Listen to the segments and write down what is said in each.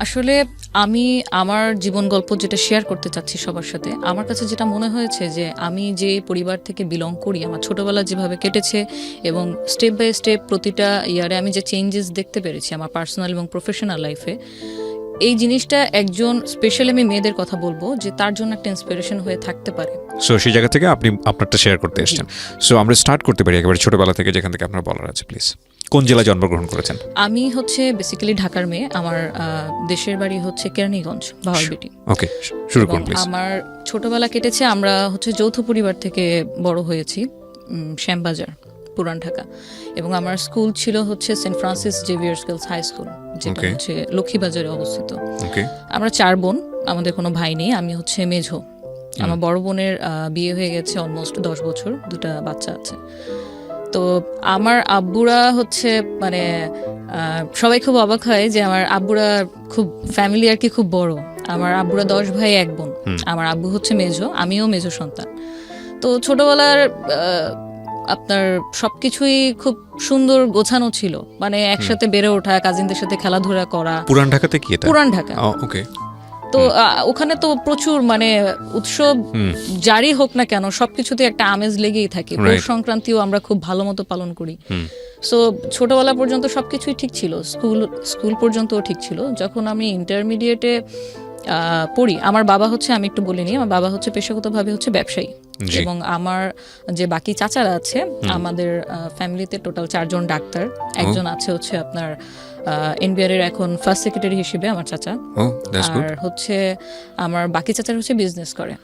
আসলে আমি আমার জীবন গল্প যেটা শেয়ার করতে চাচ্ছি সবার সাথে, আমার কাছে যেটা মনে হয়েছে যে আমি যে পরিবার থেকে বিলং করি, আমার ছোটবেলা যেভাবে কেটেছে এবং স্টেপ বাই স্টেপ প্রতিটা ইয়ারে আমি যে চেঞ্জেস দেখতে পেরেছি আমার পার্সোনাল এবং প্রফেশনাল লাইফে, এই জিনিসটা একজন স্পেশালি আমি মেয়েদের কথা বলবো যে তার জন্য একটা ইন্সপিরেশন হয়ে থাকতে পারে। সো সেই জায়গা থেকে আপনি আপনারটা শেয়ার করতে এসেছেন। সো আমরা স্টার্ট করতে পারি একেবারে ছোটবেলা থেকে, যেখান থেকে আপনার বলার আছে প্লিজ। কোন জেলায় জন্মগ্রহণ করেছেন? আমি হচ্ছে বেসিক্যালি ঢাকার মেয়ে। আমার দেশের বাড়ি হচ্ছে কেরানীগঞ্জ, বাহারবিটি। ওকে, শুরু করুন প্লিজ। আমার ছোটবেলা কেটেছে, আমরা হচ্ছে যৌথ পরিবার থেকে বড় হয়েছি শ্যামবাজার, পুরান ঢাকা। এবং আমার স্কুল ছিল হচ্ছে Saint Francis Xavier's girls high school, যেটা হচ্ছে লক্ষ্মীবাজারে অবস্থিত। আমরা 4 বোন, আমাদের কোনো ভাই নেই। আমি হচ্ছে মেঝো। আমার বড় বোনের বিয়ে হয়ে গেছে অলমোস্ট 10 বছর, 2টা বাচ্চা আছে। তো আমার আব্বুরা হচ্ছে মানে সবাই খুব অবাক হয় যে আমার আব্বুরা খুব ফ্যামিলি আর কি খুব বড়। আমার আব্বুরা 10 ভাই 1 বোন। আমার আব্বু হচ্ছে মেঝো, আমিও মেঝো সন্তান। তো ছোটবেলার আপনার সবকিছুই খুব সুন্দর গোছানো ছিল, মানে একসাথে বেড়ে ওঠা, কাজিনদের সাথে খেলাধুলা করা। পুরান ঢাকাতে কি এটা? পুরান ঢাকা। ওকে। তো ওখানে তো প্রচুর মানে উৎসব জারি হোক না কেন সবকিছুতে একটা আমেজ লেগেই থাকে। পৌষ সংক্রান্তিও আমরা খুব ভালো মতো পালন করি। সো ছোটবেলা পর্যন্ত সবকিছুই ঠিক ছিল, স্কুল পর্যন্তও ঠিক ছিল। যখন আমি ইন্টারমিডিয়েটে পড়ি, আমার বাবা হচ্ছে, আমি একটু বলিনি, আমার বাবা হচ্ছে পেশাগতভাবে হচ্ছে ব্যবসায়ী। এবং আমার যে বাকি চাচারা আছে আমাদের ফ্যামিলিতে টোটাল 4 জন ডাক্তার। একজন আছে হচ্ছে আপনার এনবিআর এর এখন ফার্স্ট সেক্রেটারি হিসেবে আমার চাচা। আর হচ্ছে আমার বাকি চাচারা হচ্ছে বিজনেস করে।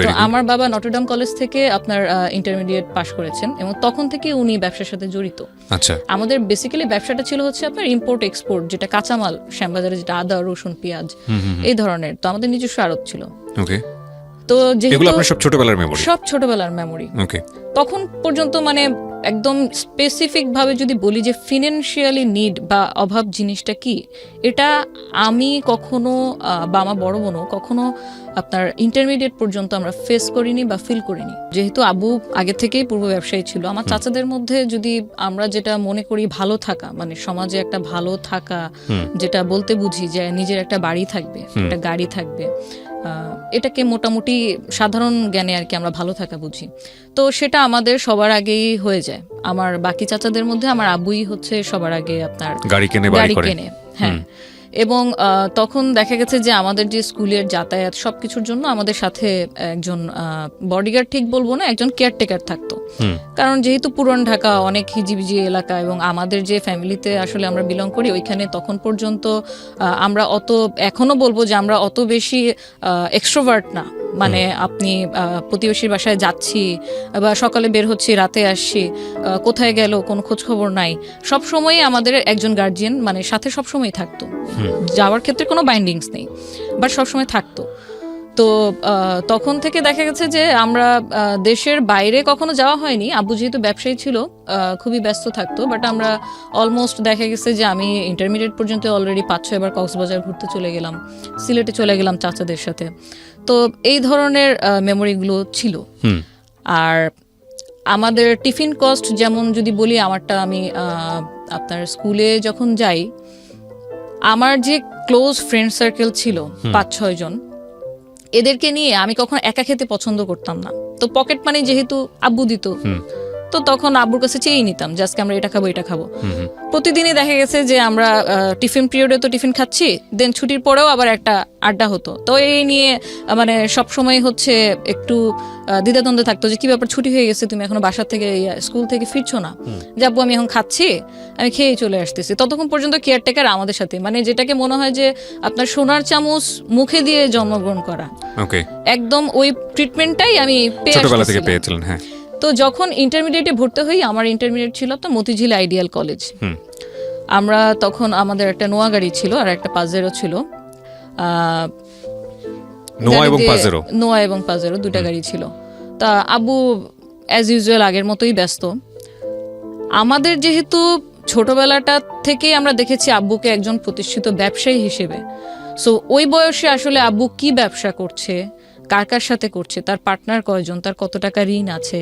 তো আমার বাবা নটরডেম কলেজ থেকে আপনার ইন্টারমিডিয়েট পাশ করেছেন এবং তখন থেকে উনি ব্যবসার সাথে জড়িত। আচ্ছা। আমাদের বেসিক্যালি ব্যবসাটা ছিল হচ্ছে আপনার ইম্পোর্ট এক্সপোর্ট, যেটা কাঁচামাল শ্যামবাজারে, যেটা আদা, রসুন, পেঁয়াজ এই ধরনের। তো আমাদের নিজস্ব আড়ত ছিল। ওকে। তো যেগুলো আপনার সব ছোটবেলার মেমোরি? সব ছোটবেলার মেমোরি। ওকে। তখন পর্যন্ত মানে একদম স্পেসিফিক ভাবে যদি বলি যে ফিনান্সিয়ালি নিড বা অভাব জিনিসটা কি, এটা আমি কখনো বা আমার বড় বোনও কখনো আপনার ইন্টারমিডিয়েট পর্যন্ত আমরা ফেস করিনি বা ফিল করিনি। যেহেতু আব্বু আগে থেকেই পূর্ব ব্যবসায়ী ছিল, আমার চাচাদের মধ্যে যদি আমরা যেটা মনে করি ভালো থাকা, মানে সমাজে একটা ভালো থাকা, যেটা বলতে বুঝি যে নিজের একটা বাড়ি থাকবে, একটা গাড়ি থাকবে, এটাকে মোটামুটি সাধারণ জ্ঞানে আর কি আমরা ভালো থাকা বুঝি। তো সেটা আমাদের সবার আগেই হয়ে যায়। আমার বাকি চাচাদের মধ্যে আমার আব্বুই হচ্ছে সবার আগে আপনার গাড়ি কেনে। হ্যাঁ। এবং তখন দেখা গেছে যে আমাদের যে স্কুলের যাতায়াত সবকিছুর জন্য আমাদের সাথে একজন বডিগার্ড ঠিক বলবো না, একজন কেয়ারটেকার থাকতো। কারণ যেহেতু পুরান ঢাকা অনেক হিজিবিজি এলাকা এবং আমাদের যে ফ্যামিলিতে আসলে আমরা বিলং করি ওইখানে তখন পর্যন্ত আমরা অত, এখনো বলবো যে আমরা অত বেশি এক্সট্রোভার্ট না। মানে আপনি প্রতিবেশীর বাসায় যাচ্ছি বা সকালে বের হচ্ছি, রাতে আসছি, কোথায় গেল কোনো খোঁজ খবর নাই। সব সময় আমাদের একজন গার্জিয়ান মানে সাথে সব সময় থাকতো। যাওয়ার ক্ষেত্রে কোনো বাইন্ডিংস নেই, বাট সবসময় থাকতো। তো তখন থেকে দেখা গেছে যে আমরা দেশের বাইরে কখনো যাওয়া হয়নি। আব্বু যেহেতু ব্যবসায়ী ছিল খুবই ব্যস্ত থাকতো, বাট আমরা অলমোস্ট দেখা গেছে যে আমি ইন্টারমিডিয়েট পর্যন্ত অলরেডি 5-6 বার কক্সবাজার ঘুরতে চলে গেলাম, সিলেটে চলে গেলাম চাচাদের সাথে। তো এই ধরনের মেমোরিগুলো ছিল। আর আমাদের টিফিন কস্ট যেমন যদি বলি, আমারটা আমি আপনার স্কুলে যখন যাই, আমার যে ক্লোজ ফ্রেন্ড সার্কেল ছিল 5-6 জন, এদেরকে নিয়ে আমি কখনো একা খেতে পছন্দ করতাম না। তো পকেট মানি যেহেতু আব্বু দিত, তো তখন আব্বুর কাছে চেয়েই নিতাম যে আজকে আমরা এটা খাবো এটা খাবো। প্রতিদিনই দেখা গেছে যে আমরা টিফিন পিরিয়ডে তো টিফিন খাচ্ছি, দেন ছুটির পরেও আবার একটা আড্ডা হতো। তো এই নিয়ে মানে সবসময় হচ্ছে একটু দ্বিধাদ্বন্দ্বে থাকতো যে কি ব্যাপার, ছুটি হয়ে গেছে, তুমি এখনো বাসা থেকে স্কুল থেকে ফিরছো না? যে আব্বু আমি এখন খাচ্ছি, আমি খেয়েই চলে আসতেছি। ততক্ষণ পর্যন্ত কেয়ারটেকার আমাদের সাথে, মানে যেটাকে মনে হয় যে আপনার সোনার চামচ মুখে দিয়ে জন্মগ্রহণ করা, একদম ওই ট্রিটমেন্টটাই আমি ছোটবেলা থেকে পেয়েছিলাম। হ্যাঁ। তো যখন ইন্টারমিডিয়েটে ভর্তি হই, আমার ইন্টারমিডিয়েট ছিল তো মতিঝিল আইডিয়াল কলেজ। আমরা তখন আমাদের একটা নোয়া গাড়ি ছিল আর একটা পাজেরো ছিল। নোয়া এবং পাজেরো 2টা গাড়ি ছিল। তা আব্বু অ্যাজ ইউজুয়াল আগের মতোই ব্যস্ত। আমাদের যেহেতু ছোটবেলাটা থেকেই আমরা দেখেছি আব্বুকে একজন প্রতিষ্ঠিত ব্যবসায়ী হিসেবে, সো ওই বয়সে আসলে আব্বু কি ব্যবসা করছে, কার কার সাথে করছে, তার পার্টনার কয়জন, তার কত টাকা ঋণ আছে,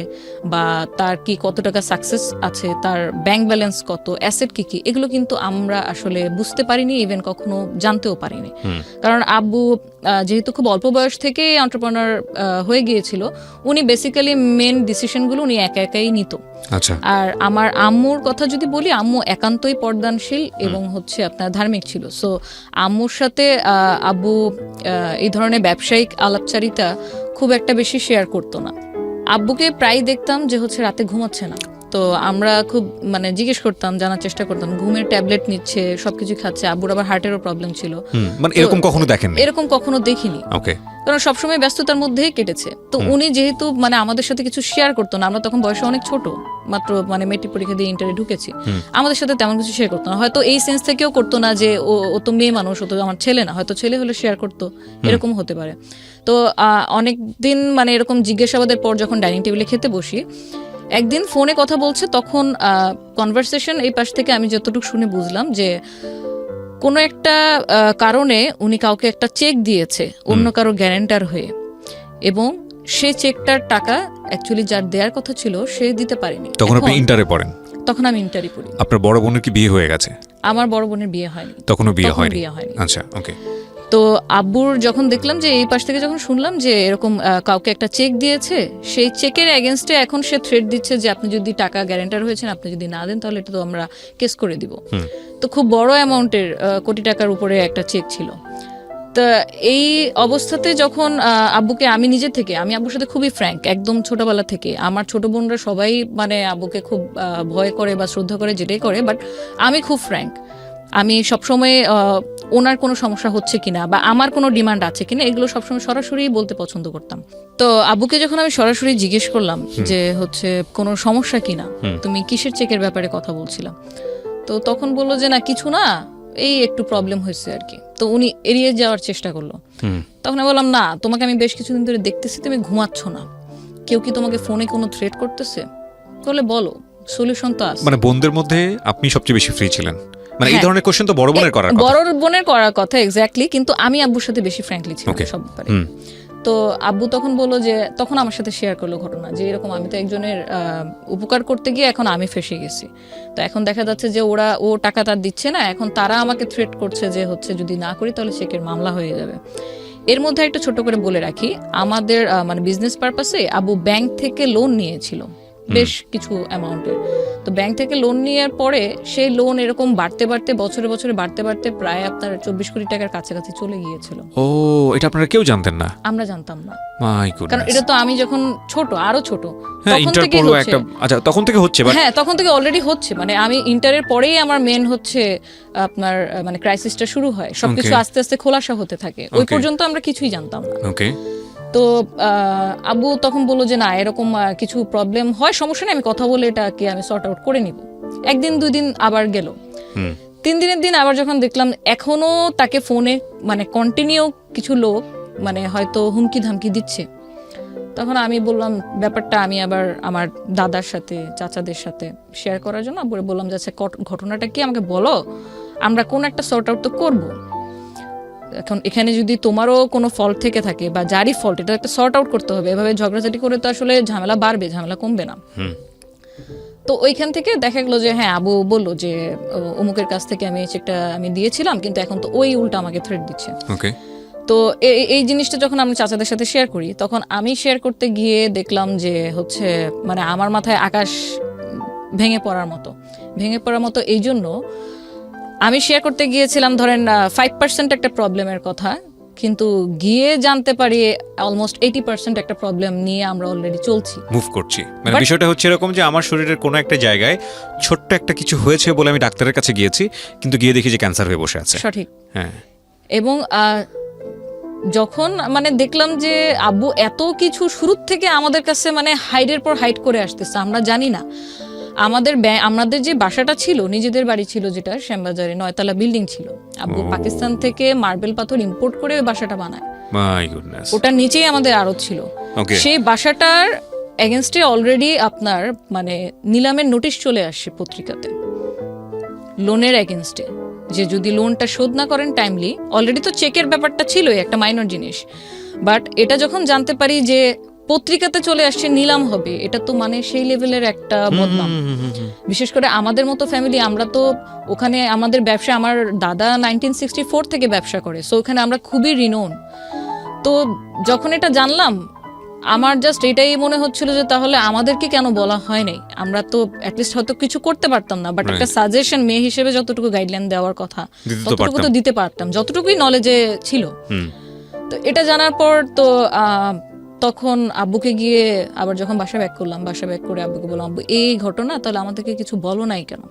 বা তার কি কত টাকা সাকসেস আছে, তার ব্যাংক ব্যালেন্স কত, অ্যাসেট কি কি, এগুলো কিন্তু আমরা আসলে বুঝতে পারিনি, ইভেন কখনো জানতেও পারিনি। কারণ আব্বু যেহেতু খুব অল্প বয়স থেকে এন্টারপ্রেনার হয়ে গিয়েছিল, উনি বেসিক্যালি মেন ডিসিশনগুলো উনি একা একাই নিত। আচ্ছা। আর আমার আম্মুর কথা যদি বলি, আম্মু একান্তই পর্দানশীল এবং হচ্ছে আপনার ধার্মিক ছিল। সো আম্মুর সাথে আব্বু এই ধরনের ব্যবসায়িক আলাপচারিতা খুব একটা বেশি শেয়ার করতো না। আব্বুকে প্রায় দেখতাম যে হচ্ছে রাতে ঘুমাচ্ছে না, তো আমরা খুব মানে জিজ্ঞেস করতাম, জানার চেষ্টা করতাম, ঘুমের ট্যাবলেট নিচ্ছে, সবকিছু খাচ্ছে। আব্বুর আবার হার্টেরও প্রবলেম ছিল। মানে এরকম কখনো দেখেননি? এরকম কখনো দেখিনি, ওকে। কারণ সবসময় ব্যস্ততার মধ্যেই কেটেছে। তো উনি যেহেতু মানে আমাদের সাথে কিছু শেয়ার করতো না, আমরা তখন বয়সে অনেক ছোট, মাত্র মানে মেট্রিক পরীক্ষা দিয়ে ইন্টারে ঢুকেছি, আমাদের সাথে তেমন কিছু শেয়ার করতো না। হয়তো এই সেন্স থেকেও করতো না যে ও তো মেয়ে মানুষ, ও তো আমার ছেলে না, হয়তো ছেলে হলে শেয়ার করতো, এরকম হতে পারে। তো অনেক দিন মানে এরকম জিজ্ঞাসাবাদের পর যখন ডাইনিং টেবিলে খেতে বসি, একদিন ফোনে কথা বলছে, তখন কনভারসেশন এই পাশ থেকে আমি যতটুকু শুনে বুঝলাম যে কোনো একটা কারণে উনি কাউকে একটা চেক দিয়েছে অন্য কারো গ্যারান্টার হয়ে, এবং সেই চেকটার টাকা অ্যাকচুয়ালি যার দেওয়ার কথা ছিল সে দিতে পারেনি। তখন আপনি ইন্টারে পড়েন? তখন আমি ইন্টারে পড়ি। আপনার বড় বোনের কি বিয়ে হয়ে গেছে? আমার বড় বোনের বিয়ে হয়নি। তখনও বিয়ে হয়নি? হয়নি। আচ্ছা, ওকে। তো আব্বুর যখন দেখলাম যে এই পাশ থেকে যখন শুনলাম যে এরকম কাউকে একটা চেক দিয়েছে, সেই চেকের এগেনস্টে এখন সে থ্রেট দিচ্ছে যে আপনি যদি টাকা গ্যারান্টার হয়েছেন, আপনি যদি না দেন তাহলে এটা তো আমরা কেস করে দিব। তো খুব বড় অ্যামাউন্টের, কোটি টাকার উপরে একটা চেক ছিল। তা এই অবস্থাতে যখন আব্বুকে আমি নিজে থেকে, আমি আব্বুর সাথে খুবই ফ্র্যাঙ্ক একদম ছোটবেলা থেকে। আমার ছোট বোনরা সবাই মানে আব্বুকে খুব ভয় করে বা শ্রদ্ধা করে, যেটাই করে, বাট আমি খুব ফ্র্যাঙ্ক। আমি সবসময় ওনার কোনো সমস্যা হচ্ছে কিনা বা আমার কোনো ডিমান্ড আছে কিনা এগুলো সবসময় সরাসরি বলতে পছন্দ করতাম। তো আব্বুকে যখন আমি সরাসরি জিজ্ঞেস করলাম যে হচ্ছে কোনো সমস্যা কিনা, তুমি কিসের চেকের ব্যাপারে কথা বলছিলাম, তো তখন বললো যে না কিছু না, এই একটু প্রবলেম হয়েছে আর কি। তো উনি এড়িয়ে যাওয়ার চেষ্টা করলো। তখন আমি বললাম, না তোমাকে আমি বেশ কিছুদিন ধরে দেখতেছি তুমি ঘুমাচ্ছ না, কেউ কি তোমাকে ফোনে কোনো থ্রেট করতেছে? বলে বলো, সলিউশন তো আছে। মানে বোনদের মধ্যে আপনি সবচেয়ে বেশি ফ্রি ছিলেন? মানে এই ধরনের কোশ্চেন তো বড় বোনের করার কথা। বড় বোনের করার কথা, এক্স্যাক্টলি, কিন্তু আমি আব্বুর সাথে বেশি ফ্র্যাঙ্কলি ছিলাম সব ব্যাপারে। তো আব্বু তখন বললো যে, তখন আমার সাথে শেয়ার করলো ঘটনা যে এরকম আমি তো একজনের উপকার করতে গিয়ে এখন আমি ফেসে গেছি। তো এখন দেখা যাচ্ছে যে ও টাকা তার দিচ্ছে না, এখন তারা আমাকে থ্রেট করছে যে হচ্ছে যদি না করি তাহলে চেকের মামলা হয়ে যাবে। এর মধ্যে একটা ছোট করে বলে রাখি, আমাদের মানে বিজনেস পারপাসে আব্বু ব্যাংক থেকে লোন নিয়েছিল বেশ কিছু অ্যামাউন্টের। তো ব্যাংক থেকে লোন নেওয়ার পরে সেই লোন এরকম বাড়তে বাড়তে বছরে বছরে বাড়তে বাড়তে প্রায় আপনার 24 কোটি টাকার কাছাকাছি চলে গিয়েছিল। ও, এটা আপনারা কেউ জানতেন না? আমরা জানতাম না, মাই গডনেস। কারণ এটা তো আমি যখন ছোট, আরো ছোট, তখন থেকে হচ্ছে। আচ্ছা, তখন থেকে হচ্ছে? হ্যাঁ, তখন থেকে অলরেডি হচ্ছে। মানে আমি ইন্টারের পরেই আমার মেন হচ্ছে আপনার মানে ক্রাইসিসটা শুরু হয়, সবকিছু আস্তে আস্তে খোলাসা হতে থাকে। ওই পর্যন্ত আমরা কিছুই জানতাম না। ওকে। তো আব্বু তখন বললো যে না এরকম কিছু প্রবলেম হয়, সমস্যা নেই, আমি কথা বলে এটাকে আমি সর্ট আউট করে নিব। একদিন দুই দিন আবার গেল, 3 দিনের দিন আবার যখন দেখলাম এখনো তাকে ফোনে মানে কন্টিনিউ কিছু লোক মানে হয়তো হুমকি ধামকি দিচ্ছে, তখন আমি বললাম ব্যাপারটা আমি আবার আমার দাদার সাথে চাচাদের সাথে শেয়ার করার জন্য আব্বুরে বললাম যে আচ্ছা ঘটনাটা কি আমাকে বলো, আমরা কোন একটা সর্ট আউট তো করবো। এখন এখানে যদি তোমারও কোনো ফল্ট থেকে থাকে বা যারই ফল্ট, এটা একটা সর্ট আউট করতে হবে। এভাবে ঝগড়াঝাটি করে তো আসলে ঝামেলা বাড়বে, ঝামেলা কমবে না। তো ওইখান থেকে দেখা গেলো যে হ্যাঁ, আবু বললো যে অমুকের কাছ থেকে আমি এই চেকটা আমি দিয়েছিলাম, কিন্তু এখন তো ওই উল্টা আমাকে থ্রেট দিচ্ছে। ওকে। তো এই জিনিসটা যখন আমি চাচাদের সাথে শেয়ার করি, তখন আমি শেয়ার করতে গিয়ে দেখলাম যে হচ্ছে মানে আমার মাথায় আকাশ ভেঙে পড়ার মতো। এই জন্য আমি শেয়ার করতে গিয়েছিলাম ধরেন 5% একটা প্রবলেমের কথা, কিন্তু গিয়ে জানতে পারি অলমোস্ট 80% একটা প্রবলেম নিয়ে আমরা অলরেডি চলছি, মুভ করছি। মানে বিষয়টা হচ্ছে এরকম যে আমার শরীরের কোনো একটা জায়গায় ছোট্ট একটা কিছু হয়েছে বলে আমি ডাক্তারের কাছে গিয়েছি, কিন্তু গিয়ে দেখি যে ক্যান্সার হয়ে বসে আছে। সঠিক। হ্যাঁ। এবং যখন মানে দেখলাম যে আব্বু এত কিছু শুরুর থেকে আমাদের কাছে মানে হাইডের পর হাইড করে আসতেছে, আমরা জানি না। আমাদের যে বাসাটা ছিল, নিজেদের বাড়ি ছিল যেটা শ্যামবাজারে 9 তলা বিল্ডিং ছিল, আব্বু পাকিস্তান থেকে মার্বেল পাথর ইম্পোর্ট করে ওই বাসাটা বানায়। My goodness. ওটার নিচেই আমাদের আড়ত ছিল। সেই বাসাটার এগেনস্টে অলরেডি আপনার মানে নিলামের নোটিশ চলে আসছে পত্রিকাতে, লোনের এগেনস্টে, যে যদি লোনটা শোধ না করেন টাইমলি, অলরেডি তো চেকের ব্যাপারটা ছিলই একটা মাইনর জিনিস, বাট এটা যখন জানতে পারি যে পত্রিকাতে চলে আসছে নিলাম হবে, এটা তো মানে সেই লেভেলের একটা বদনাম। বিশেষ করে আমাদের মতো ফ্যামিলি, আমরা তো ওখানে আমাদের ব্যবসা, আমার দাদা 1964 থেকে ব্যবসা করে, সো ওখানে আমরা খুবই রিনোন। তো যখন এটা জানলাম, আমার জাস্ট এটাই মনে হচ্ছিল যে তাহলে আমাদেরকে কেন বলা হয় নাই, আমরা তো অ্যাটলিস্ট হয়তো কিছু করতে পারতাম না, বাট একটা সাজেশন মেয়ে হিসেবে যতটুকু গাইডলাইন দেওয়ার কথা ততটুকু তো দিতে পারতাম, যতটুকুই নলেজে ছিল। তো এটা জানার পর তো তখন আব্বুকে গিয়ে আবার যখন বাসা ব্যাক করলাম, বাসা ব্যাক করে আব্বুকে বললাম, আব্বু এই ঘটনা, তাহলে আমাদেরকে কিছু বলো নাই কেন?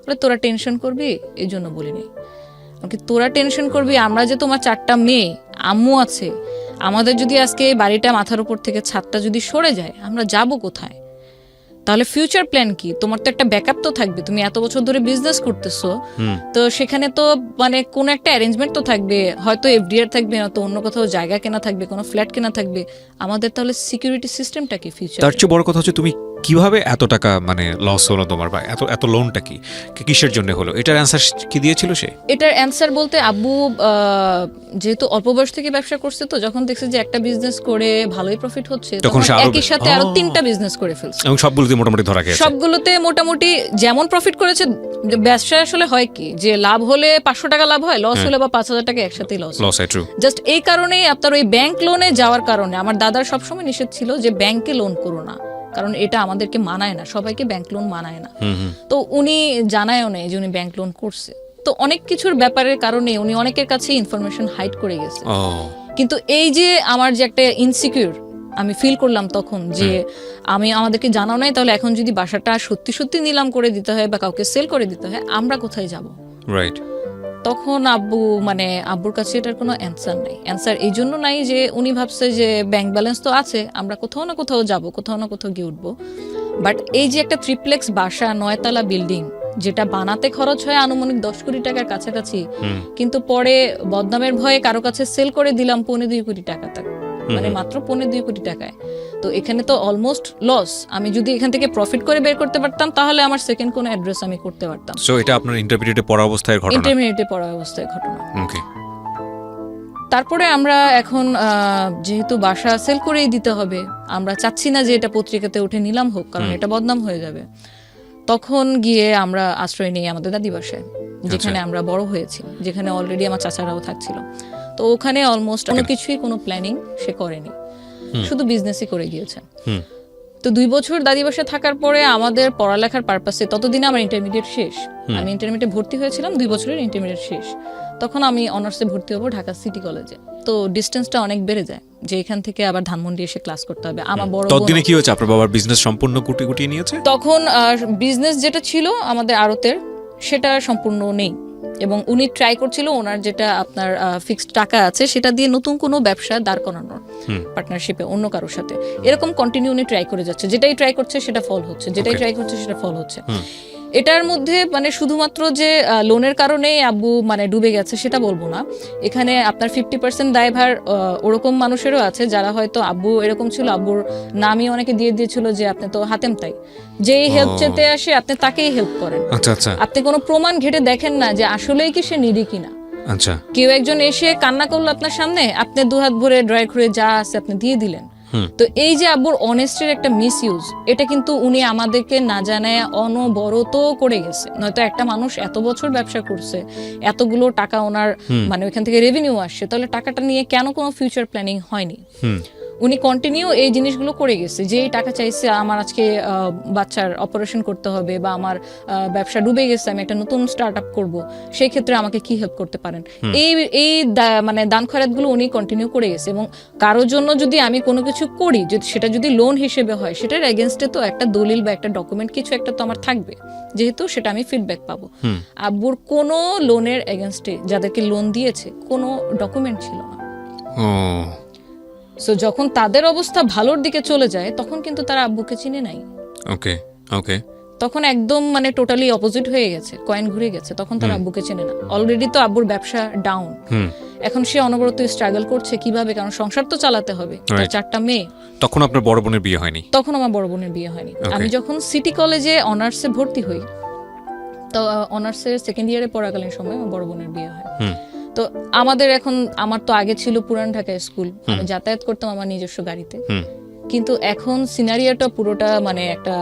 বলে তোরা টেনশন করবি এই জন্য বলিনি। তোরা টেনশন করবি, আমরা যে তোমার 4টা মেয়ে, আম্মু আছে, আমাদের যদি আজকে এই বাড়িটা মাথার উপর থেকে ছাদটা যদি সরে যায়, আমরা যাব কোথায়? তাহলে ফিউচার প্ল্যান কি? তোমার তো একটা ব্যাকআপ তো থাকবে, তুমি এত বছর ধরে বিজনেস করতেছো, তো সেখানে তো মানে কোনো একটা অ্যারেঞ্জমেন্ট তো থাকবে, হয়তো এফডিআর থাকবে, না তো অন্য কোথাও জায়গা কেনা থাকবে, কোনো ফ্ল্যাট কেনা থাকবে, আমাদের তাহলে সিকিউরিটি সিস্টেমটা কি ফিউচার? তার চেয়ে বড় কথা হচ্ছে তুমি কিভাবে এত টাকা মানে লস হলো তোমার, বা এত লোনটা কি কিসের জন্য হলো, এটার অ্যান্সার কি দিয়েছিল সে? এটার অ্যান্সার বলতে আব্বু যেহেতু অল্প বয়স থেকে ব্যবসা করছে, তো যখন দেখছে যে একটা বিজনেস করে ভালোই প্রফিট হচ্ছে, তখন একই সাথে আরো 3টা বিজনেস করে ফেলছে, এবং সবগুলোতে মোটামুটি ধরা গেছে। সবগুলোতে মোটামুটি যেমন প্রফিট করেছে। ব্যবসা আসলে হয় কি, যে লাভ হলে 500 টাকা লাভ হয়, লস হলে বা 5000 টাকা একসাথেই লস হয়। জাস্ট এই কারণেই আপনার ওই ব্যাংক লোনে যাওয়ার কারণে আমার দাদার সবসময় নিষেধ ছিল যে ব্যাংকে লোন করো না, কারণ এটা আমাদেরকে মানায় না, সবাইকে ব্যাংক লোন মানায় না। তো উনি জানায়ও নেই যে উনি ব্যাংক লোন করছে। তো অনেক কিছুর ব্যাপারের কারণে উনি অনেকের কাছে ইনফরমেশন হাইড করে গেছে। কিন্তু এই যে আমার যে একটা ইনসিকিউর আমি ফিল করলাম তখন, যে আমি আমাদেরকে জানাও নাই, তাহলে এখন যদি বাসাটা সত্যি সত্যি নিলাম করে দিতে হয় বা কাউকে সেল করে দিতে হয়, আমরা কোথায় যাব? রাইট। তখন আব্বুর কাছে এটার কোনো অ্যান্সার নাই। অ্যান্সার এই জন্য নাই যে উনি ভাবছে যে ব্যাংক ব্যালেন্স তো আছে, আমরা কোথাও না কোথাও যাব, কোথাও না কোথাও গিয়ে উঠবো। বাট এই যে একটা ট্রিপ্লেক্স বাসা, 9তলা বিল্ডিং, যেটা বানাতে খরচ হয় আনুমানিক 10 কোটি টাকার কাছাকাছি, কিন্তু পরে বদনামের ভয়ে কারো কাছে সেল করে দিলাম 2.25 কোটি টাকা, মানে মাত্র 2.25 কোটি টাকায়। তো এখানে তো অলমোস্ট লস। আমি যদি এখান থেকে প্রফিট করে বের করতে পারতাম, তাহলে আমার সেকেন্ড কোন অ্যাড্রেস আমি করতে পারতাম। সো এটা আপনার ইন্টারমিডিয়েটে পড়া অবস্থায় ঘটনা? ইন্টারমিডিয়েটে পড়া অবস্থায় ঘটনা। ওকে। তারপরে আমরা এখন যেহেতু বাসা সেল করেই দিতে হবে, আমরা চাচ্ছি না যে এটা পত্রিকাতে উঠে নিলাম হোক, কারণ এটা বদনাম হয়ে যাবে। তখন গিয়ে আমরা আশ্রয় নিই আমাদের দাদি বাসায়, যেখানে আমরা বড় হয়েছি, যেখানে অলরেডি আমার চাচারাও থাকছিল। তো ওখানে অলমোস্ট কোনো কিছুই কোনো প্ল্যানিং সে করেনি, শুধু বিজনেসই করে গিয়েছে। তো 2 বছর দাদি বাসায় থাকার পরে আমাদের পড়ালেখার পারপাসে, ততদিনে আমার ইন্টারমিডিয়েট শেষ, আমি ইন্টারমিডিয়েটে ভর্তি হয়েছিলাম, 2 বছরের ইন্টারমিডিয়েট শেষ। তখন আমি অনার্সে ভর্তি হবো ঢাকা সিটি কলেজে। তো ডিস্টেন্সটা অনেক বেড়ে যায়, যে এখান থেকে আবার ধানমন্ডি এসে ক্লাস করতে হবে। আমার বড় ততদিনে কি হয়েছে, আপনার বাবার বিজনেস সম্পূর্ণ গুটিয়ে নিয়েছে? তখন বিজনেস যেটা ছিল আমাদের আড়তের, সেটা সম্পূর্ণ নেই, এবং উনি ট্রাই করছিল ওনার যেটা আপনার ফিক্সড টাকা আছে সেটা দিয়ে নতুন কোনো ব্যবসা দাঁড় করানোর, পার্টনারশিপে অন্য কারোর সাথে। এরকম কন্টিনিউ উনি ট্রাই করে যাচ্ছে, যেটাই ট্রাই করছে সেটা ফল হচ্ছে, যেটাই ট্রাই করছে সেটা ফল হচ্ছে। এটার মধ্যে মানে শুধুমাত্র যে লোনের কারণে আব্বু মানে ডুবে গেছে সেটা বলবো না, এখানে আপনার 50% দায়ভার ওরকম মানুষেরও আছে যারা হয়তো, আব্বু এরকম ছিল, আব্বুর নামই অনেকে দিয়ে দিয়েছিল যে আপনি তো হাতেম তাই, যেই হেল্প চেতে আসে আপনি তাকেই হেল্প করেন। আচ্ছা। আপনি কোনো প্রমাণ ঘেটে দেখেন না যে আসলেই কি সে নিডি কিনা। আচ্ছা। কেউ একজন এসে কান্না করলো আপনার সামনে, আপনি 2 হাত ভরে ড্রাই করে যা আছে আপনি দিয়ে দিলেন। তো এই যে আব্বুর অনেস্টির একটা মিসইউজ, এটা কিন্তু উনি আমাদেরকে না জানায় অনবরত করে গেছে। নয়তো একটা মানুষ এত বছর ব্যবসা করছে, এতগুলো টাকা ওনার মানে ওইখান থেকে রেভিনিউ আসছে, তাহলে টাকাটা নিয়ে কেন কোনো ফিউচার প্ল্যানিং হয়নি? উনি কন্টিনিউ এই জিনিসগুলো করে গেছে, যে এই টাকা চাইছে আমার আজকে বাচ্চার অপারেশন করতে হবে, বা আমার ব্যবসা ডুবে গেছে, আমি একটা নতুন স্টার্ট আপ করবো, সেই ক্ষেত্রে আমাকে কি হেল্প করতে পারেন? এই মানে দান খয়রাতগুলো উনি কন্টিনিউ করে গেছে। এবং কারোর জন্য যদি আমি কোনো কিছু করি, সেটা যদি লোন হিসেবে হয়, সেটার এগেনস্টে তো একটা দলিল বা একটা ডকুমেন্ট কিছু একটা তো আমার থাকবে, যেহেতু সেটা আমি ফিডব্যাক পাবো। আব্বুর কোনো লোনের এগেনস্টে যাদেরকে লোন দিয়েছে কোনো ডকুমেন্ট ছিল না। সো যখন তাদের অবস্থা ভালোর দিকে চলে যায়, তখন কিন্তু তারা আব্বুকে চিনে নাই। ওকে। তখন একদম মানে টোটালি অপোজিট হয়ে গেছে, কয়েন ঘুরে গেছে, তখন তারা আব্বুকে চেনে না। অলরেডি তো আব্বুর ব্যবসা ডাউন, এখন সে অনবরত স্ট্রাগল করছে কিভাবে, কারণ সংসার তো চালাতে হবে, 4টা মেয়ে। তখন আপনার বড় বোনের বিয়ে হয়নি? তখন আমার বড় বোনের বিয়ে হয়নি। আমি যখন সিটি কলেজে অনার্সে ভর্তি হই, তো অনার্সের সেকেন্ড ইয়ারে পড়াকালীন সময় আমার বড় বোনের বিয়ে হয়। হুম তো আমার তো আগে ছিল পুরান ঢাকায় স্কুল, আমি যাতায়াত করতাম আমার নিজস্ব গাড়িতে। হুম কিন্তু এখন সিনারিওটা পুরোটা মানে একটা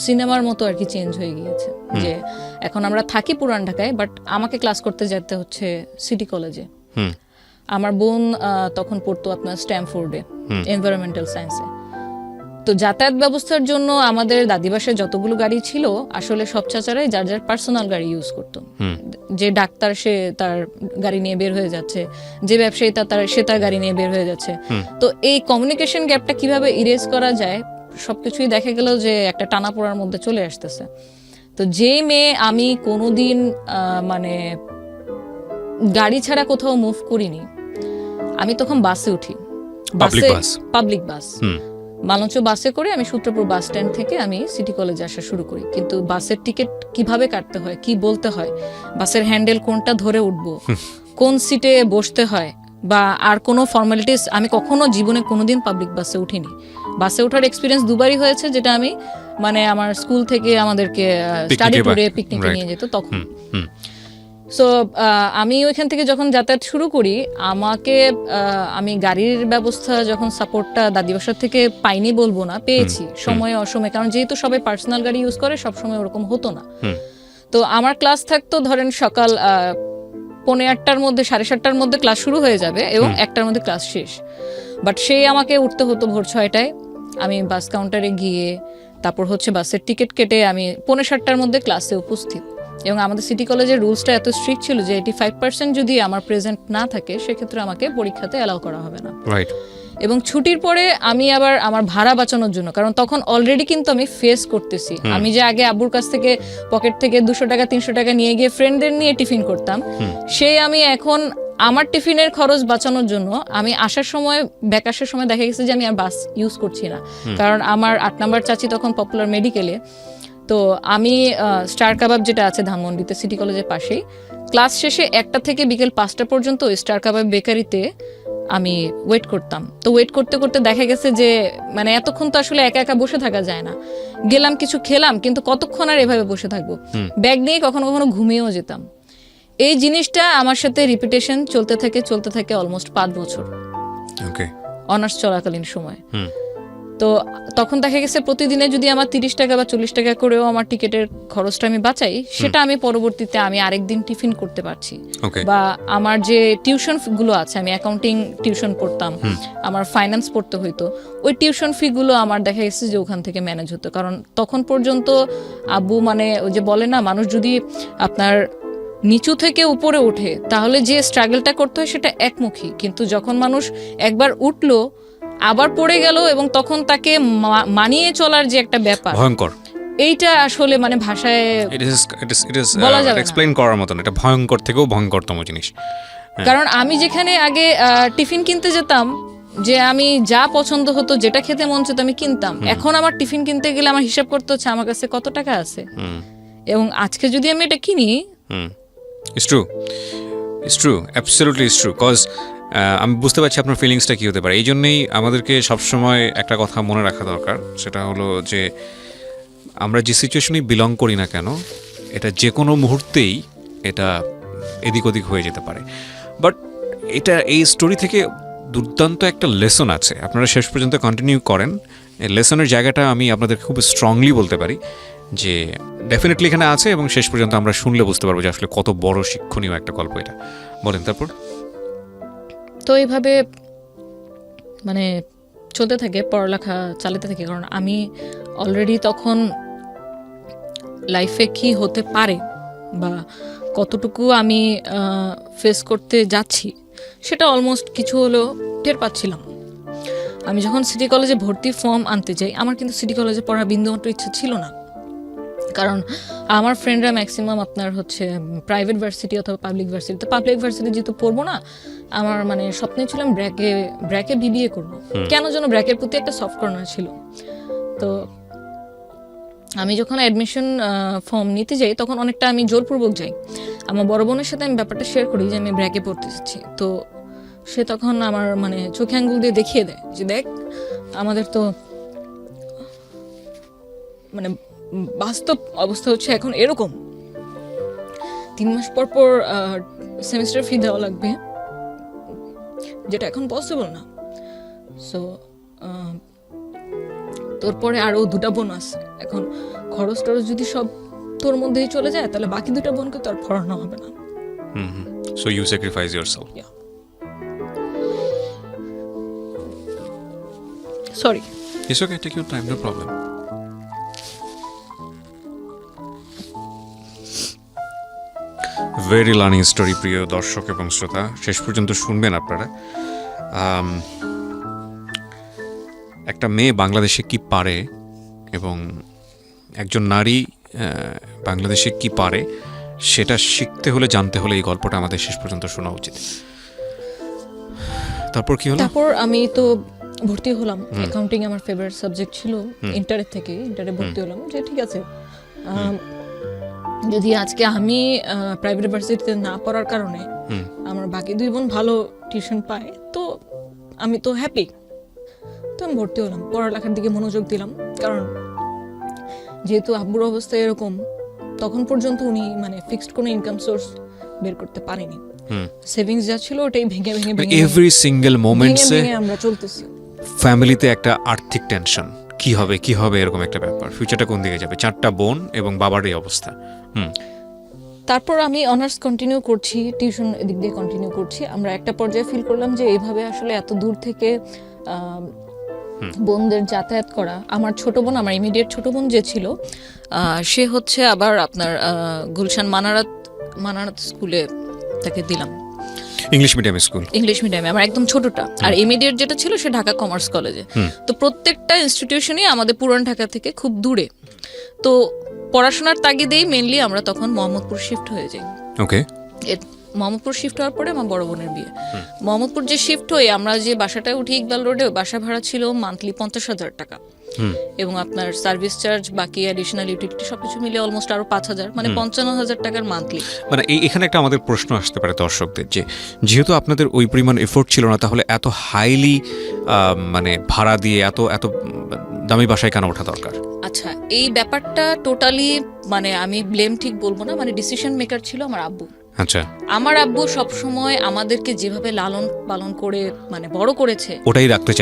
সিনেমার মতো আর কি চেঞ্জ হয়ে গিয়েছে, যে এখন আমরা থাকি পুরান ঢাকায়, বাট আমাকে ক্লাস করতে যেতে হচ্ছে সিটি কলেজে। হুম আমার বোন তখন পড়তো আপনার স্ট্যামফোর্ডে এনভায়রনমেন্টাল সায়েন্সে। তো যাতায়াত ব্যবস্থার জন্য আমাদের দাদিবাসায় যতগুলো গাড়ি ছিল আসলে সব চাচারাই যার যার পার্সোনাল গাড়ি ইউজ করতো। যে ডাক্তার সে তার গাড়ি নিয়ে বের হয়ে যাচ্ছে, যে ব্যবসায়ী সে তার গাড়ি নিয়ে বের হয়ে যাচ্ছে। তো এই কমিউনিকেশন গ্যাপটা কিভাবে ইরেজ করা যায় সবকিছুই দেখা গেল যে একটা টানাপোড়ার মধ্যে চলে আসতেছে। তো যে মেয়ে আমি কোনোদিন মানে গাড়ি ছাড়া কোথাও মুভ করিনি, আমি তখন বাসে উঠি, পাবলিক বাস মালঞ্চ বাসে করে আমি সূত্রপুর বাস স্ট্যান্ড থেকে আমি সিটি কলেজে আসা শুরু করি। কিন্তু বাসের টিকিট কিভাবে কাটতে হয়, কি বলতে হয়, বাসের হ্যান্ডেল কোনটা ধরে উঠবো, কোন সিটে বসতে হয়, বা আর কোনো ফর্মালিটিস আমি কখনো জীবনে কোনোদিন পাবলিক বাসে উঠিনি। বাসে ওঠার এক্সপিরিয়েন্স দুবারই হয়েছে, যেটা আমি মানে আমার স্কুল থেকে আমাদেরকে স্টাডি ট্যুরে পিকনিকে নিয়ে যেত তখন। সো আমি ওইখান থেকে যখন যাতায়াত শুরু করি, আমি গাড়ির ব্যবস্থা যখন সাপোর্টটা দাদিবাসার থেকে পাইনি বলবো না, পেয়েছি সময়ে অসময়ে, কারণ যেহেতু সবাই পার্সোনাল গাড়ি ইউজ করে সবসময় ওরকম হতো না। তো আমার ক্লাস থাকতো ধরেন সকাল 8:45 মধ্যে 7:30 মধ্যে ক্লাস শুরু হয়ে যাবে এবং 1টার মধ্যে ক্লাস শেষ। বাট আমাকে উঠতে হতো ভোর 6টায়, আমি বাস কাউন্টারে গিয়ে তারপর বাসের টিকিট কেটে আমি 7:45 মধ্যে ক্লাসে উপস্থিত। এবং আমাদের সিটি কলেজের রুলসটা এত স্ট্রিক্ট ছিল যে 85% যদি আমার প্রেজেন্ট না থাকে সেক্ষেত্রে আমাকে পরীক্ষাতে অ্যালাউ করা হবে না। এবং ছুটির পরে আমি আবার আমার ভাড়া বাঁচানোর জন্য, কারণ তখন অলরেডি কিন্তু আমি ফেস করতেছি, আমি যে আগে আব্বুর কাছ থেকে পকেট থেকে 200 টাকা 300 টাকা নিয়ে গিয়ে ফ্রেন্ডদের নিয়ে টিফিন করতাম, আমি এখন আমার টিফিনের খরচ বাঁচানোর জন্য আমি আসার সময় ব্যাকাশের সময় দেখা গেছে যে আমি আর বাস ইউজ করছি না, কারণ আমার 8 নম্বর চাচি তখন পপুলার মেডিকেলে। তো আমি স্টার কাবাব যেটা আছে ধানমন্ডিতে সিটি কলেজের পাশেই, ক্লাস শেষে 1টা থেকে বিকেল 5টা পর্যন্ত ওই স্টার কাবাব বেকারিতে আমি ওয়েট করতাম। তো ওয়েট করতে করতে দেখা গেছে যে মানে এতক্ষণ তো আসলে একা একা বসে থাকা যায় না, গেলাম কিছু খেলাম, কিন্তু কতক্ষণ আর এভাবে বসে থাকবো, ব্যাগ নিয়ে কখনো কখনো ঘুমিয়েও যেতাম। এই জিনিসটা আমার সাথে রিপিটেশন চলতে থাকে অলমোস্ট 5 বছর অনার্স চলাকালীন সময়। তো তখন দেখা গেছে প্রতিদিনে যদি আমার 30 টাকা বা 40 টাকা করেও আমার টিকিটের খরচটা আমি বাঁচাই, সেটা আমি পরবর্তীতে আমি আরেকদিন টিফিন করতে পারছি। বা আমার যে টিউশন গুলো আছে, আমি অ্যাকাউন্টিং টিউশন পড়তাম, আমার ফাইন্যান্স পড়তে হইতো, ওই টিউশন ফি গুলো আমার দেখা গেছে যে ওখান থেকে ম্যানেজ হতো। কারণ তখন পর্যন্ত আব্বু মানে ওই যে বলে না, মানুষ যদি আপনার নিচু থেকে উপরে ওঠে তাহলে যে স্ট্রাগলটা করতে হয় সেটা একমুখী, কিন্তু যখন মানুষ একবার উঠলো আবার পড়ে গেল এবং তখন তাকে মানিয়ে চলার যে একটা ব্যাপার ভয়ঙ্কর, এইটা আসলে মানে ভাষায় বলা যাবে না, এক্সপ্লেইন করার মতন। এটা ভয়ঙ্কর থেকেও ভয়ঙ্করতম জিনিস। কারণ আমি যেখানে আগে টিফিন কিনতে যেতাম, যে আমি যা পছন্দ হতো যেটা খেতে মন চাইতো আমি কিনতাম, এখন আমার টিফিন কিনতে গেলে আমার হিসাব করতে হচ্ছে আমার কাছে কত টাকা আছে, এবং আজকে যদি আমি এটা কিনি, It's true, absolutely it's true, cause আমি বুঝতে পারছি আপনার ফিলিংসটা কী হতে পারে। এই জন্যই আমাদেরকে সবসময় একটা কথা মনে রাখা দরকার, সেটা হলো যে আমরা যে সিচুয়েশনেই বিলং করি না কেন, এটা যে কোনো মুহূর্তেই এটা এদিক ওদিক হয়ে যেতে পারে। বাট এই স্টোরি থেকে দুর্দান্ত একটা লেসন আছে, আপনারা শেষ পর্যন্ত কন্টিনিউ করেন। এই লেসনের জায়গাটা আমি আপনাদের খুব স্ট্রংলি বলতে পারি যে ডেফিনেটলি এখানে আছে, এবং শেষ পর্যন্ত আমরা শুনলে বুঝতে পারবো যে আসলে কত বড় শিক্ষণীয় একটা গল্প এটা। বলেন তারপর। তো এইভাবে মানে চলতে থাকে, পড়ালেখা চালাতে থাকে, কারণ আমি অলরেডি তখন লাইফে কি হতে পারে বা কতটুকু আমি ফেস করতে যাচ্ছি সেটা অলমোস্ট কিছু হলেও টের পাচ্ছিলাম। আমি যখন সিটি কলেজে ভর্তি ফর্ম আনতে যাই, আমার কিন্তু সিটি কলেজে পড়ার বিন্দুমাত্র ইচ্ছা ছিল না, কারণ আমার ফ্রেন্ডরা ম্যাক্সিমাম আপনার প্রাইভেট ভার্সিটি অথবা পাবলিক ভার্সিটি। তো পাবলিক ভার্সিটি যেহেতু পড়বো না, আমার মানে স্বপ্নে ছিলাম ব্র্যাকে বিবিএ করবো। কেন যেন ব্র্যাকের প্রতি একটা সফট কর্নার ছিল। তো আমি যখন অ্যাডমিশন ফর্ম নিতে যাই তখন অনেকটা আমি জোরপূর্বক যাই। আমার বড় বোনের সাথে আমি ব্যাপারটা শেয়ার করি যে আমি ব্র্যাকে পড়তে চাচ্ছি। তো সে তখন আমার মানে চোখে আঙ্গুল দিয়ে দেখিয়ে দেয় যে দেখ, আমাদের তো মানে বাস্তব অবস্থা হচ্ছে এখন এরকম, 3 মাস পর পর সেমিস্টার ফি দেওয়া লাগবে, যেটা এখন পসিবল না। সো তোর পরে আরও 2টা বোন আছে, এখন খরচ টরচ যদি সব তোর মধ্যেই চলে যায় তাহলে বাকি 2টা বোনকে তো আর পড়ানো হবে না। So you sacrifice yourself. Sorry, it's okay, take your time, no problem. Very learning story প্রিয় দর্শক এবং শ্রোতা, শেষ পর্যন্ত শুনবেন আপনারা। একটা মেয়ে বাংলাদেশে কি পারে এবং একজন নারী বাংলাদেশে কি পারে সেটা শিখতে হলে, জানতে হলে এই গল্পটা আমাদের শেষ পর্যন্ত শোনা উচিত। তারপর কি হলো? তারপর আমি তো ভর্তি হলাম, অ্যাকাউন্টিং আমার ফেভারিট সাবজেক্ট ছিল ইন্টারে থেকে, ইন্টারে ভর্তি হলাম যে ঠিক আছে, যদি আজকে আমি প্রাইভেট ইউনিভার্সিটিতে না পড়ার কারণে আমার বাকি 2 বোন ভালো টিউশন পায় তো আমি তো হ্যাপি। তো আমি ভর্তি হলাম, পড়ালেখার দিকে মনোযোগ দিলাম, কারণ যেহেতু আব্বুর অবস্থা এরকম, তখন পর্যন্ত উনি মানে ফিক্সড কোনো ইনকাম সোর্স বের করতে পারেনি। সেভিংস যা ছিল ওটাই ভেঙে ভেঙে ভেঙে এভরি সিঙ্গেল মোমেন্টসে আমরা চলতেছি। ফ্যামিলিতে একটা আর্থিক টেনশন, কি হবে কি হবে এরকম একটা ব্যাপার, ফিউচারটা কোন দিকে যাবে, 4টা বোন এবং বাবার এই অবস্থা। তারপর আমি অনার্স কন্টিনিউ করছি, টিউশন এদিক দিয়ে কন্টিনিউ করছি। আমরা একটা পর্যায়ে ফিল করলাম যে এইভাবে আসলে এত দূর থেকে বোনদের যাতায়াত করা, আমার ছোট বোন, আমার ইমিডিয়েট ছোট বোন যে ছিল সে হচ্ছে আবার আপনার গুলশান মানারাত স্কুলে তাকে দিলাম, ইংলিশ মিডিয়াম স্কুল, ইংলিশ মিডিয়ামে আমার একদম ছোটটা। আর ইমিডিয়েট যেটা ছিল সে ঢাকা কমার্স কলেজে। তো প্রত্যেকটা ইনস্টিটিউশনই আমাদের পুরান ঢাকা থেকে খুব দূরে। তো পড়াশোনার তাগিদেই মেইনলি আমরা তখন মোহাম্মদপুর শিফট হয়ে যাই। ওকে, মোহাম্মদপুর শিফট হওয়ার পরে আমার বড় বোনের বিয়ে। মোহাম্মদপুর যে শিফট হয়ে আমরা যে বাসাটায় উঠি ইকবাল রোডে, বাসা ভাড়া ছিল মান্থলি 50,000 টাকা, এবং আপনার সার্ভিস চার্জ বাকি অ্যাডিশনাল ইউটিলিটি সবকিছু মিলে অলমোস্ট আরো 5,000, মানে 55,000 টাকার মান্থলি। মানে এখানে একটা আমাদের প্রশ্ন আসতে পারে দর্শকদের, যে যেহেতু আপনাদের ওই পরিমাণ এফোর্ট ছিল না, তাহলে এত হাইলি মানে ভাড়া দিয়ে এত এত দামি বাসায় কেন ওঠা দরকার? আচ্ছা, এই ব্যাপারটা টোটালি মানে আমি ব্লেম ঠিক বলবো না, মানে ডিসিশন মেকার ছিল আমার আব্বু। আচ্ছা, আমার আব্বু সবসময় আমাদেরকে যেভাবে লালন পালন করে মানে বড় করেছে ওটাই রাখতে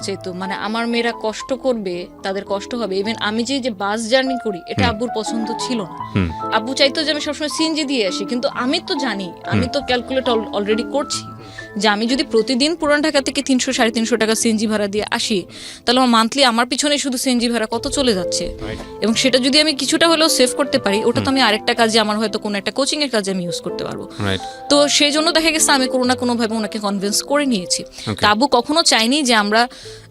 চাইতো। মানে আমার মেয়েরা কষ্ট করবে, তাদের কষ্ট হবে। ইভেন আমি যে বাস জার্নি করি এটা আব্বুর পছন্দ ছিল না। আব্বু চাইতো যে আমি সবসময় সিএনজি দিয়ে আসি, কিন্তু আমি তো জানি, আমি তো ক্যালকুলেট অলরেডি করছি যে আমি যদি প্রতিদিন পুরান ঢাকা থেকে 300-350 টাকা সিএনজি ভাড়া দিয়ে আসি, তাহলে আমার মান্থলি আমার পিছনে শুধু সিএনজি ভাড়া কত চলে যাচ্ছে। এবং সেটা যদি আমি কিছুটা হলেও সেভ করতে পারি, ওটা তো আমি আরেকটা কাজে, আমার হয়তো কোনো একটা কোচিং এর কাজে আমি ইউজ করতে পারবো। তো সেই জন্য দেখা গেছে আমি কোনো না কোনো ভাবে ওনাকে কনভিন্স করে নিয়েছি। তা আব্বু কখনো চাইনি যে আমরা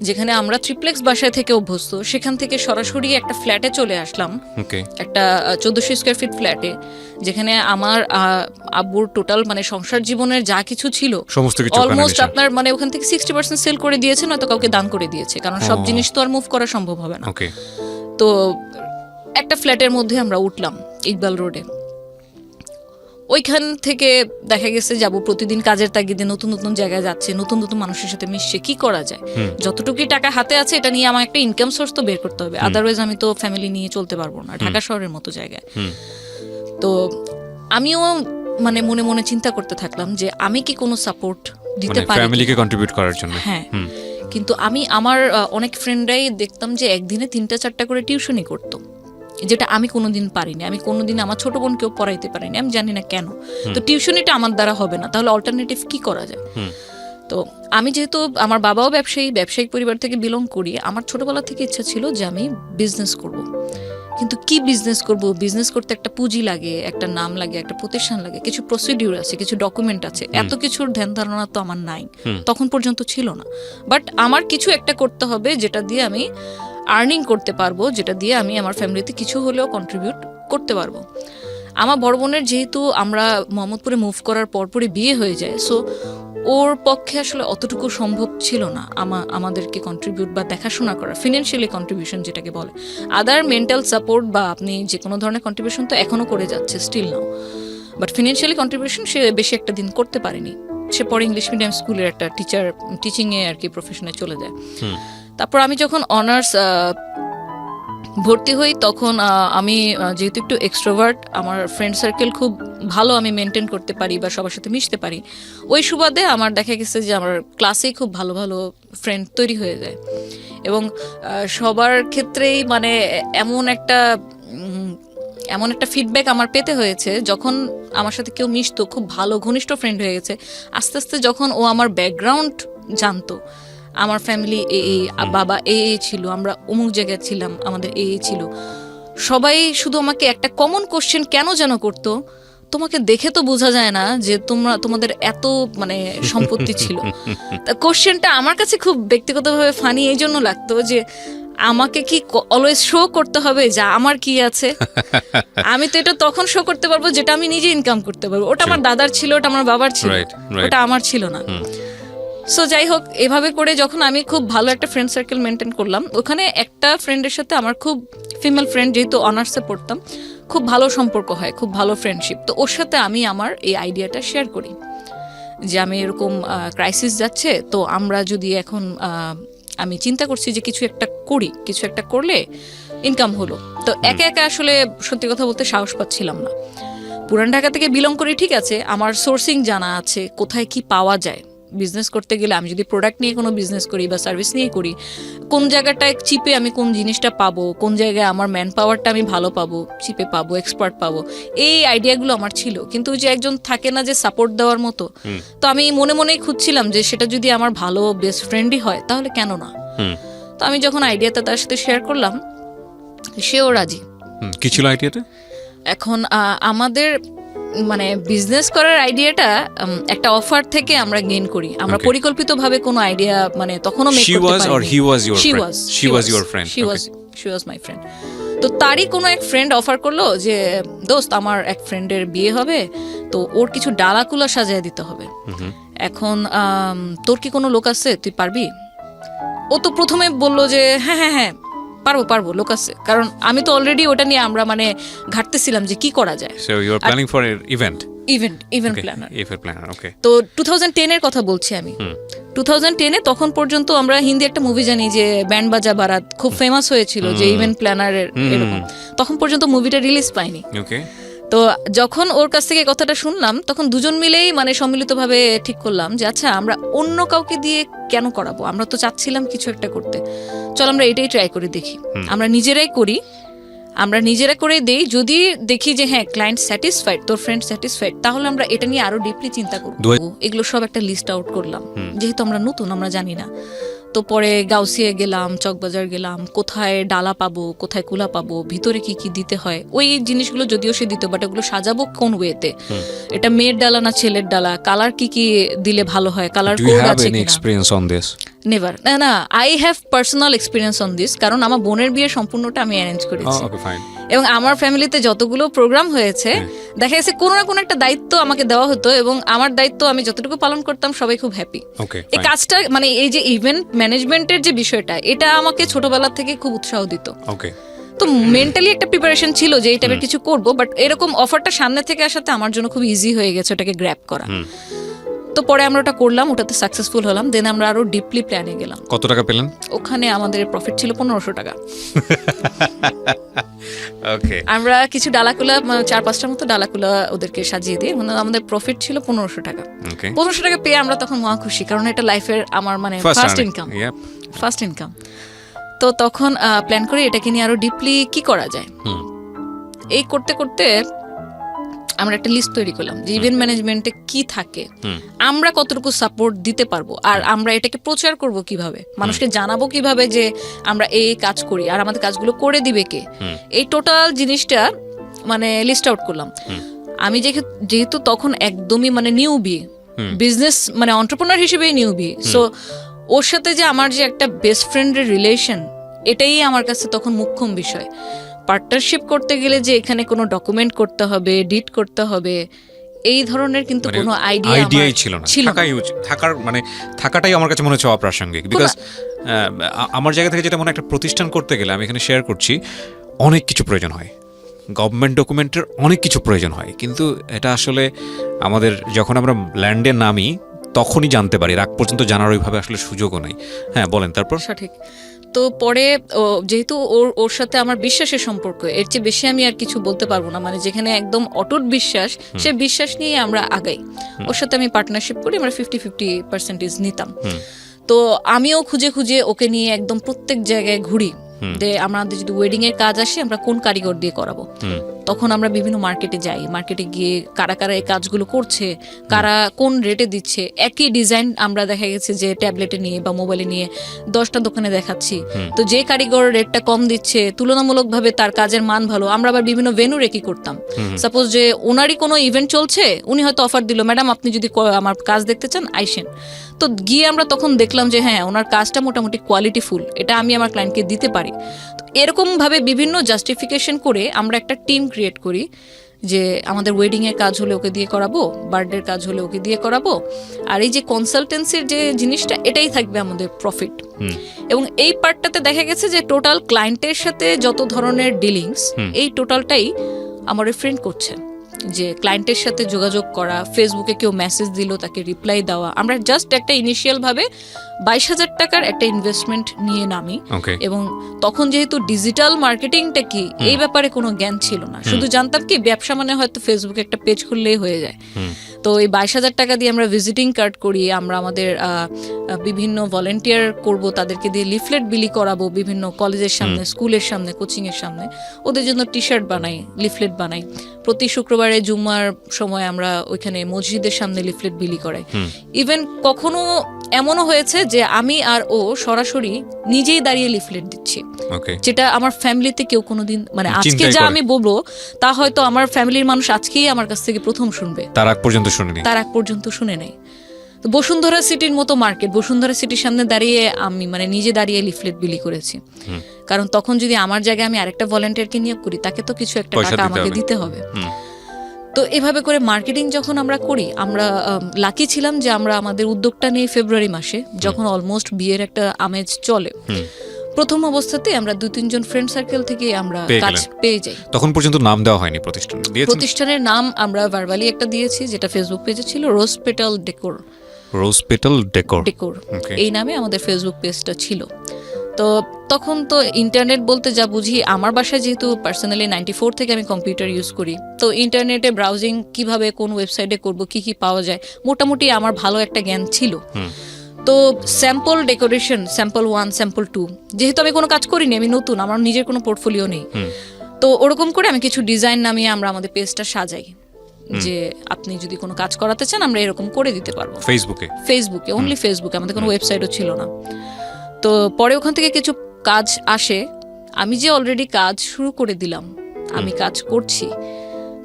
যেখানে আমরা ট্রিপ্লেক্স বাসায় থেকে অভ্যস্ত সেখান থেকে সরাসরি একটা ফ্ল্যাটে চলে আসলাম, একটা 1400 স্কয়ার ফিট ফ্ল্যাটে, যেখানে আমার আব্বুর টোটাল মানে সংসার জীবনের যা কিছু ছিল অলমোস্ট আপনার মানে ওখান থেকে 60% সেল করে দিয়েছে, নয়তো কাউকে দান করে দিয়েছে, কারণ সব জিনিস তো আর মুভ করা সম্ভব হবে না। তো একটা ফ্ল্যাটের মধ্যে আমরা উঠলাম ইকবাল রোডে। ওইখান থেকে দেখা গেছে যাবো প্রতিদিন কাজের তাগিদে নতুন নতুন জায়গায় যাচ্ছে, নতুন নতুন মানুষের সাথে মিশছে, কি করা যায়, যতটুকুই টাকা হাতে আছে এটা নিয়ে আমার একটা ইনকাম সোর্স তো বের করতে হবে, আদারওয়াইজ আমি তো ফ্যামিলি নিয়ে চলতে পারবো না ঢাকা শহরের মতো জায়গায়। তো আমিও মানে মনে মনে চিন্তা করতে থাকলাম যে আমি কি কোনো সাপোর্ট দিতে পারি ফ্যামিলিকে কন্ট্রিবিউট করার জন্য। হ্যাঁ, কিন্তু আমি আমার অনেক ফ্রেন্ডরাই দেখতাম যে একদিনে 3টা-4টা করে টিউশনই করতো, যেটা আমি কোনোদিন পারিনি। আমি কোনোদিন আমার ছোট বোনকেও পড়াইতে পারিনি, আমি জানি না কেন। তো টিউশনিটা আমার দ্বারা হবে না, তাহলে অল্টারনেটিভ কি করা যায়? তো আমি যেহেতু আমার বাবাও ব্যবসায়িক পরিবার থেকে বিলং করি, আমার ছোটবেলা থেকে ইচ্ছা ছিল যে আমি বিজনেস করব। কিন্তু কি বিজনেস করব? বিজনেস করতে একটা পুঁজি লাগে, একটা নাম লাগে, একটা প্রতিষ্ঠান লাগে, কিছু প্রসিডিউর আছে, কিছু ডকুমেন্ট আছে, এত কিছুর ধ্যান ধারণা তো আমার নাই, তখন পর্যন্ত ছিল না। বাট আমার কিছু একটা করতে হবে যেটা দিয়ে আমি আর্নিং করতে পারবো, যেটা দিয়ে আমি আমার ফ্যামিলিতে কিছু হলেও কন্ট্রিবিউট করতে পারবো। আমার বড় বোনের যেহেতু আমরা মোহাম্মদপুরে মুভ করার পরপরই বিয়ে হয়ে যায়, সো ওর পক্ষে আসলে অতটুকু সম্ভব ছিল না আমাদেরকে কন্ট্রিবিউট বা দেখাশোনা করা, ফিনান্সিয়ালি কন্ট্রিবিউশন যেটাকে বলে। আদার মেন্টাল সাপোর্ট বা আপনি যে কোনো ধরনের কন্ট্রিবিউশন তো এখনও করে যাচ্ছে, still now, but financially contribution সে বেশি একটা দিন করতে পারেনি। সে পরে ইংলিশ মিডিয়াম স্কুলের একটা টিচিংয়ে আর কি প্রফেশনে চলে যায়। তারপর আমি যখন অনার্স ভর্তি হই তখন আমি যেহেতু একটু এক্সট্রোভার্ট, আমার ফ্রেন্ড সার্কেল খুব ভালো আমি মেনটেন করতে পারি বা সবার সাথে মিশতে পারি, ওই সুবাদে আমার দেখা গেছে যে আমার ক্লাসেই খুব ভালো ভালো ফ্রেন্ড তৈরি হয়ে যায়। এবং সবার ক্ষেত্রেই মানে এমন একটা ফিডব্যাক আমার পেতে হয়েছে, যখন আমার সাথে কেউ মিশতো খুব ভালো ঘনিষ্ঠ ফ্রেন্ড হয়ে গেছে, আস্তে আস্তে যখন ও আমার ব্যাকগ্রাউন্ড জানতো, আমার ফ্যামিলি বাবা ছিল, আমরা অমুক জায়গায় ছিলাম, আমাদের ছিল, সবাই শুধু আমাকে একটা কমন কোশ্চেন কেন যেন করতো, তোমাকে দেখে তো বোঝা যায় না যে তোমাদের এত মানে সম্পত্তি ছিল। কোশ্চেনটা আমার কাছে খুব ব্যক্তিগতভাবে ফানি এই জন্য লাগতো যে আমাকে কি অলওয়েজ শো করতে হবে যা আমার কি আছে? আমি তো এটা তখন শো করতে পারবো যেটা আমি নিজে ইনকাম করতে পারবো। ওটা আমার দাদার ছিল, ওটা আমার বাবার ছিল, ওটা আমার ছিল না। সো যাই হোক, এভাবে করে যখন আমি খুব ভালো একটা ফ্রেন্ড সার্কেল মেনটেন করলাম, ওখানে একটা ফ্রেন্ডের সাথে আমার খুব ফিমেল ফ্রেন্ড, যেহেতু অনার্সে পড়তাম, খুব ভালো সম্পর্ক হয়, খুব ভালো ফ্রেন্ডশিপ। তো ওর সাথে আমি আমার এই আইডিয়াটা শেয়ার করি যে আমি এরকম ক্রাইসিস যাচ্ছে, তো আমরা যদি এখন আমি চিন্তা করছি যে কিছু একটা করি, কিছু একটা করলে ইনকাম হলো। তো একা একা আসলে সত্যি কথা বলতে সাহস পাচ্ছিলাম না। পুরান ঢাকা থেকে বিলং করি, ঠিক আছে, আমার সোর্সিং জানা আছে, কোথায় কি পাওয়া যায়। বিজনেস করতে গেলে আমি যদি প্রোডাক্ট নিয়ে কোনো বিজনেস করি বা সার্ভিস নিয়ে করি, কোন জায়গাটায় চিপে আমি কোন জিনিসটা পাবো, কোন জায়গায় আমার ম্যান পাওয়ারটা আমি ভালো পাবো, চিপে পাবো, এক্সপার্ট পাবো, এই আইডিয়াগুলো আমার ছিল। কিন্তু যে একজন থাকে না যে সাপোর্ট দেওয়ার মতো, তো আমি মনে মনেই খুঁজছিলাম যে সেটা যদি আমার ভালো বেস্ট ফ্রেন্ডই হয় তাহলে কেন না। তো আমি যখন আইডিয়াটা তার সাথে শেয়ার করলাম, সেও রাজি। কি ছিল আইডিয়াটা? এখন আমাদের মানে বিজনেস করার আইডিয়াটা একটা অফার থেকে আমরা গেইন করি। আমরা পরিকল্পিতভাবে কোনো আইডিয়া মানে তখনও মেক করতে পারিনি। She was my friend. তো তারই কোনো এক ফ্রেন্ড অফার করলো যে দোস্ত, আমার এক ফ্রেন্ডের বিয়ে হবে, তো ওর কিছু ডালাকুলা সাজিয়ে দিতে হবে। এখন তোর কি কোনো লোক আছে, তুই পারবি? ও তো প্রথমে বললো যে হ্যাঁ পারবো, লোক আছে। কারণ আমি তো অলরেডি ওটা নিয়ে আমরা মানে ঘাটতেছিলাম যে কি করা যায়। So you are planning for an event planner. Okay. তো 2010 এর কথা বলছি আমি। 2010 তখন পর্যন্ত আমরা হিন্দি একটা মুভি জানি যে ব্যান্ড বাজা বারাত, খুব ফেমাস হয়েছিল যে ইভেন্ট প্ল্যানারের এরকম। তখন পর্যন্ত মুভিটা রিলিজ পায়নি। তো যখন ওর কাছ থেকে কথাটা শুনলাম, তখন দুজন মিলেই মানে সম্মিলিতভাবে ঠিক করলাম যে আচ্ছা, আমরা অন্য কাউকে দিয়ে কেন করাবো, আমরা তো চাচ্ছিলাম কিছু একটা করতে, চল আমরা এটাই ট্রাই করে দেখি। আমরা নিজেরাই করি, আমরা নিজেরা করে দেই, যদি দেখি যে হ্যাঁ ক্লায়েন্ট স্যাটিসফাইড, তোর ফ্রেন্ড স্যাটিসফাইড, তাহলে আমরা এটা নিয়ে আরো ডিপলি চিন্তা করবো। এগুলো সব একটা লিস্ট আউট করলাম, যেহেতু আমরা নতুন, আমরা জানি না। তো পরে গাউসিয়া গেলাম, চকবাজার গেলাম, কোথায় ডালা পাবো, কোথায় কুলা পাবো, ভিতরে কি কি দিতে হয়, ওই জিনিসগুলো যদিও সে দিত, বাট ওগুলো সাজাবো কোন ওয়েতে, এটা মেয়ের ডালা না ছেলের ডালা, কালার কি কি দিলে ভালো হয়, কালার কোড আছে কিনা। নেভার, না, I have personal experience on this, কারণ আমার বোনের বিয়ে সম্পূর্ণটা আমি অ্যারেঞ্জ করেছি। এবং আমার ফ্যামিলিতে যতগুলো প্রোগ্রাম হয়েছে, দেখা গেছে কোনো না কোনো একটা দায়িত্ব আমাকে দেওয়া হতো, এবং আমার দায়িত্ব আমি যতটুকু পালন করতাম সবাই খুব হ্যাপি। এই কাজটা মানে এই যে ইভেন্ট ম্যানেজমেন্টের যে বিষয়টা, এটা আমাকে ছোটবেলা থেকে খুব উৎসাহ দিত। তো মেন্টালি একটা প্রিপারেশন ছিল যে এই টাইপের কিছু করব, বাট এরকম অফারটা সামনে থেকে আসাতে আমার জন্য খুব ইজি হয়ে গেছে ওটাকে গ্র্যাব করা। তো পরে আমরা ওটা করলাম, ওটাতে সাকসেসফুল হলাম। দেন আমরা আরো ডিপলি প্ল্যানে গেলাম। কত টাকা পেলেন ওখানে? আমাদের প্রফিট ছিল 1500 টাকা। আমরা কিছু ডালাকুলা 4-5টার মতো ডালাকুলা ওদেরকে সাজিয়ে দিই, মানে আমাদের প্রফিট ছিল 1500 টাকা। 1500 টাকা পেয়ে আমরা তখন মহা খুশি, কারণ এটা লাইফের আমার মানে ফার্স্ট ইনকাম। তো তখন প্ল্যান করি এটাকে নিয়ে আরো ডিপলি কি করা যায়। এই করতে করতে আমরা একটা লিস্ট তৈরি করলাম যে ইভেন্ট ম্যানেজমেন্টে কি থাকে, আমরা কতটুকু সাপোর্ট দিতে পারবো, আর আমরা এটাকে প্রচার করব কিভাবে, মানুষকে জানাবো কিভাবে যে আমরা এই কাজ করি, আর আমাদের কাজগুলো করে দিবে কে। এই টোটাল জিনিসটা মানে লিস্ট আউট করলাম। আমি যেহেতু তখন একদমই মানে নিউবি, বিজনেস মানে এন্টারপ্রেনার হিসেবেই নিউবি, সো ওর সাথে যে আমার যে একটা বেস্ট ফ্রেন্ডের রিলেশন, এটাই আমার কাছে তখন মুখ্য বিষয়। পার্টনারশিপ করতে গেলে যে এখানে কোনো ডকুমেন্ট করতে হবে, এডিট করতে হবে, এই ধরনের কিন্তু কোনো আইডিয়াই ছিল না। থাকাটাই আমার কাছে মনে হচ্ছে অপ্রাসঙ্গিক। বিকজ আমার জায়গা থেকে যেটা মনে একটা প্রতিষ্ঠান করতে গেলে, আমি এখানে শেয়ার করছি, অনেক কিছু প্রয়োজন হয়, গভর্নমেন্ট ডকুমেন্টের অনেক কিছু প্রয়োজন হয়, কিন্তু এটা আসলে আমাদের যখন আমরা ল্যান্ডে নামি তখনই জানতে পারি, রাগ পর্যন্ত জানার ওইভাবে আসলে সুযোগও নাই। হ্যাঁ বলেন তারপর। সঠিক। তো পরে যেহেতু ওর সাথে আমার বিশ্বাসের সম্পর্ক, এর চেয়ে বেশি আমি আর কিছু বলতে পারবো না, মানে যেখানে একদম অটুট বিশ্বাস, সে বিশ্বাস নিয়ে আমরা আগাই। ওর সাথে আমি পার্টনারশিপ করি, আমরা 50-50% নিতাম। তো আমিও খুঁজে খুঁজে ওকে নিয়ে একদম প্রত্যেক জায়গায় ঘুরি যে আমাদের যদি ওয়েডিং এর কাজ আসে আমরা কোন কারিগর দিয়ে করাবো। তখন আমরা বিভিন্ন মার্কেটে যাই, মার্কেটে গিয়ে কারা কারা এই কাজগুলো করছে, কারা কোন রেটে দিচ্ছে, একই ডিজাইন আমরা দেখা গেছে যে ট্যাবলেটে নিয়ে বা মোবাইলে নিয়ে 10টা দোকানে দেখাচ্ছি। তো যে কারিগর রেটটা কম দিচ্ছে, তুলনামূলকভাবে তার কাজের মান ভালো, আমরা আবার বিভিন্ন ভেন্যুরে কি করতাম, সাপোজ যে ওনারই কোনো ইভেন্ট চলছে, উনি হয়তো অফার দিল, ম্যাডাম আপনি যদি আমার কাজ দেখতে চান আইসেন। তো গিয়ে আমরা তখন দেখলাম যে হ্যাঁ ওনার কাজটা মোটামুটি কোয়ালিটিফুল, এটা আমি আমার ক্লায়েন্টকে দিতে পারি। এরকম ভাবে বিভিন্ন জাস্টিফিকেশন করে আমরা একটা টিম ক্রিয়েট করি যে আমাদের ওয়েডিং এর কাজ হলে ওকে দিয়ে করাবো, বার্থডের কাজ হলে ওকে দিয়ে করাবো, আর এই যে কনসালটেন্সির যে জিনিসটা এটাই থাকবে আমাদের প্রফিট। এবং এই পার্টটাতে দেখা গেছে যে টোটাল ক্লায়েন্টের সাথে যত ধরনের ডিলিংস, এই টোটালটাই আমার ফ্রেন্ড করছে। যে ক্লায়েন্টের সাথে যোগাযোগ করা, ফেসবুকে কেউ মেসেজ দিল তাকে রিপ্লাই দেওয়া, আমরা জাস্ট একটা ইনিশিয়াল ভাবে 22,000 টাকার একটা ইনভেস্টমেন্ট নিয়ে নামি। এবং তখন যেহেতু ডিজিটাল মার্কেটিংটা কি এই ব্যাপারে কোনো জ্ঞান ছিল না, শুধু জানতাম কি ব্যবসা মানে হয়তো ফেসবুকে একটা পেজ খুললেই হয়ে যায়। তো এই 22,000 টাকা দিয়ে আমরা ভিজিটিং কার্ড করি, আমরা আমাদের বিভিন্ন ভলেন্টিয়ার করব, তাদেরকে দিয়ে লিফলেট বিলি করাবো বিভিন্ন কলেজের সামনে, স্কুলের সামনে, কোচিং এর সামনে, ওদের জন্য টি শার্ট বানাই, লিফলেট বানাই। প্রতি শুক্রবারে জুম্মার সময় আমরা ওইখানে মসজিদের সামনে লিফলেট বিলি করাই। ইভেন কখনো এমনও হয়েছে যে আমি আর ও সরাসরি নিজেই দাঁড়িয়ে লিফলেট দিচ্ছি, যেটা আমার ফ্যামিলিতে কেউ কোনোদিন, মানে আজকে যা আমি বলবো তা হয়তো আমার ফ্যামিলির মানুষ আজকেই আমার কাছ থেকে প্রথম শুনবে, তার আগ পর্যন্ত শুনে নেই। তো বসুন্ধরা সিটির মতো মার্কেট, বসুন্ধরা সিটির সামনে দাঁড়িয়ে আমি মানে নিজে দাঁড়িয়ে লিফলেট বিলি করেছি, কারণ তখন যদি আমার জায়গায় আমি আরেকটা ভলেন্টিয়ারকে নিয়োগ করি তাকে তো কিছু একটা টাকা আমাকে দিতে হবে। তো এভাবে করে মার্কেটিং যখন আমরা করি, আমরা লাকি ছিলাম যে আমরা আমাদের উদ্যোগটা নিয়ে ফেব্রুয়ারি মাসে, যখন অলমোস্ট বিয়ের একটা আমেজ চলে, প্রথম অবস্থাতে আমরা 2-3 জন ফ্রেন্ড সার্কেল থেকে আমরা কাজ পেয়ে যাই। তখন পর্যন্ত নাম দেওয়া হয়নি প্রতিষ্ঠানের নাম, আমরা ভার্বালি একটা দিয়েছি যেটা ফেসবুক পেজে ছিল, রোজ পেটাল ডেকোর, এই নামে আমাদের ফেসবুক পেজটা ছিল। তো তখন তো ইন্টারনেট বলতে যা বুঝি, আমার বাসায় যেহেতু পার্সোনালি 94 থেকে আমি কম্পিউটার ইউজ করি, তো ইন্টারনেটে ব্রাউজিং কিভাবে কোন ওয়েবসাইটে করব, কি কি পাওয়া যায়, মোটামুটি আমার ভালো একটা জ্ঞান ছিল। তো স্যাম্পল ডেকোরেশন, স্যাম্পল 1, স্যাম্পল 2, যেহেতু আমি কোনো কাজ করিনি, আমি নতুন, আমার নিজের কোনো পোর্টফোলিও নেই, তো ওরকম করে আমি কিছু ডিজাইন নামিয়ে আমরা আমাদের পেজটা সাজাই যে আপনি যদি কোনো কাজ করাতে চান আমরা এরকম করে দিতে পারবো। ফেসবুকে অনলি ফেসবুকে, আমাদের কোনো ওয়েবসাইটও ছিল না। তো পরে ওখান থেকে কিছু কাজ আসে, আমি যে অলরেডি কাজ শুরু করে দিলাম, আমি কাজ করছি,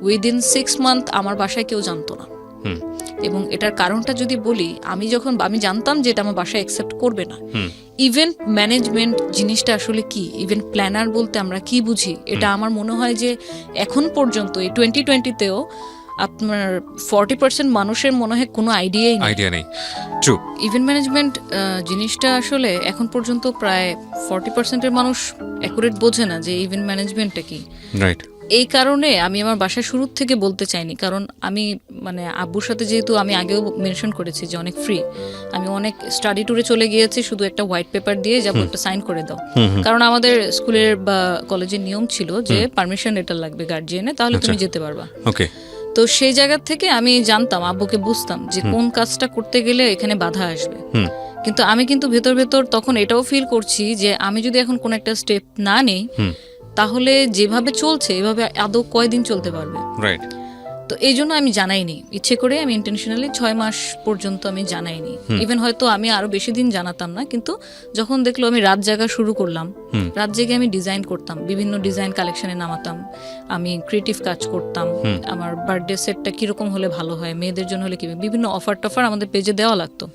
উইদিন 6 মান্থ আমার বাসায় কেউ জানতো না। এবং এটার কারণটা যদি বলি, আমি জানতাম যে এটা আমার বাসায় অ্যাকসেপ্ট করবে না। ইভেন্ট ম্যানেজমেন্ট জিনিসটা আসলে কি, ইভেন্ট প্ল্যানার বলতে আমরা কি বুঝি, এটা আমার মনে হয় যে এখন পর্যন্ত এই 2020-তেও আপনার 40% মানুষের মনে হয় কোনো আইডিয়া নেই। ইভেন্ট ম্যানেজমেন্ট জিনিসটা আসলে এখন পর্যন্ত প্রায় 40%-এর মানুষ অ্যাকুরেট বোঝে না যে ইভেন্ট ম্যানেজমেন্টটা কি। এই কারণে আমি আমার বাসায় শুরুর থেকে বলতে চাইনি, কারণ আমি মানে আব্বুর সাথে যেহেতু আমি আগেও মেনশন করেছি যে অনেক ফ্রি, আমি অনেক স্টাডি ট্যুরে চলে গিয়েছি শুধু একটা হোয়াইট পেপার দিয়ে যাবো, একটা সাইন করে দাও, কারণ আমাদের স্কুলের বা কলেজের নিয়ম ছিল যে পারমিশন লেটার লাগবে গার্জিয়ানে, তাহলে তুমি যেতে পারবা। তো সেই জায়গা থেকে আমি জানতাম, আব্বুকে বুঝতাম যে কোন কাজটা করতে গেলে এখানে বাধা আসবে। কিন্তু আমি ভেতর তখন এটাও ফিল করছি যে আমি যদি এখন কোন একটা স্টেপ না নেই, তাহলে যেভাবে চলছে এভাবে আদৌ কয়দিন চলতে পারবে। তো এই জন্য আমি জানাইনি, ইচ্ছে করে আমি ইন্টেনশনালি 6 মাস পর্যন্ত আমি জানাইনি। ইভেন হয়তো আমি আরো বেশি দিন জানাতাম না, কিন্তু যখন দেখলো আমি রাত জাগা শুরু করলাম, রাত জেগে আমি ডিজাইন করতাম, বিভিন্ন ডিজাইন কালেকশনে নামাতাম, আমি ক্রিয়েটিভ কাজ করতাম, আমার বার্থডে সেটটা কিরকম হলে ভালো হয়, মেয়েদের জন্য হলে কি, বিভিন্ন অফার টফার আমাদের পেজে দেওয়া লাগতো।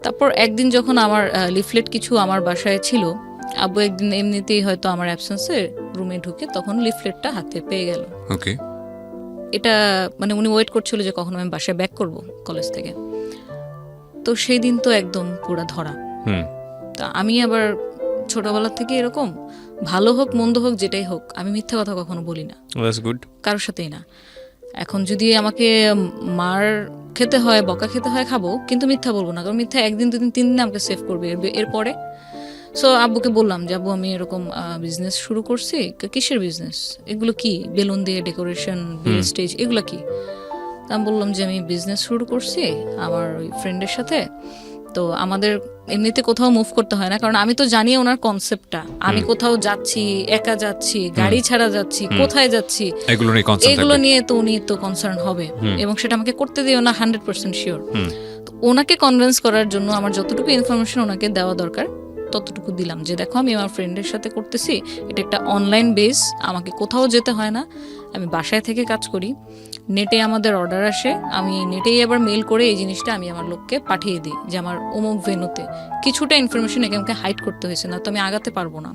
তারপর একদিন যখন আমার লিফলেট কিছু আমার বাসায় ছিল, আব্বু একদিন এমনিতেই হয়তো আমার অ্যাবসেন্সে রুমে ঢুকে তখন লিফলেটটা হাতে পেয়ে গেল। এটা মানে উনি ওয়েট করছিল যে কখন আমি বাসায় ব্যাক করব কলেজ থেকে। তো সেই দিন তো একদম পুরো ধরা। তা আমি আবার ছোটবেলা থেকে এরকম, ভালো হোক মন্দ হোক যেটাই হোক, আমি মিথ্যা কথা কখনো বলি না, কারোর সাথেই না। এখন যদি আমাকে মার খেতে হয়, বকা খেতে হয়, খাবো, কিন্তু মিথ্যা বলবো না, কারণ মিথ্যা 1 দিন 2 দিন 3 দিন আমাকে সেভ করবে, এরপরে সো আব্বুকে বললাম যে আব্বু আমি এরকম বিজনেস শুরু করছি। কিসের বিজনেস? এগুলো কি? বেলুন দিয়ে ডেকোরেশন, বিয়ের স্টেজ, এগুলো কি? তা আমি বললাম যে আমি বিজনেস শুরু করছি আমার ওই ফ্রেন্ডের সাথে। তো আমাদের এমনিতে কোথাও মুভ করতে হয় না, কারণ আমি তো জানি ওনার কনসেপ্টটা। আমি কোথাও যাচ্ছি, একা যাচ্ছি, গাড়ি ছাড়া যাচ্ছি, কোথায় যাচ্ছি, এগুলো নিয়ে তো উনি তো কনসার্ন হবে, এবং সেটা আমাকে করতে দিও না 100% শিওর। তো ওনাকে কনভিন্স করার জন্য আমার যতটুকু ইনফরমেশন ওনাকে দেওয়া দরকার ততটুকু দিলাম, যে দেখো আমি আমার ফ্রেন্ডের সাথে করতেছি, এটা একটা অনলাইন বেস, আমাকে কোথাও যেতে হয় না, আমি বাসায় থেকে কাজ করি, নেটে আমাদের অর্ডার আসে, আমি নেটেই আবার মেল করে এই জিনিসটা আমি আমার লোককে পাঠিয়ে দিই যে আমার অমুক ভেন্যুতে। কিছুটা ইনফরমেশন একে আমাকে হাইড করতে হয়েছে, না তো আমি আগাতে পারবো না।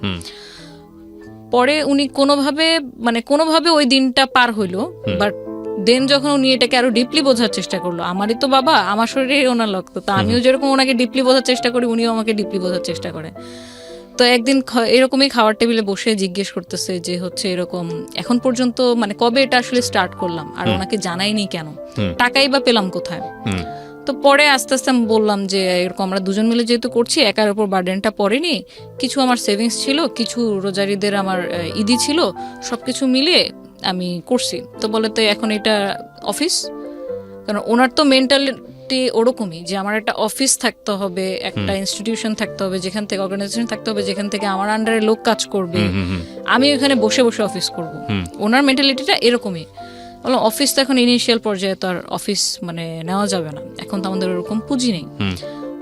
পরে উনি কোনোভাবে ওই দিনটা পার হইলো, বাট দেন যখন উনি এটাকে আরো ডিপলি বোঝার চেষ্টা করলো, আমারই তো বাবা, আমার শরীরে ওনার রক্ত, তো আমিও যেরকম ওনাকে ডিপলি বোঝার চেষ্টা করি, উনিও আমাকে ডিপলি বোঝার চেষ্টা করে। তো একদিন এরকমই খাওয়ার টেবিলে বসে জিজ্ঞেস করতেছে যে হচ্ছে এরকম এখন পর্যন্ত কবে এটা আসলে স্টার্ট করলাম, আর ওনাকে জানাইনি কেন, টাকাই বা পেলাম কোথায়। তো পরে আস্তে আস্তে আমি বললাম যে এরকম আমরা দুজন মিলে যেহেতু করছি, একার উপর বার্ডেনটা পড়েনি, কিছু আমার সেভিংস ছিল, কিছু রোজারিদের আমার ঈদি ছিল, সবকিছু মিলিয়ে আমি করছি। তো বলে তো এখন এটা অফিস, কারণ ওনার তো মেন্টালিটি ওরকমই যে আমার একটা অফিস থাকতে হবে, একটা ইনস্টিটিউশন থাকতে হবে, যেখান থেকে অর্গানাইজেশন থাকতে হবে, যেখান থেকে আমার আন্ডারে লোক কাজ করবে, আমি ওখানে বসে বসে অফিস করব। ওনার মেন্টালিটিটা এরকমই। বললাম অফিস তো এখন ইনিশিয়াল পর্যায়ে তো আর অফিস নেওয়া যাবে না, এখন তো আমাদের ওরকম পুঁজি নেই।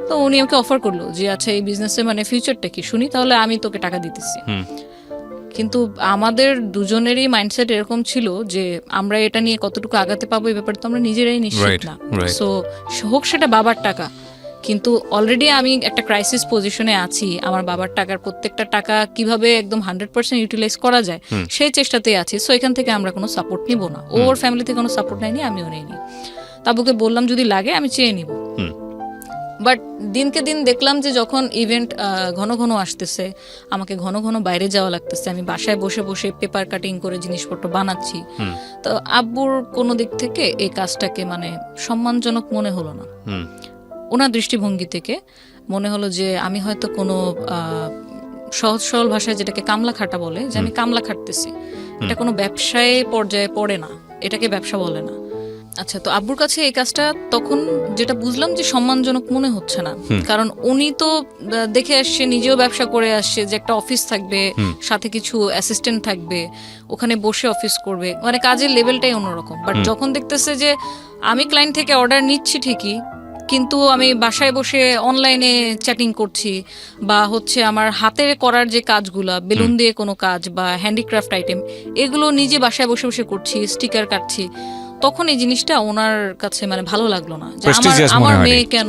তো উনি আমাকে অফার করলো যে আচ্ছা এই বিজনেসে ফিউচারটা কি শুনি, তাহলে আমি তোকে টাকা দিতেছি। কিন্তু আমাদের দুজনেরই মাইন্ডসেট এরকম ছিল যে আমরা এটা নিয়ে কতটুকু আগাতে পাবো এই ব্যাপারে তো আমরা নিজেরাই নিশ্চিত না। সো হোক সেটা বাবার টাকা, কিন্তু অলরেডি আমি একটা ক্রাইসিস পজিশনে আছি, আমার বাবার টাকার প্রত্যেকটা টাকা কিভাবে একদম 100% ইউটিলাইজ করা যায় সেই চেষ্টাতেই আছি। সো এখান থেকে আমরা কোনো সাপোর্ট নিব না, ওর ফ্যামিলি থেকে কোনো সাপোর্ট নেয়নি, আমিও নেইনি। তাবুকে বললাম যদি লাগে আমি চেয়ে নিব। বাট দিনকে দিন দেখলাম যে যখন ইভেন্ট ঘন ঘন আসতেছে, আমাকে ঘন ঘন বাইরে যাওয়া লাগতেছে, আমি বাসায় বসে বসে পেপার কাটিং করে জিনিসপত্র বানাচ্ছি, তো আব্বুর কোনো দিক থেকে এই কাজটাকে সম্মানজনক মনে হলো না। ওনার দৃষ্টিভঙ্গি থেকে মনে হলো যে আমি হয়তো কোনো সহজ সরল ভাষায় যেটাকে কামলা খাটা বলে, যে আমি কামলা খাটতেছি, এটা কোনো ব্যবসায় পর্যায়ে পড়ে না, এটাকে ব্যবসা বলে না। আচ্ছা, তো আব্বুর কাছে এই কাজটা তখন যেটা বুঝলাম যে সম্মানজনক মনে হচ্ছে না, কারণ উনি তো দেখে আসছে, নিজেও ব্যবসা করে আসছে, যে একটা অফিস থাকবে, সাথে কিছু অ্যাসিস্ট্যান্ট থাকবে, ওখানে বসে অফিস করবে, কাজের লেভেলটাই অন্যরকম। বাট যখন দেখতেছে যে আমি ক্লায়েন্ট থেকে অর্ডার নিচ্ছি ঠিকই, কিন্তু আমি বাসায় বসে অনলাইনে চ্যাটিং করছি, বা হচ্ছে আমার হাতে করার যে কাজগুলা, বেলুন দিয়ে কোনো কাজ বা হ্যান্ডিক্রাফট আইটেম, এগুলো নিজে বাসায় বসে বসে করছি, স্টিকার কাটছি, তখন এই জিনিসটা ওনার কাছে ভালো লাগলো না, যে আমার মেয়ে কেন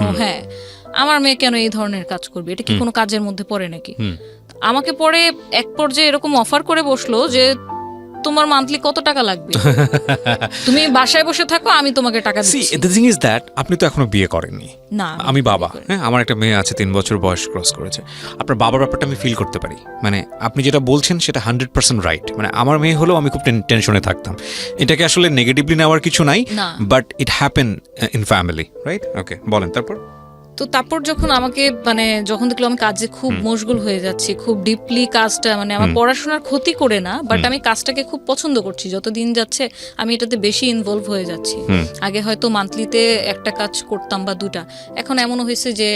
আমার মেয়ে কেন এই ধরনের কাজ করবে, এটা কি কোনো কাজের মধ্যে পড়ে নাকি। আমাকে পরে এক পর্যায়ে এরকম অফার করে বসলো যে তোমার মান্থলি কত টাকা লাগবে, তুমি বাসায় বসে থাকো, আমি তোমাকে টাকা দিচ্ছি। দ্য থিং ইজ দ্যাট আপনি তো এখনো বিয়ে করেননি। না, আমি বাবা, আমার একটা মেয়ে আছে, 3 বছর বয়স ক্রস করেছে। আপনার বাবার ব্যাপারটা আমি ফিল করতে পারি, আপনি যেটা বলছেন সেটা 100% রাইট। আমার মেয়ে হলেও আমি খুব টেনশনে থাকতাম। এটাকে আসলে নেগেটিভলি নেওয়ার কিছু নাই, but it happen in family, right? Okay, বলেন তারপর। তো তারপর যখন আমাকে যখন দেখলাম আমি কাজে খুব মশগুল হয়ে যাচ্ছি, খুব ডিপলি কাজটা আমার পড়াশোনার ক্ষতি করে না, বাট আমি কাজটাকে খুব পছন্দ করছি, যত দিন যাচ্ছে আমি এটাতে বেশি ইনভলভ হয়ে যাচ্ছি। আগে হয়তো মান্থলিতে একটা কাজ করতাম বা 2টা, এখন এমনও হয়েছে যে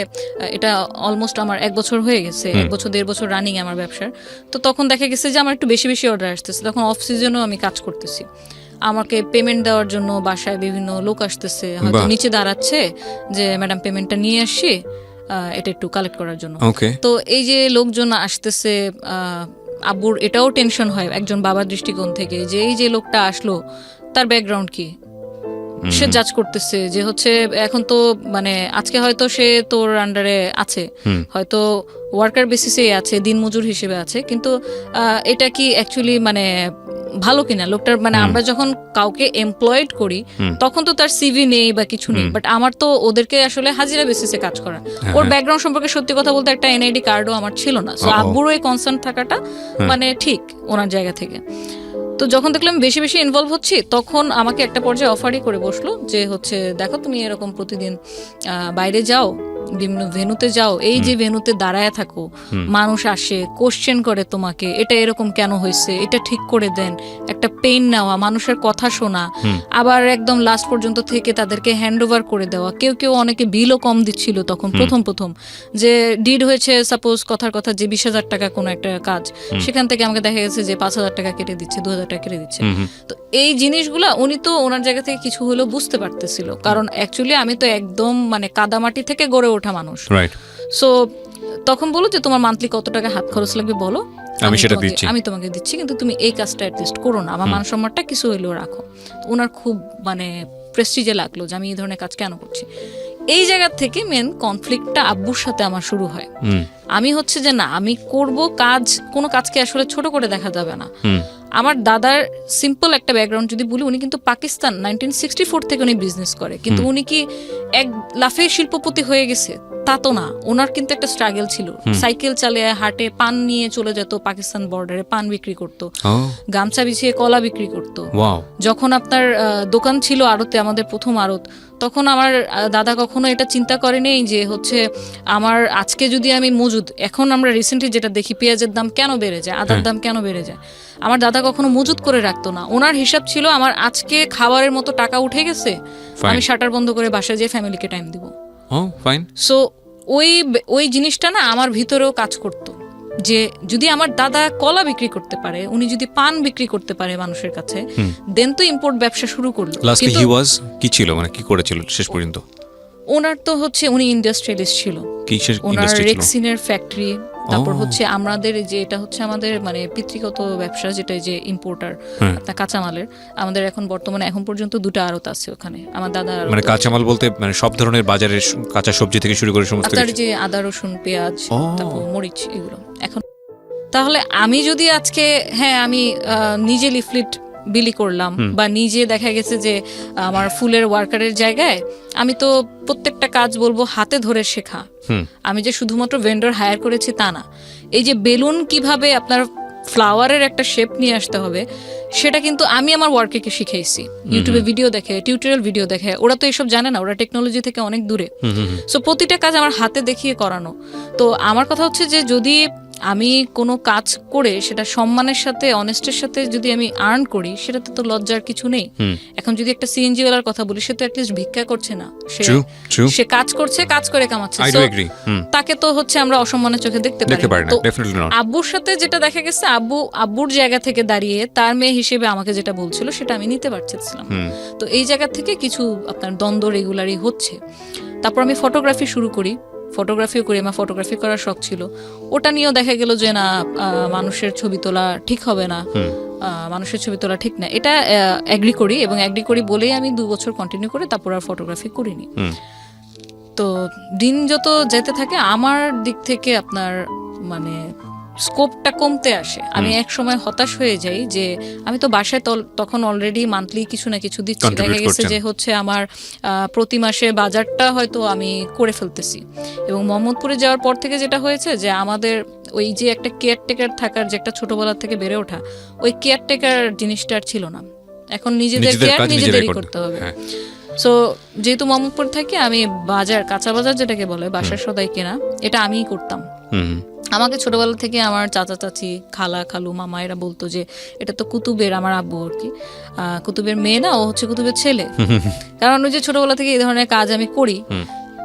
এটা অলমোস্ট আমার 1 বছর হয়ে গেছে, 1 বছর 1.5 বছর রানিং আমার ব্যবসার। তো তখন দেখা গেছে যে আমার একটু বেশি বেশি অর্ডার আসতেছে, তখন অফ সিজনেও আমি কাজ করতেছি, আমাকে পেমেন্ট দেওয়ার জন্য বাসায় বিভিন্ন লোক আসতেছে, হয়তো নিচে দাঁড়াচ্ছে যে ম্যাডাম পেমেন্টটা নিয়ে আসি, এটা একটু কালেক্ট করার জন্য। তো এই যে লোকজন আসতেছে, আব্বুর এটাও টেনশন হয় একজন বাবার দৃষ্টিকোণ থেকে, যে এই যে লোকটা আসলো তার ব্যাকগ্রাউন্ড কি, সে জাজ করতেছে যে হচ্ছে এখন তো আজকে হয়তো সে তোর আন্ডারে আছে, হয়তো ওয়ার্কার বেসিসে আছে, দিনমজুর হিসেবে আছে, কিন্তু এটা কি অ্যাকচুয়ালি ভালো কিনা লোকটার। আমরা যখন কাউকে এমপ্লয়েড করি তখন তো তার সিভি নেই বা কিছু নেই, বাট আমার তো ওদেরকে আসলে হাজিরা বেসিসে কাজ করা, ওর ব্যাকগ্রাউন্ড সম্পর্কে সত্যি কথা বলতে একটা এনআইডি কার্ডও আমার ছিল না। সো আব্বুরও এই কনসার্ন থাকাটা ঠিক ওনার জায়গা থেকে। তো যখন দেখলাম বেশি বেশি ইনভলভ হচ্ছি, তখন আমাকে একটা পর্যায়ে অফারই করে বসলো যে হচ্ছে দেখো তুমি এরকম প্রতিদিন বাইরে যাও, বিভিন্ন ভেন্যুতে যাও, এই যে ভেন্যুতে দাঁড়ায় থাকো, মানুষ আসে কোশ্চেন করে তোমাকে, এটা এরকম কেন হয়েছে, এটা ঠিক করে দেন, একটা পেইন নেওয়া, মানুষের কথা শোনা, আবার একদম লাস্ট পর্যন্ত থেকে তাদেরকে হ্যান্ড ওভার করে দেওয়া। কেউ কেউ অনেকে বিলও কম দিচ্ছিল তখন প্রথম যে ডিড হয়েছে সাপোজ কথার কথা যে 20,000 টাকা কোনো একটা কাজ, সেখান থেকে আমাকে দেখা গেছে যে 5,000 টাকা কেটে দিচ্ছে, 2,000 টাকা কেটে দিচ্ছে। তো এই জিনিসগুলা উনি তো ওনার জায়গা থেকে কিছু হলেও বুঝতে পারতেছিল, কারণ অ্যাকচুয়ালি আমি তো একদম মানে কাদামাটি থেকে গড়ে ওঠা মানুষ। রাইট। সো তখন বলো যে তোমার মান্থলি কত টাকা হাত খরচ লাগবে বলো, আমি তোমাকে দিচ্ছি, কিন্তু তুমি এই কাজটা অ্যাটলিস্ট করো না, আমার মান সম্মানটা কিছু হইলেও রাখো। ওনার খুব মানে প্রেস্টিজে লাগলো যে আমি এই ধরনের কাজ কেন করছি। এই জায়গা থেকে মেন কনফ্লিক্টটা আব্বুর সাথে আমার শুরু হয়। আমি হচ্ছে যে না, আমি করব কাজ, কোনো কাজকে আসলে ছোট করে দেখা যাবে না। আমার দাদার সিম্পল একটা ব্যাকগ্রাউন্ড যদি বলি, উনি কিন্তু পাকিস্তান 1964 থেকে উনি বিজনেস করে, কিন্তু উনি কি এক লাফে শিল্পপতি হয়ে গেছে তা তো না। ওনার কিন্তু একটা স্ট্রাগল ছিল, সাইকেল চালিয়ে হাটে পান নিয়ে চলে যেত, পাকিস্তান বর্ডারে পান বিক্রি করতো, গামছা বিছিয়ে কলা বিক্রি করতো। যখন আপনার দোকান ছিল আড়তে, আমাদের প্রথম আড়ত, তখন আমার দাদা কখনো এটা চিন্তা করেনি যে হচ্ছে আমার আজকে যদি আমি মজুদ, এখন আমরা রিসেন্টলি যেটা দেখি পেঁয়াজের দাম কেন বেড়ে যায়, আদার দাম কেন বেড়ে যায়, আমার দাদা কখনো মজুদ করে রাখতো না। ওনার হিসাব ছিল আমার আজকে খাবারের মতো টাকা উঠে গেছে, আমি শাটার বন্ধ করে বাসায় যেয়ে ফ্যামিলিকে টাইম দিব। সো ওই জিনিসটা না আমার ভিতরেও কাজ করতো, যে যদি আমার দাদা কলা বিক্রি করতে পারে, উনি যদি পান বিক্রি করতে পারে মানুষের কাছে, দেন তো ইম্পোর্ট ব্যবসা শুরু করলো। কি ছিল মানে কি করেছিল শেষ পর্যন্ত? ওনার তো হচ্ছে উনি ইন্ডাস্ট্রিয়ালিস্ট ছিল, ওনার রেক্সিনের ফ্যাক্টরি, তারপর হচ্ছে আমাদের যে এটা হচ্ছে আমাদের মানে পিতৃগত ব্যবসা, যেটা যে ইম্পোর্টার আপনার কাঁচামালের, আমাদের এখন বর্তমানে এখন পর্যন্ত 2টা আড়ত আছে ওখানে। আমার দাদা মানে কাঁচামাল বলতে মানে সব ধরনের বাজারের কাঁচা সবজি থেকে শুরু করে সমস্ত কিছু, যে আদা রসুন পেঁয়াজ তারপর মরিচ এগুলো। এখন তাহলে আমি যদি আজকে আমি নিজে লিফলেট বিলি করলাম, বা নিজে দেখা গেছে যে আমার ফুলের ওয়ার্কারের জায়গায় আমি তো প্রত্যেকটা কাজ বলবো হাতে ধরে শেখা, আমি যে শুধুমাত্র ভেন্ডর হায়ার করেছি তা না। এই যে বেলুন কিভাবে আপনার ফ্লাওয়ারের একটা শেপ নিয়ে আসতে হবে, সেটা কিন্তু আমি আমার ওয়ার্কারকে শিখাইছি, ইউটিউবে ভিডিও দেখে, টিউটোরিয়াল ভিডিও দেখে। ওরা তো এইসব জানে না, ওরা টেকনোলজি থেকে অনেক দূরে। সো প্রতিটা কাজ আমার হাতে দেখিয়ে করানো। তো আমার কথা হচ্ছে যে যদি আমি কোনো কাজ করে সেটা সম্মানের সাথে, অনেস্টের সাথে যদি আমি আর্ন করি, সেটাতে তো লজ্জার কিছু নেই। এখন যদি একটা সিএনজি ওয়ালার কথা বলি, সে তো অ্যাটলিস্ট ভিক্ষা করছে না, সে কাজ করছে, কাজ করে কামাচ্ছে, তাকে তো হচ্ছে আমরা অসম্মানের চোখে দেখতে পারি না। আব্বুর সাথে যেটা দেখা গেছে, আব্বুর জায়গা থেকে দাঁড়িয়ে তার মেয়ে হিসেবে আমাকে যেটা বলছিল সেটা আমি নিতে পারছিলাম। তো এই জায়গা থেকে কিছু আপনার দ্বন্দ্ব রেগুলারই হচ্ছে। তারপর আমি ফটোগ্রাফি শুরু করি, ফটোগ্রাফিও করি, আমার ফটোগ্রাফি করার শখ ছিল। ওটা নিয়েও দেখা গেল যে না, মানুষের ছবি তোলা ঠিক হবে না, মানুষের ছবি তোলা ঠিক না, এটা অ্যাগ্রি করি, এবং অ্যাগ্রি করি বলেই আমি 2 বছর কন্টিনিউ করে তারপর আর ফটোগ্রাফি করিনি। তো দিন যত যেতে থাকে আমার দিক থেকে আপনার মানে স্কোপটা কমতে আসে। আমি এক সময় হতাশ হয়ে যাই যে আমি তো বাসায় তখন অলরেডি মান্থলি কিছু না কিছু দিচ্ছি, দেখা গেছে যে হচ্ছে আমার প্রতি মাসে বাজারটা হয়তো আমি করে ফেলতেছি। এবং মোহাম্মদপুরে যাওয়ার পর থেকে যেটা হয়েছে যে আমাদের ওই যে একটা কেয়ারটেকার থাকার যে একটা ছোটবেলা থেকে বেড়ে ওঠা, ওই কেয়ারটেকার জিনিসটা আর ছিল না। এখন নিজেদের কেয়ার নিজেদেরই করতে হবে। সো যেহেতু মোহাম্মদপুর থাকি, আমি বাজার, কাঁচা বাজার যেটাকে বলে বাসার সদাই কেনা, এটা আমিই করতাম। আমাকে ছোটবেলা থেকে আমার চাচা চাচি, খালা খালু, মামা এরা বলতো যে এটা তো কুতুবের, আমার আব্বু আর কি, কুতুবের মেয়ে না, ও হচ্ছে কুতুবের ছেলে। কারণ ওই যে ছোটবেলা থেকে এই ধরনের কাজ আমি করি।